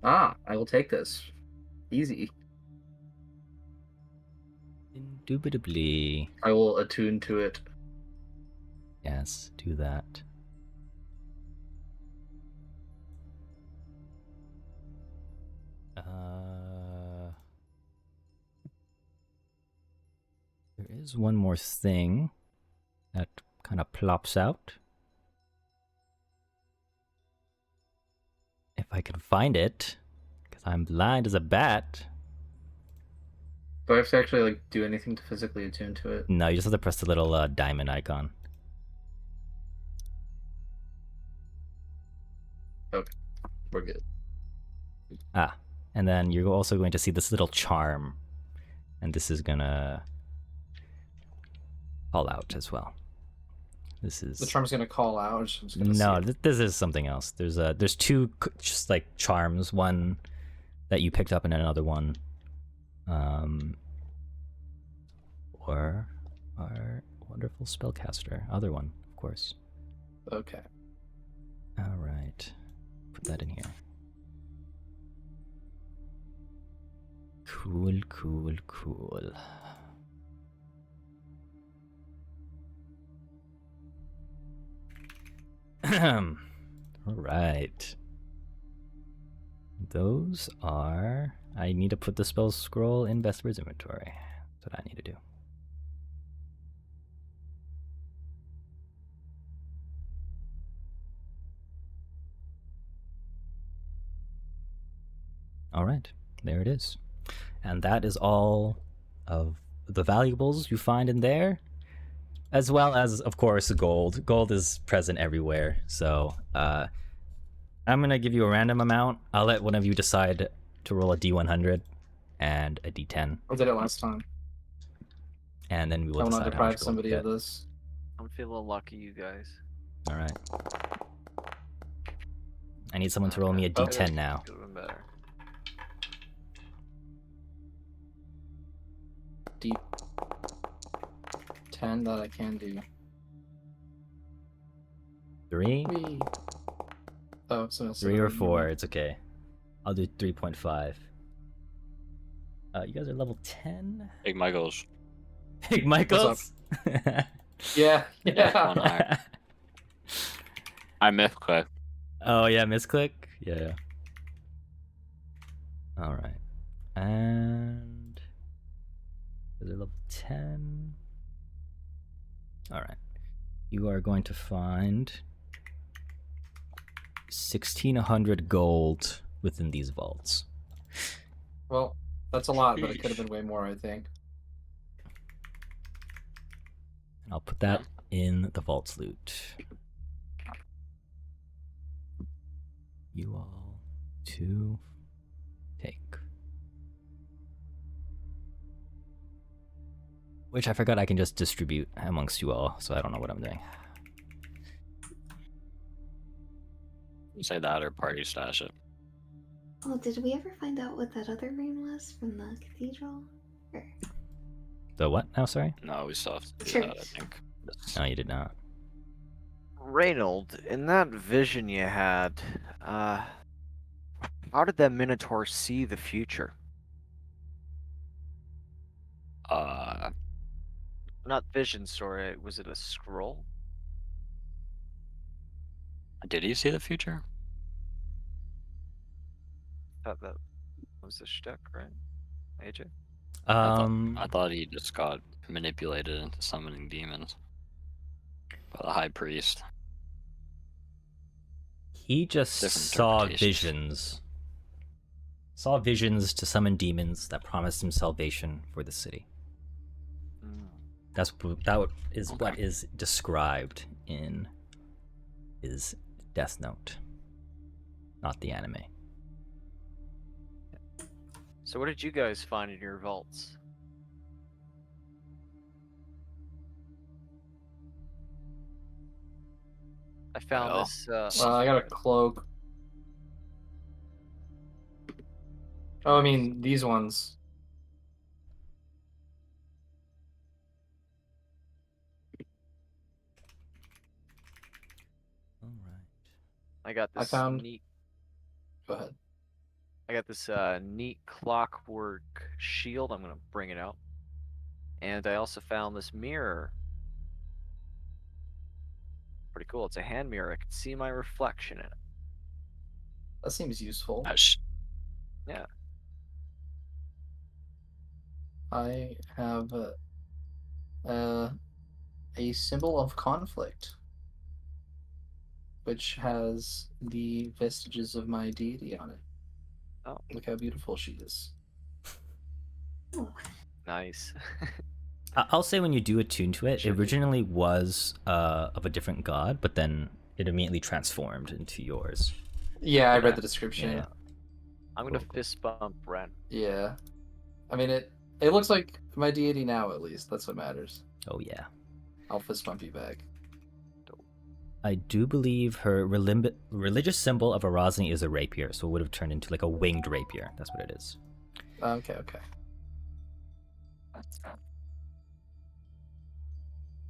D: Ah, I will take this. Easy.
B: Indubitably.
D: I will attune to it.
B: Yes, do that. There is one more thing that kind of plops out. If I can find it, because I'm blind as a bat.
D: Do I have to actually like do anything to physically attune to it?
B: No, you just have to press the little diamond icon.
D: Okay, we're good.
B: Ah, and then you're also going to see this little charm, and this is gonna fall out as well. This is
H: The charm's gonna call out. I'm just gonna
B: no.
H: see it.
B: This is something else. There's two just like charms. One that you picked up, and another one, or our wonderful spellcaster. Other one, of course.
H: Okay.
B: All right, put that in here. Cool, cool, cool. All right. Those are. I need to put the spell scroll in Vesper's inventory. That's what I need to do. All right, there it is. And that is all of the valuables you find in there, as well as, of course, gold. Gold is present everywhere. So I'm going to give you a random amount. I'll let one of you decide to roll a D100 and a D10.
H: I did it last time.
B: And then we will
H: I will not
B: decide how much
H: deprive
B: gold
H: somebody
B: you get.
H: of this.
C: I'm feeling lucky, you guys.
B: All right. I need someone to roll me a D10 now.
C: Doing better.
H: Deep 10 that I can do.
B: 3?
H: Whee. Oh, so
B: 3 or 4, it's okay. I'll do 3.5. You guys are level 10?
A: Big Michaels.
B: Big Michaels?
H: Yeah,
A: One
H: yeah.
A: higher. I misclick.
B: Oh, yeah, misclick? Yeah. Alright. And... they're level 10. Alright. You are going to find 1,600 gold within these vaults.
H: Well, That's a lot, but it could have been way more, I think.
B: I'll put that in the vault's loot. You all to take. Which I forgot I can just distribute amongst you all, so I don't know what I'm doing.
A: Say that or party stash it.
E: Oh, did we ever find out what that other rune was from the cathedral? Or...
B: The what? Oh, sorry?
A: No, we still have to do
E: Sure.
A: that, I think.
B: No, you did not.
C: Reynold, in that vision you had, how did that Minotaur see the future? Not vision, sorry. Was it a scroll?
A: Did he see the future?
C: Thought that was the shtick, right? AJ?
A: I thought he just got manipulated into summoning demons by the high priest.
B: He just
A: Different
B: saw
A: interpretations.
B: visions. Saw visions to summon demons that promised him salvation for the city. That is what is described in his Death Note, not the anime.
C: So what did you guys find in your vaults? I found
A: Well,
C: this,
H: I got a cloak. Oh, I mean, these ones.
B: All right.
C: I got
H: I
C: this
H: found-
C: neat
H: Go ahead.
C: I got this neat clockwork shield. I'm gonna bring it out. And I also found this mirror. Pretty cool. It's a hand mirror. I can see my reflection in it.
H: That seems useful.
C: Yeah.
H: I have a symbol of conflict, which has the vestiges of my deity on it.
C: Oh,
H: Look how beautiful she is.
E: Oh,
C: nice.
B: I'll say when you do attune to it,
H: Sure.
B: it originally was of a different god, but then it immediately transformed into yours.
H: Yeah, I
C: Okay.
H: read the description.
B: Yeah.
C: I'm gonna
B: Cool.
C: fist bump Ren.
H: Yeah. I mean, it looks like my deity now, at least. That's what matters.
B: Oh yeah.
H: I'll fist bump you back.
B: I do believe her religious symbol of Arasani is a rapier, so it would have turned into like a winged rapier. That's what it is.
H: Okay.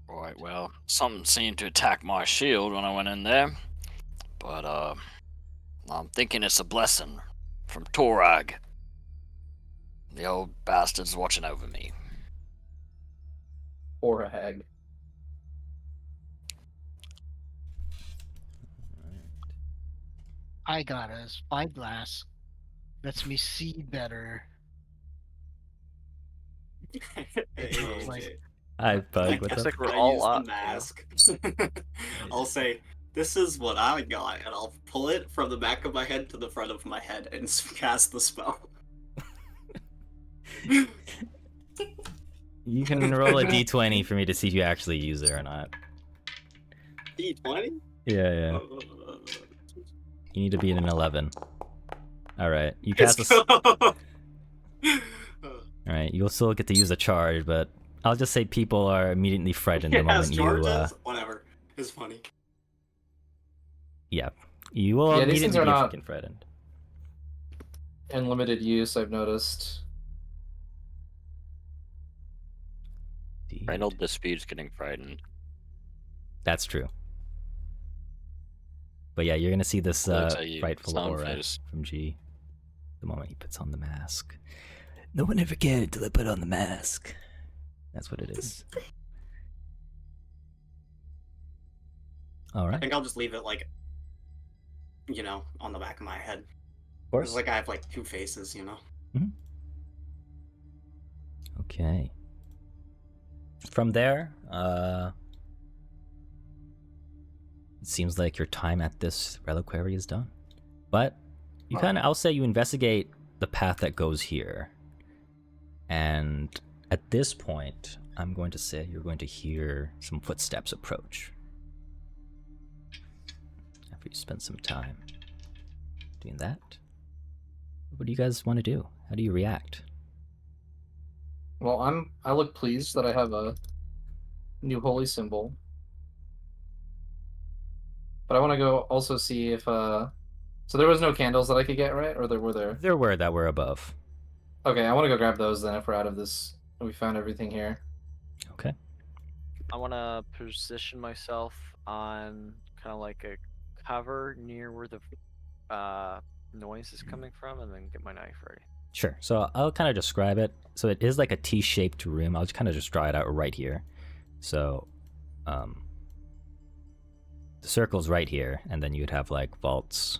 A: Right, well, something seemed to attack my shield when I went in there. But, I'm thinking it's a blessing from Torag. The old bastard's watching over me.
H: Or a hag.
F: I got a spyglass. Lets me see better.
I: Hey,
F: like-
B: Hi,
I: I
B: Bug. What's
C: Looks
B: up?
C: like we're
I: I
C: all
I: use
C: up.
I: the mask. I'll say, this is what I got, and I'll pull it from the back of my head to the front of my head and cast the spell.
B: You can roll a d20 for me to see if you actually use it or not.
I: D20?
B: Yeah. You need to beat an 11. All right. You
I: Let's
B: cast a.
I: go!
B: All right. You'll still get to use a charge, but I'll just say people are immediately frightened the
I: Yes,
B: moment you.
I: charges? Whatever. It's funny.
B: Yeah. You will
H: Yeah, these
B: immediately
H: things
B: be
H: are not-
B: freaking frightened.
H: In limited use, I've noticed.
A: Reynold disputes getting frightened.
B: That's true. But yeah, you're gonna see this
A: Looks like you-
B: frightful
A: sound
B: aura
A: face.
B: from G the moment he puts on the mask. No one ever cared until I put on the mask. That's what it is. All
I: I
B: right.
I: think I'll just leave it, like, on the back of my head.
B: Of course.
I: It's like I have, like, two faces,
B: Okay. From there, it seems like your time at this reliquary is done. But you I'll say you investigate the path that goes here. And at this point, I'm going to say you're going to hear some footsteps approach. After you spend some time doing that, what do you guys want to do? How do you react?
H: Well, I look pleased that I have a new holy symbol. But I want to go also see if so there was no candles that I could get, right? Or were there?
B: There were that were above.
H: Okay, I want to go grab those then if we're out of this. We found everything here.
B: Okay.
C: I want to position myself on kind of like a cover near where the noise is coming from, and then get my knife ready.
B: Sure. So I'll kind of describe it. So it is like a T-shaped room. I'll just kind of just draw it out right here. So the circle's right here, and then you'd have like vaults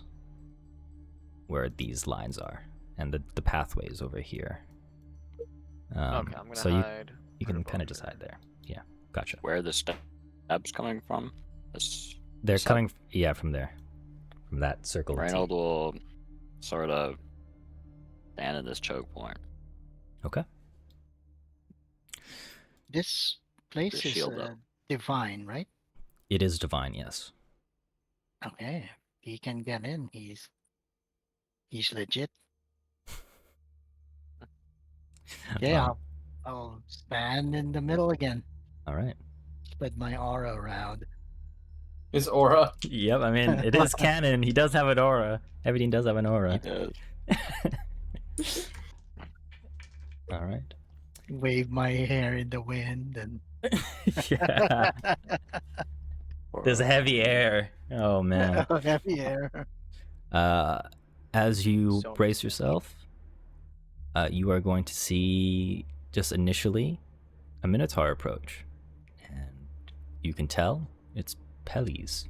B: where these lines are, and the pathways over here.
C: Okay, I'm gonna
B: so
C: hide.
B: you can kind of just hide there. Yeah, gotcha.
A: Where are the steps coming from?
B: They're
A: this
B: coming, yeah, from there, from that circle.
A: Reynold will sort of stand at this choke point.
B: Okay.
F: This place
A: Just
F: is
A: shield up.
F: divine, right?
B: It is divine, yes.
F: Okay, he can get in. He's legit. Yeah,
B: Well,
F: I'll stand in the middle again.
B: all right.
F: Spread my aura around.
H: His aura.
B: Yep, I mean, it is canon. He does have an aura. Everything does have an
A: He
B: aura.
A: does.
B: All right.
F: Wave my hair in the wind and
B: Yeah. There's heavy air. Oh, man.
F: heavy air.
B: As you
C: So-
B: brace yourself, you are going to see, just initially, a Minotaur approach. And you can tell it's Pelly's.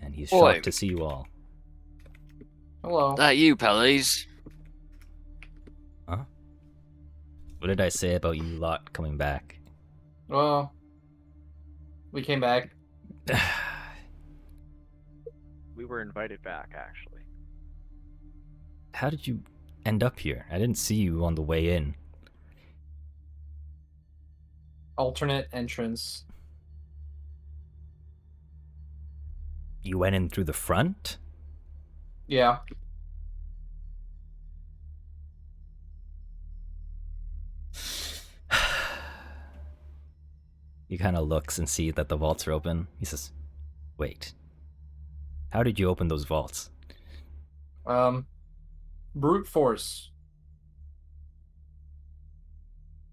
B: And he's
A: Oi.
B: shocked to see you all.
H: Hello.
A: That you, Pellies?
B: What did I say about you lot coming back?
H: Well, we came back.
C: We were invited back, actually.
B: How did you end up here? I didn't see you on the way in.
H: Alternate entrance.
B: You went in through the front?
H: Yeah.
B: He kind of looks and sees that the vaults are open. He says, wait, how did you open those vaults?
H: Brute force.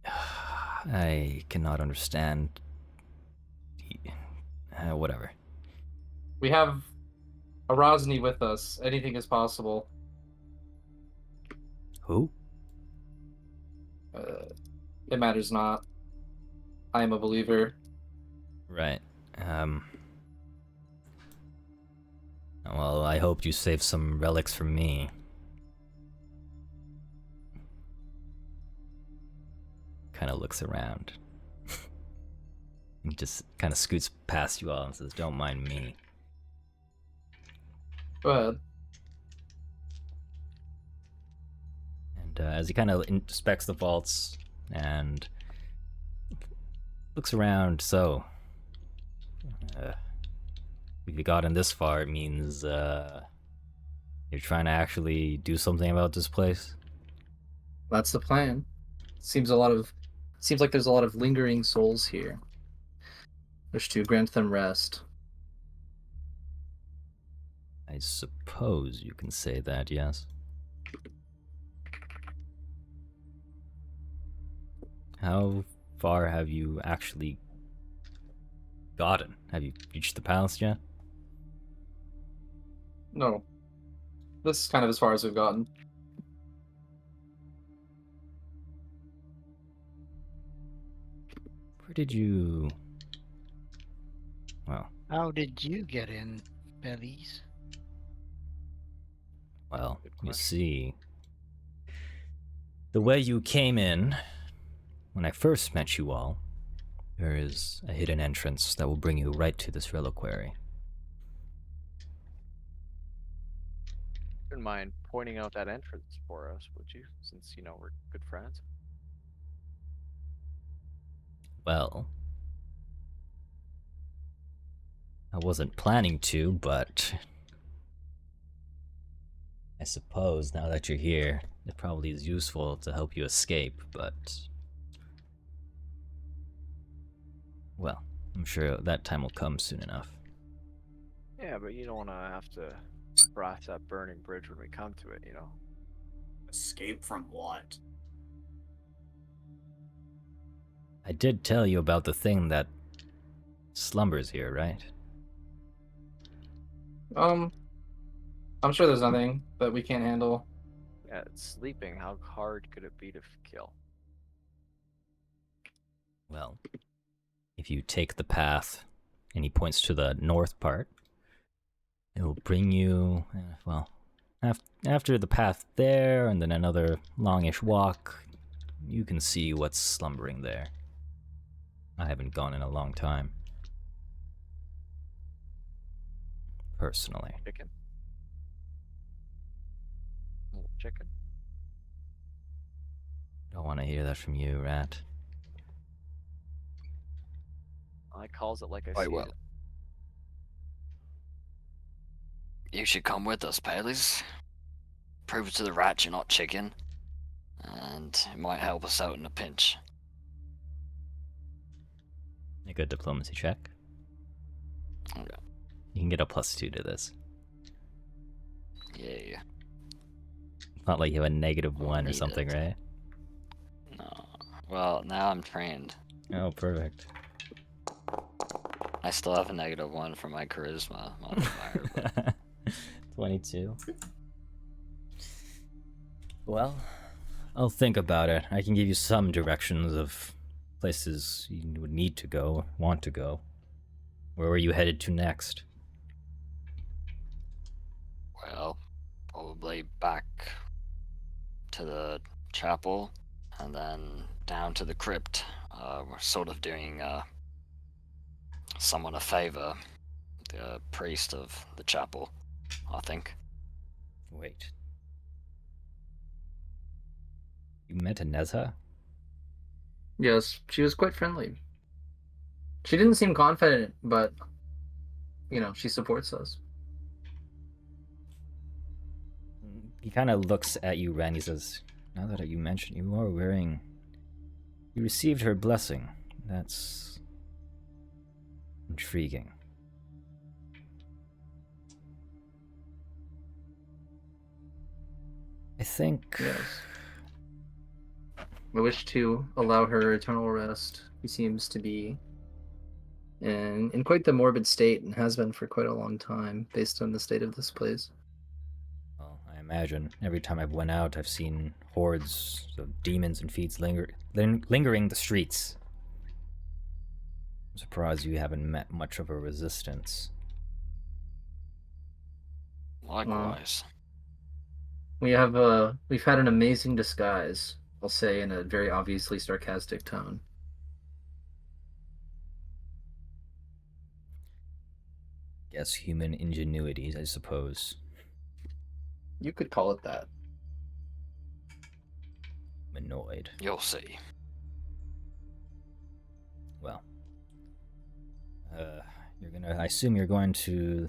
B: I cannot understand. Whatever.
H: We have a Rosny with us. Anything is possible.
B: Who?
H: It matters not. I am a believer.
B: Right. Well, I hoped you saved some relics for me. Kind of looks around. He just kind of scoots past you all and says, don't mind me.
H: Go ahead.
B: And as he kind of inspects the vaults and looks around, so if you gotten this far, it means you're trying to actually do something about this place.
H: That's the plan. Seems like there's a lot of lingering souls here. Wish to grant them rest.
B: I suppose you can say that, yes. How far have you actually gotten? Have you reached the palace yet?
H: No. This is kind of as far as we've gotten.
B: Where did you... Well,
F: How did you get in, Bellies?
B: well,
C: Good
B: you
C: question.
B: see... The way you came in, when I first met you all, there is a hidden entrance that will bring you right to this reliquary.
C: wouldn't mind pointing out that entrance for us, would you? Since, you know, we're good friends.
B: Well, I wasn't planning to, but I suppose now that you're here, it probably is useful to help you escape, but... Well, I'm sure that time will come soon enough.
C: Yeah, but you don't want to have to cross that burning bridge when we come to it, you know?
I: Escape from what?
B: I did tell you about the thing that slumbers here, right?
H: I'm sure there's nothing that we can't handle.
C: Yeah, it's sleeping. How hard could it be to kill?
B: Well, if you take the path, and he points to the north part, it will bring you, well, after the path there, and then another longish walk, you can see what's slumbering there. I haven't gone in a long time. Personally.
C: Chicken? Little chicken?
B: Don't want to hear that from you, Rat.
C: I calls it like I
A: Quite
C: see
A: well.
C: it.
A: You should come with us, Paileys. Prove it to the rat you're not chicken, and it might help us out in a pinch.
B: Make a diplomacy check.
A: Okay.
B: You can get a +2 to this.
A: Yeah.
B: It's not like you have a -1 or
A: Need
B: something,
A: it.
B: right?
A: No. Well, now I'm trained.
B: Oh, perfect.
A: I still have a -1 for my charisma modifier. But
B: 22. Well, I'll think about it. I can give you some directions of places you would need to go, want to go. Where were you headed to next?
A: well, probably back to the chapel, and then down to the crypt. We're sort of doing someone a favor, the priest of the chapel, I think.
B: Wait. You met Ineza?
H: Yes, she was quite friendly. She didn't seem confident, but, you know, she supports us.
B: He kind of looks at you, Ren. He says, now that you mention, you are wearing... You received her blessing. That's... intriguing. I think...
H: Yes. I wish to allow her eternal rest. He seems to be in quite the morbid state and has been for quite a long time, based on the state of this place.
B: Well, I imagine every time I've went out, I've seen hordes of demons and fiends lingering the streets. I'm surprised you haven't met much of a resistance.
A: Likewise.
H: We've had an amazing disguise, I'll say in a very obviously sarcastic tone.
B: Guess human ingenuity, I suppose.
H: You could call it that.
B: I'm annoyed.
A: You'll see.
B: Well, I assume you're going to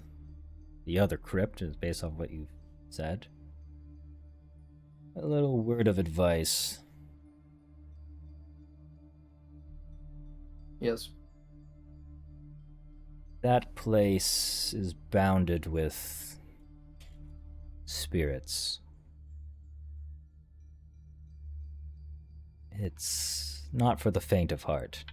B: the other crypt, based off what you've said. A little word of advice.
H: Yes.
B: That place is bounded with spirits. It's not for the faint of heart.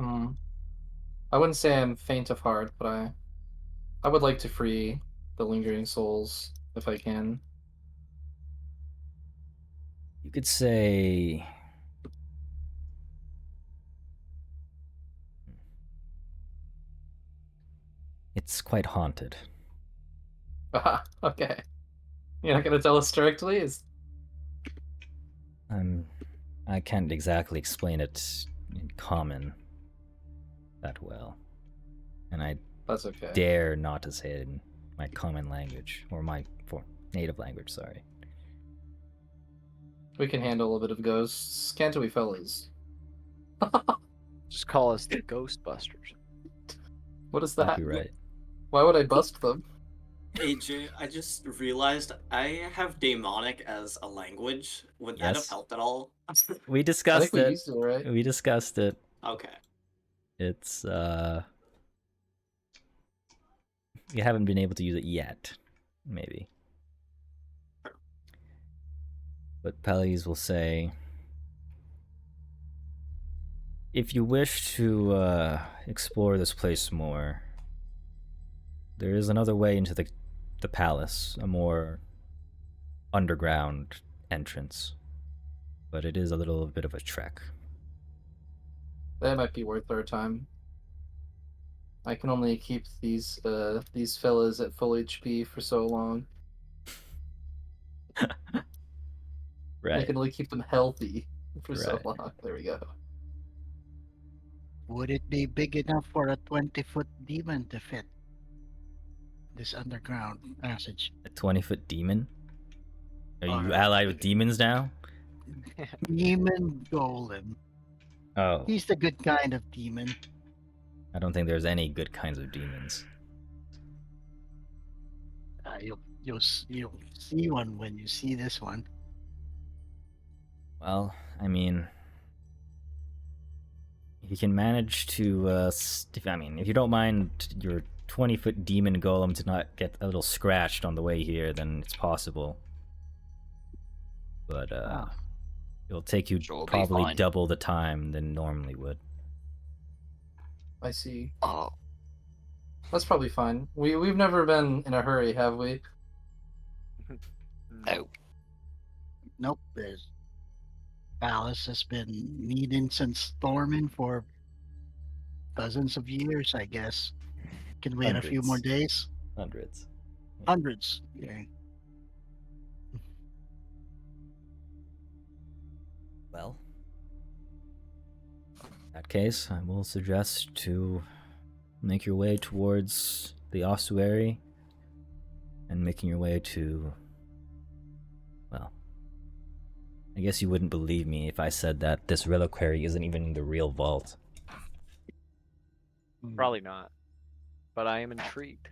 H: I wouldn't say I'm faint of heart, but I would like to free the lingering souls if I can.
B: You could say... It's quite haunted.
H: Okay. You're not gonna tell us directly?
B: I can't exactly explain it in common that well. And I
H: That's okay.
B: dare not to say it in my common language, or my native language, sorry.
H: We can handle a bit of ghosts, can't we, fellas?
C: Just call us the Ghostbusters.
H: What is that?
B: Copyright.
H: Why would I bust them?
I: AJ, I just realized I have demonic as a language. Would that have
B: Yes.
I: helped at all?
B: We
H: I
B: discussed
H: think we
B: it.
H: used it, right?
B: We discussed it.
I: Okay.
B: It's you haven't been able to use it yet, maybe. But Pellies will say, if you wish to explore this place more, there is another way into the palace, a more underground entrance, but it is a little bit of a trek.
H: That might be worth our time. I can only keep these fellas at full HP for so long. I
B: Right.
H: can only keep them healthy for so
B: Right.
H: long. There we go.
F: Would it be big enough for a 20-foot demon to fit this underground passage?
B: A 20-foot demon? Are you
F: Or
B: allied with demons now?
F: demon golem.
B: Oh,
F: He's the good kind of demon.
B: I don't think there's any good kinds of demons.
F: You'll see one when you see this one.
B: Well, I mean, if you can manage to, if you don't mind your 20-foot demon golem to not get a little scratched on the way here, then it's possible. But it'll take you
A: Sure, it'll be
B: probably
A: fine.
B: double the time than normally would.
H: I see.
A: Oh,
H: That's probably fine. We've never been in a hurry, have we?
A: no.
F: Nope. This palace has been needing since storming for dozens of years, I guess. Can wait a few more
B: Hundreds.
F: days?
B: Hundreds.
F: Hundreds. Yeah.
B: Well, in that case, I will suggest to make your way towards the ossuary and making your way to, well, I guess you wouldn't believe me if I said that this reliquary isn't even the real vault.
C: Probably not. But I am intrigued.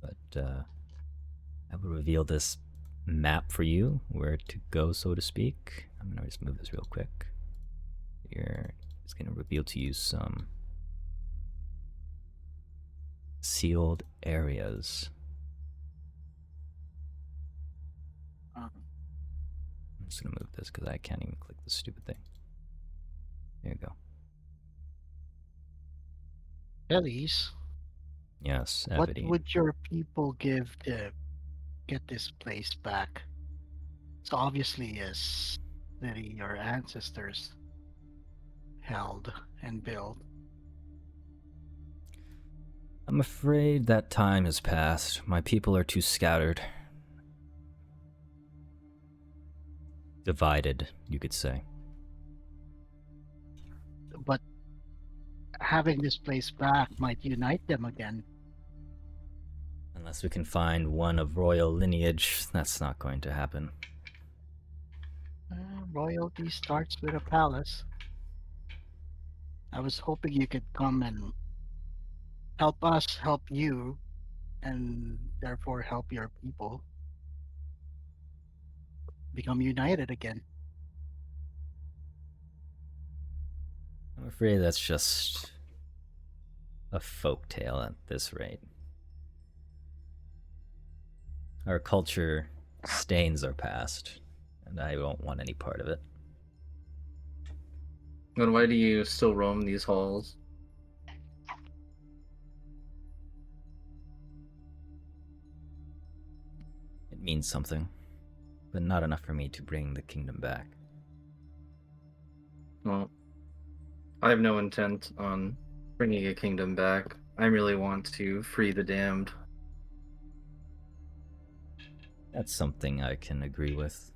B: But I will reveal this map for you, where to go, so to speak. I'm gonna just move this real quick. Here, it's gonna reveal to you some sealed areas. I'm just gonna move this because I can't even click this stupid thing. There you go.
F: Elise,
B: Yes,
F: what
B: Aberdeen.
F: would your people give to get this place back? It's obviously a city your ancestors held and built.
B: I'm afraid that time has passed. My people are too scattered. Divided, you could say.
F: But having this place back might unite them again.
B: Unless we can find one of royal lineage, that's not going to happen.
F: Royalty starts with a palace. I was hoping you could come and help us help you, and therefore help your people become united again.
B: I'm afraid that's just a folk tale at this rate. Our culture stains our past, and I don't want any part of it.
H: Then why do you still roam these halls?
B: It means something, but not enough for me to bring the kingdom back.
H: Well, I have no intent on bringing a kingdom back. I really want to free the damned.
B: That's something I can agree with.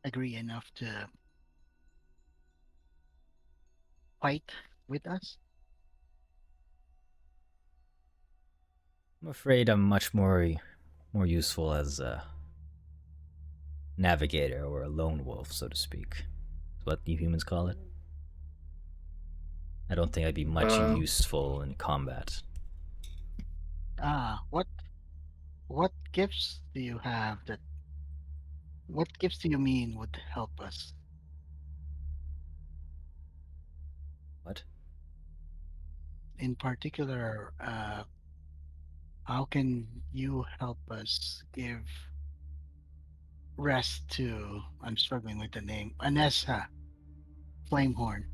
F: Agree enough to fight with us?
B: I'm afraid I'm much more useful as a navigator or a lone wolf, so to speak. Is what you humans call it. I don't think I'd be much useful in combat.
F: Ah, what gifts do you have that? What gifts do you mean would help us?
B: What?
F: In particular, how can you help us give rest to? I'm struggling with the name. Anessa Flamehorn.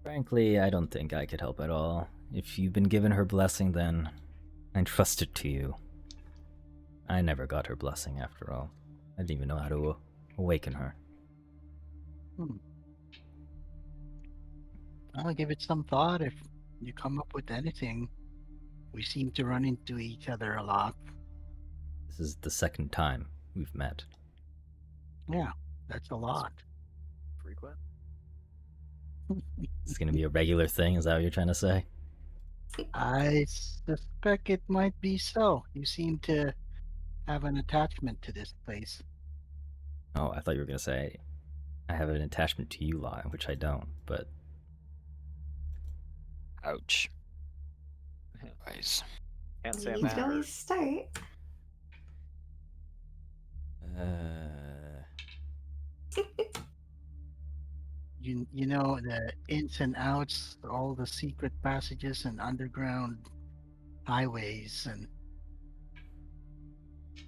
B: Frankly, I don't think I could help at all. If you've been given her blessing, then I trust it to you. I never got her blessing, after all. I didn't even know how to awaken her.
F: I'll give it some thought. If you come up with anything, we seem to run into each other a lot.
B: This is the second time we've met.
F: Yeah, that's a lot.
C: Frequent.
B: It's gonna be a regular thing, is that what you're trying to say?
F: I suspect it might be so. You seem to have an attachment to this place.
B: Oh, I thought you were gonna say I have an attachment to you, Lai, which I don't, but
A: Ouch. Nice.
C: Can't say I'm
E: You can
C: hurt.
E: always start.
F: You know the ins and outs, all the secret passages and underground highways, and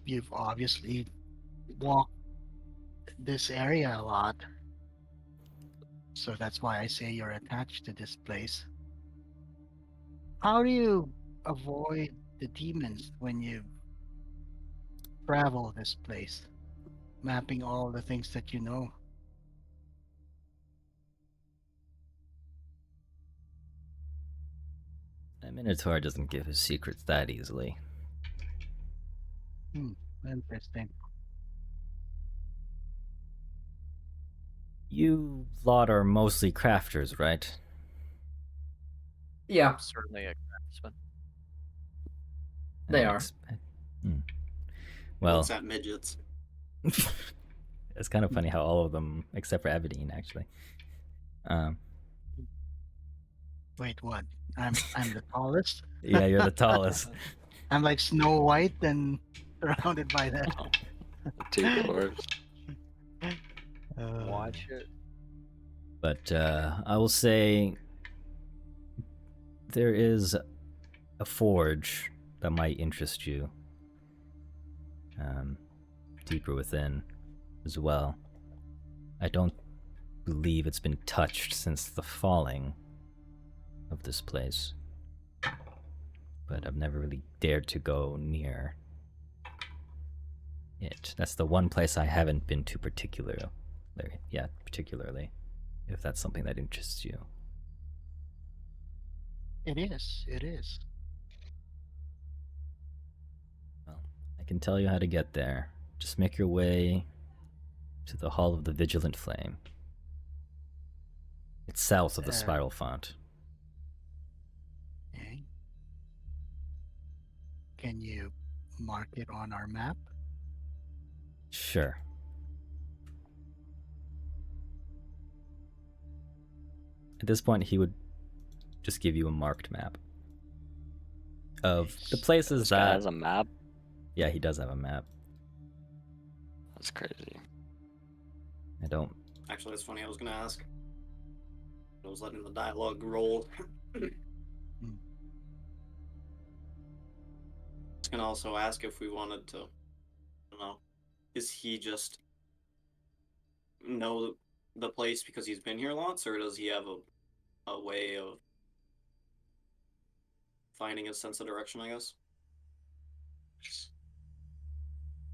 F: you've obviously walked this area a lot. So that's why I say you're attached to this place. How do you avoid the demons when you travel this place? Mapping all the things that you know.
B: a Minotaur doesn't give his secrets that easily.
F: Interesting.
B: You lot are mostly crafters, right?
H: Yeah,
C: I'm certainly a craftsman.
H: they are.
B: Well,
I: Looks at midgets.
B: it's kind of funny how all of them, except for Evadine, actually.
F: Wait, what? I'm the tallest.
B: Yeah, you're the tallest.
F: I'm like Snow White and surrounded by that.
A: Two dwarves.
C: Watch it.
B: But I will say there is a forge that might interest you deeper within as well. I don't believe it's been touched since the falling of this place, but I've never really dared to go near it. That's the one place I haven't been to particularly, if that's something that interests you.
F: It is. It is.
B: Well, I can tell you how to get there. Just make your way to the Hall of the Vigilant Flame. It's south of the Spiral Font.
F: Okay. Can you mark it on our map?
B: Sure. At this point, he would just give you a marked map of the places
A: This guy
B: that...
A: has a map.
B: Yeah, he does have a map.
A: That's crazy.
B: I don't...
I: Actually, that's funny. I was gonna ask. I was letting the dialogue roll. I was gonna also ask if we wanted to. I don't know. Is he just know the place because he's been here lots, or does he have a way of finding a sense of direction? I guess.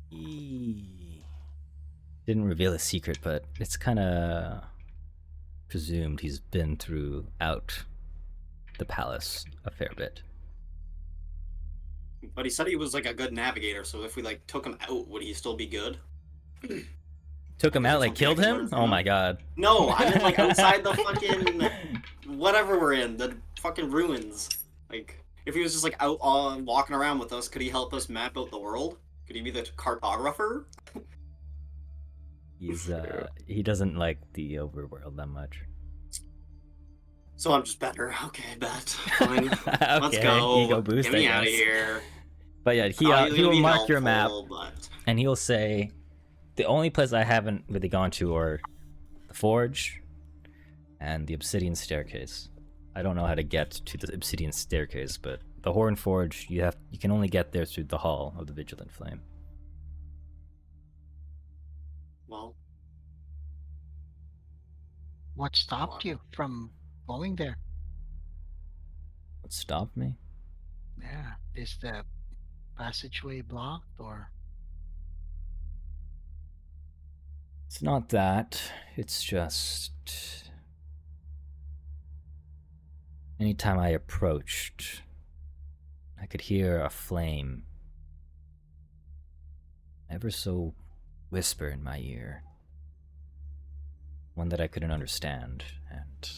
B: He didn't reveal a secret, but it's kind of presumed he's been throughout the palace a fair bit.
I: But he said he was like a good navigator, so if we like took him out, would he still be good?
B: Took him
I: There's
B: out, like
I: something I
B: killed
I: can
B: him?
I: learn from
B: Oh
I: him.
B: my god.
I: No, I meant like outside the fucking whatever we're in, the fucking ruins. Like, if he was just like out walking around with us, could he help us map out the world? Could he be the cartographer?
B: He doesn't like the overworld that much.
I: So I'm just better. Okay, bet. Fine. Let's
B: Okay,
I: go.
B: ego boost,
I: Get me
B: I
I: out of
B: guess.
I: here.
B: But yeah,
I: Thought
B: he
I: was gonna
B: will
I: be
B: mark your map,
I: helpful, but
B: and he'll say, the only place I haven't really gone to are the Forge and the Obsidian Staircase. I don't know how to get to the Obsidian Staircase, but the Horn Forge, you can only get there through the Hall of the Vigilant Flame.
I: well,
F: What stopped you from going there?
B: What stopped me?
F: Yeah, is the passageway blocked or?
B: It's not that. It's just anytime I approached, I could hear a flame ever so whisper in my ear. One that I couldn't understand, and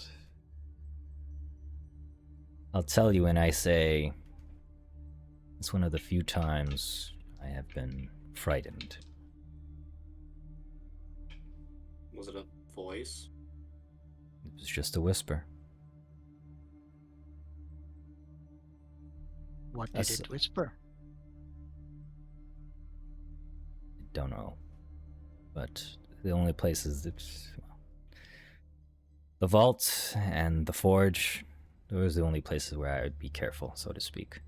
B: I'll tell you when I say it's one of the few times I have been frightened.
I: was it a voice?
B: It was just a whisper.
F: What did
B: That's-
F: it whisper?
B: I don't know. But the only places it's the vault and the forge, those are the only places where I would be careful, so to speak.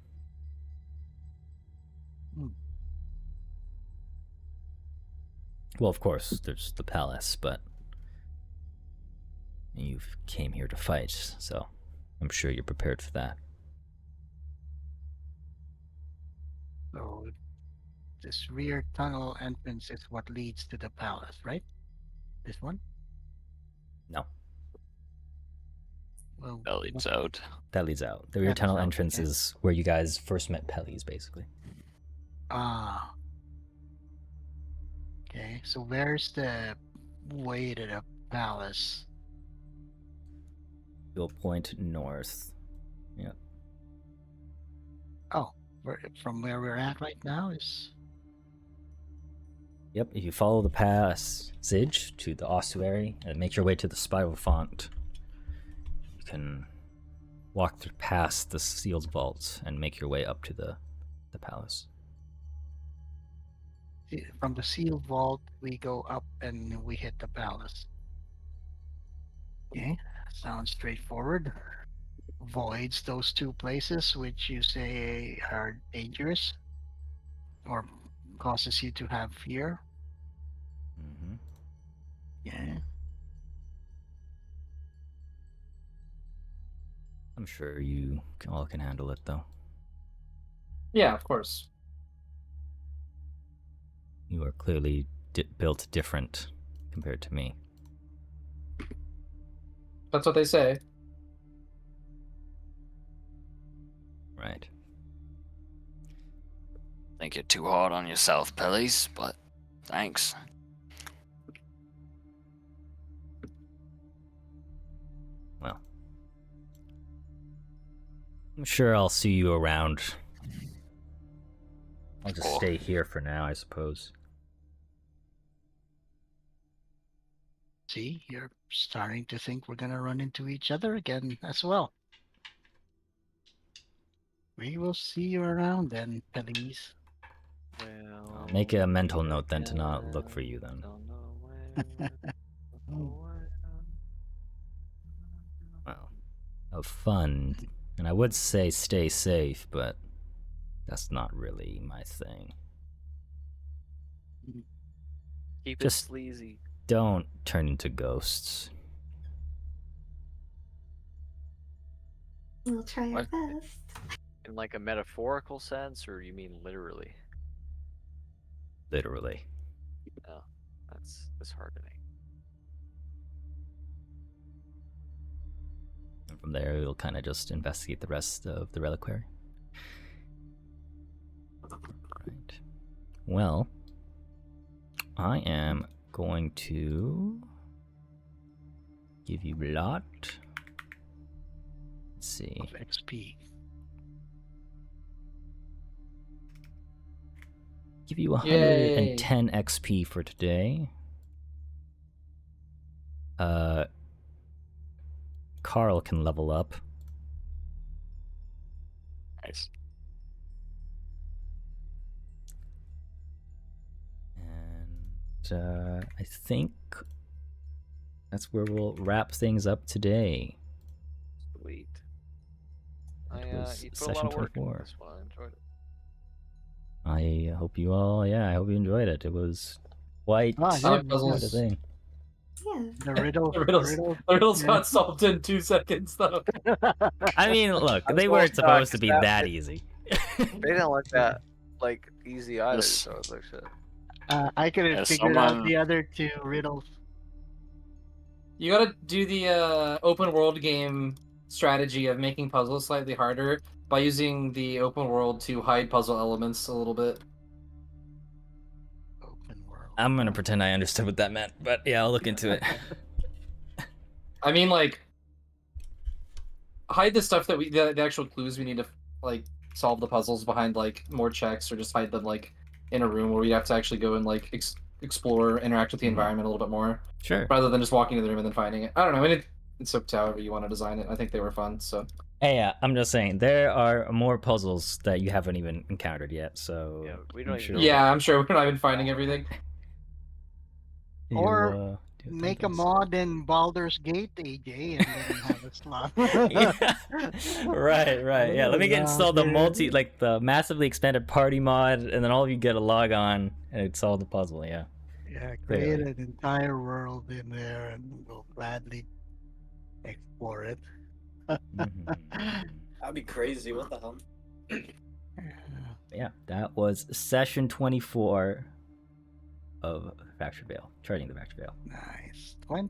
B: Well, of course, there's the palace, but you came here to fight, so I'm sure you're prepared for that.
F: So this rear tunnel entrance is what leads to the palace, right? This one?
B: No,
F: Well,
A: That leads out.
B: that leads out. The rear
F: That
B: tunnel
F: leads out,
B: entrance
F: okay.
B: is where you guys first met Pellies, basically.
F: Ah. Okay, so where's the way to the palace?
B: You'll point north. Yeah.
F: Oh, from where we're at right now is.
B: Yep, if you follow the passage to the ossuary and make your way to the spiral font, you can walk through past the sealed vaults and make your way up to the palace.
F: From the sealed vault, we go up and we hit the palace. Okay, sounds straightforward. Voids those two places which you say are dangerous or causes you to have fear.
B: Mm-hmm.
F: Yeah.
B: I'm sure you all can handle it, though.
H: Yeah, of course.
B: You are clearly built different compared to me.
H: That's what they say.
B: Right.
A: Think you're too hard on yourself, Pellies, but thanks.
B: Well, I'm sure I'll see you around. I'll just
A: Cool.
B: stay here for now, I suppose.
F: See, you're starting to think we're gonna run into each other again as well. We will see you around then, please.
C: Well,
B: I'll make a mental note then to not look for you then.
C: don't know where, don't know where.
B: Well, have fun. And I would say stay safe, but that's not really my thing.
C: Keep
B: Just-
C: it sleazy.
B: Don't turn into ghosts.
E: We'll try our
A: What?
E: best.
C: In like a metaphorical sense, or you mean literally?
B: Literally.
C: Oh, that's disheartening.
B: And from there, we'll kind of just investigate the rest of the reliquary. Right. Well, I am going to give you a lot. Let's see.
F: Of XP.
B: Give you 110 XP for today. Carl can level up.
A: Nice.
B: And I think that's where we'll wrap things up today.
C: Sweet.
B: It was
C: You put a
B: session
C: lot of work
B: 24.
C: into this one. I enjoyed it.
B: I hope you all, I hope you enjoyed it. It was quite
F: Ah,
H: yeah,
B: quite a
H: puzzles.
B: thing.
E: Yeah.
F: The riddle.
H: The riddles got solved in 2 seconds, though.
B: I mean, look,
C: I was
B: they
C: a
B: weren't
C: little
B: supposed to
C: shocked
B: be
C: that
B: that
C: they-
B: easy.
C: They didn't look that like easy either,
A: Yes.
C: so I was like, shit.
F: I could have
A: Yeah,
F: figured out
A: someone-
F: the other 2 riddles.
H: You gotta do the open world game strategy of making puzzles slightly harder by using the open world to hide puzzle elements a little bit.
F: Open world.
B: I'm gonna pretend I understood what that meant, but yeah, I'll look into it.
H: I mean, like, hide the stuff that the actual clues we need to, like, solve the puzzles behind, like, more checks, or just hide them, like, in a room where we have to actually go and, like, explore, interact with the environment a little bit more,
B: Sure.
H: rather than just walking into the room and then finding it. I don't know, I mean, it's up to however you want to design it. I think they were fun, so.
B: Hey, yeah, I'm just saying, there are more puzzles that you haven't even encountered yet, so...
C: Yeah, we don't
B: I'm
C: even
B: sure
C: know.
H: Yeah, I'm sure we're not even finding everything.
B: you'll,
F: Or
B: do
F: Make a
B: things.
F: mod in Baldur's Gate, AJ, and then have a slot.
B: Yeah. Right. Yeah, let me get install the the massively expanded party mod, and then all of you get a log on, and it solve the puzzle, yeah.
F: Yeah, create
B: Clearly.
F: an entire world in there, and we'll gladly explore it.
I: That'd be crazy. What the hell?
B: Yeah, that was session 24 of Fractured Veil, charting the Fractured Veil.
F: Nice. 20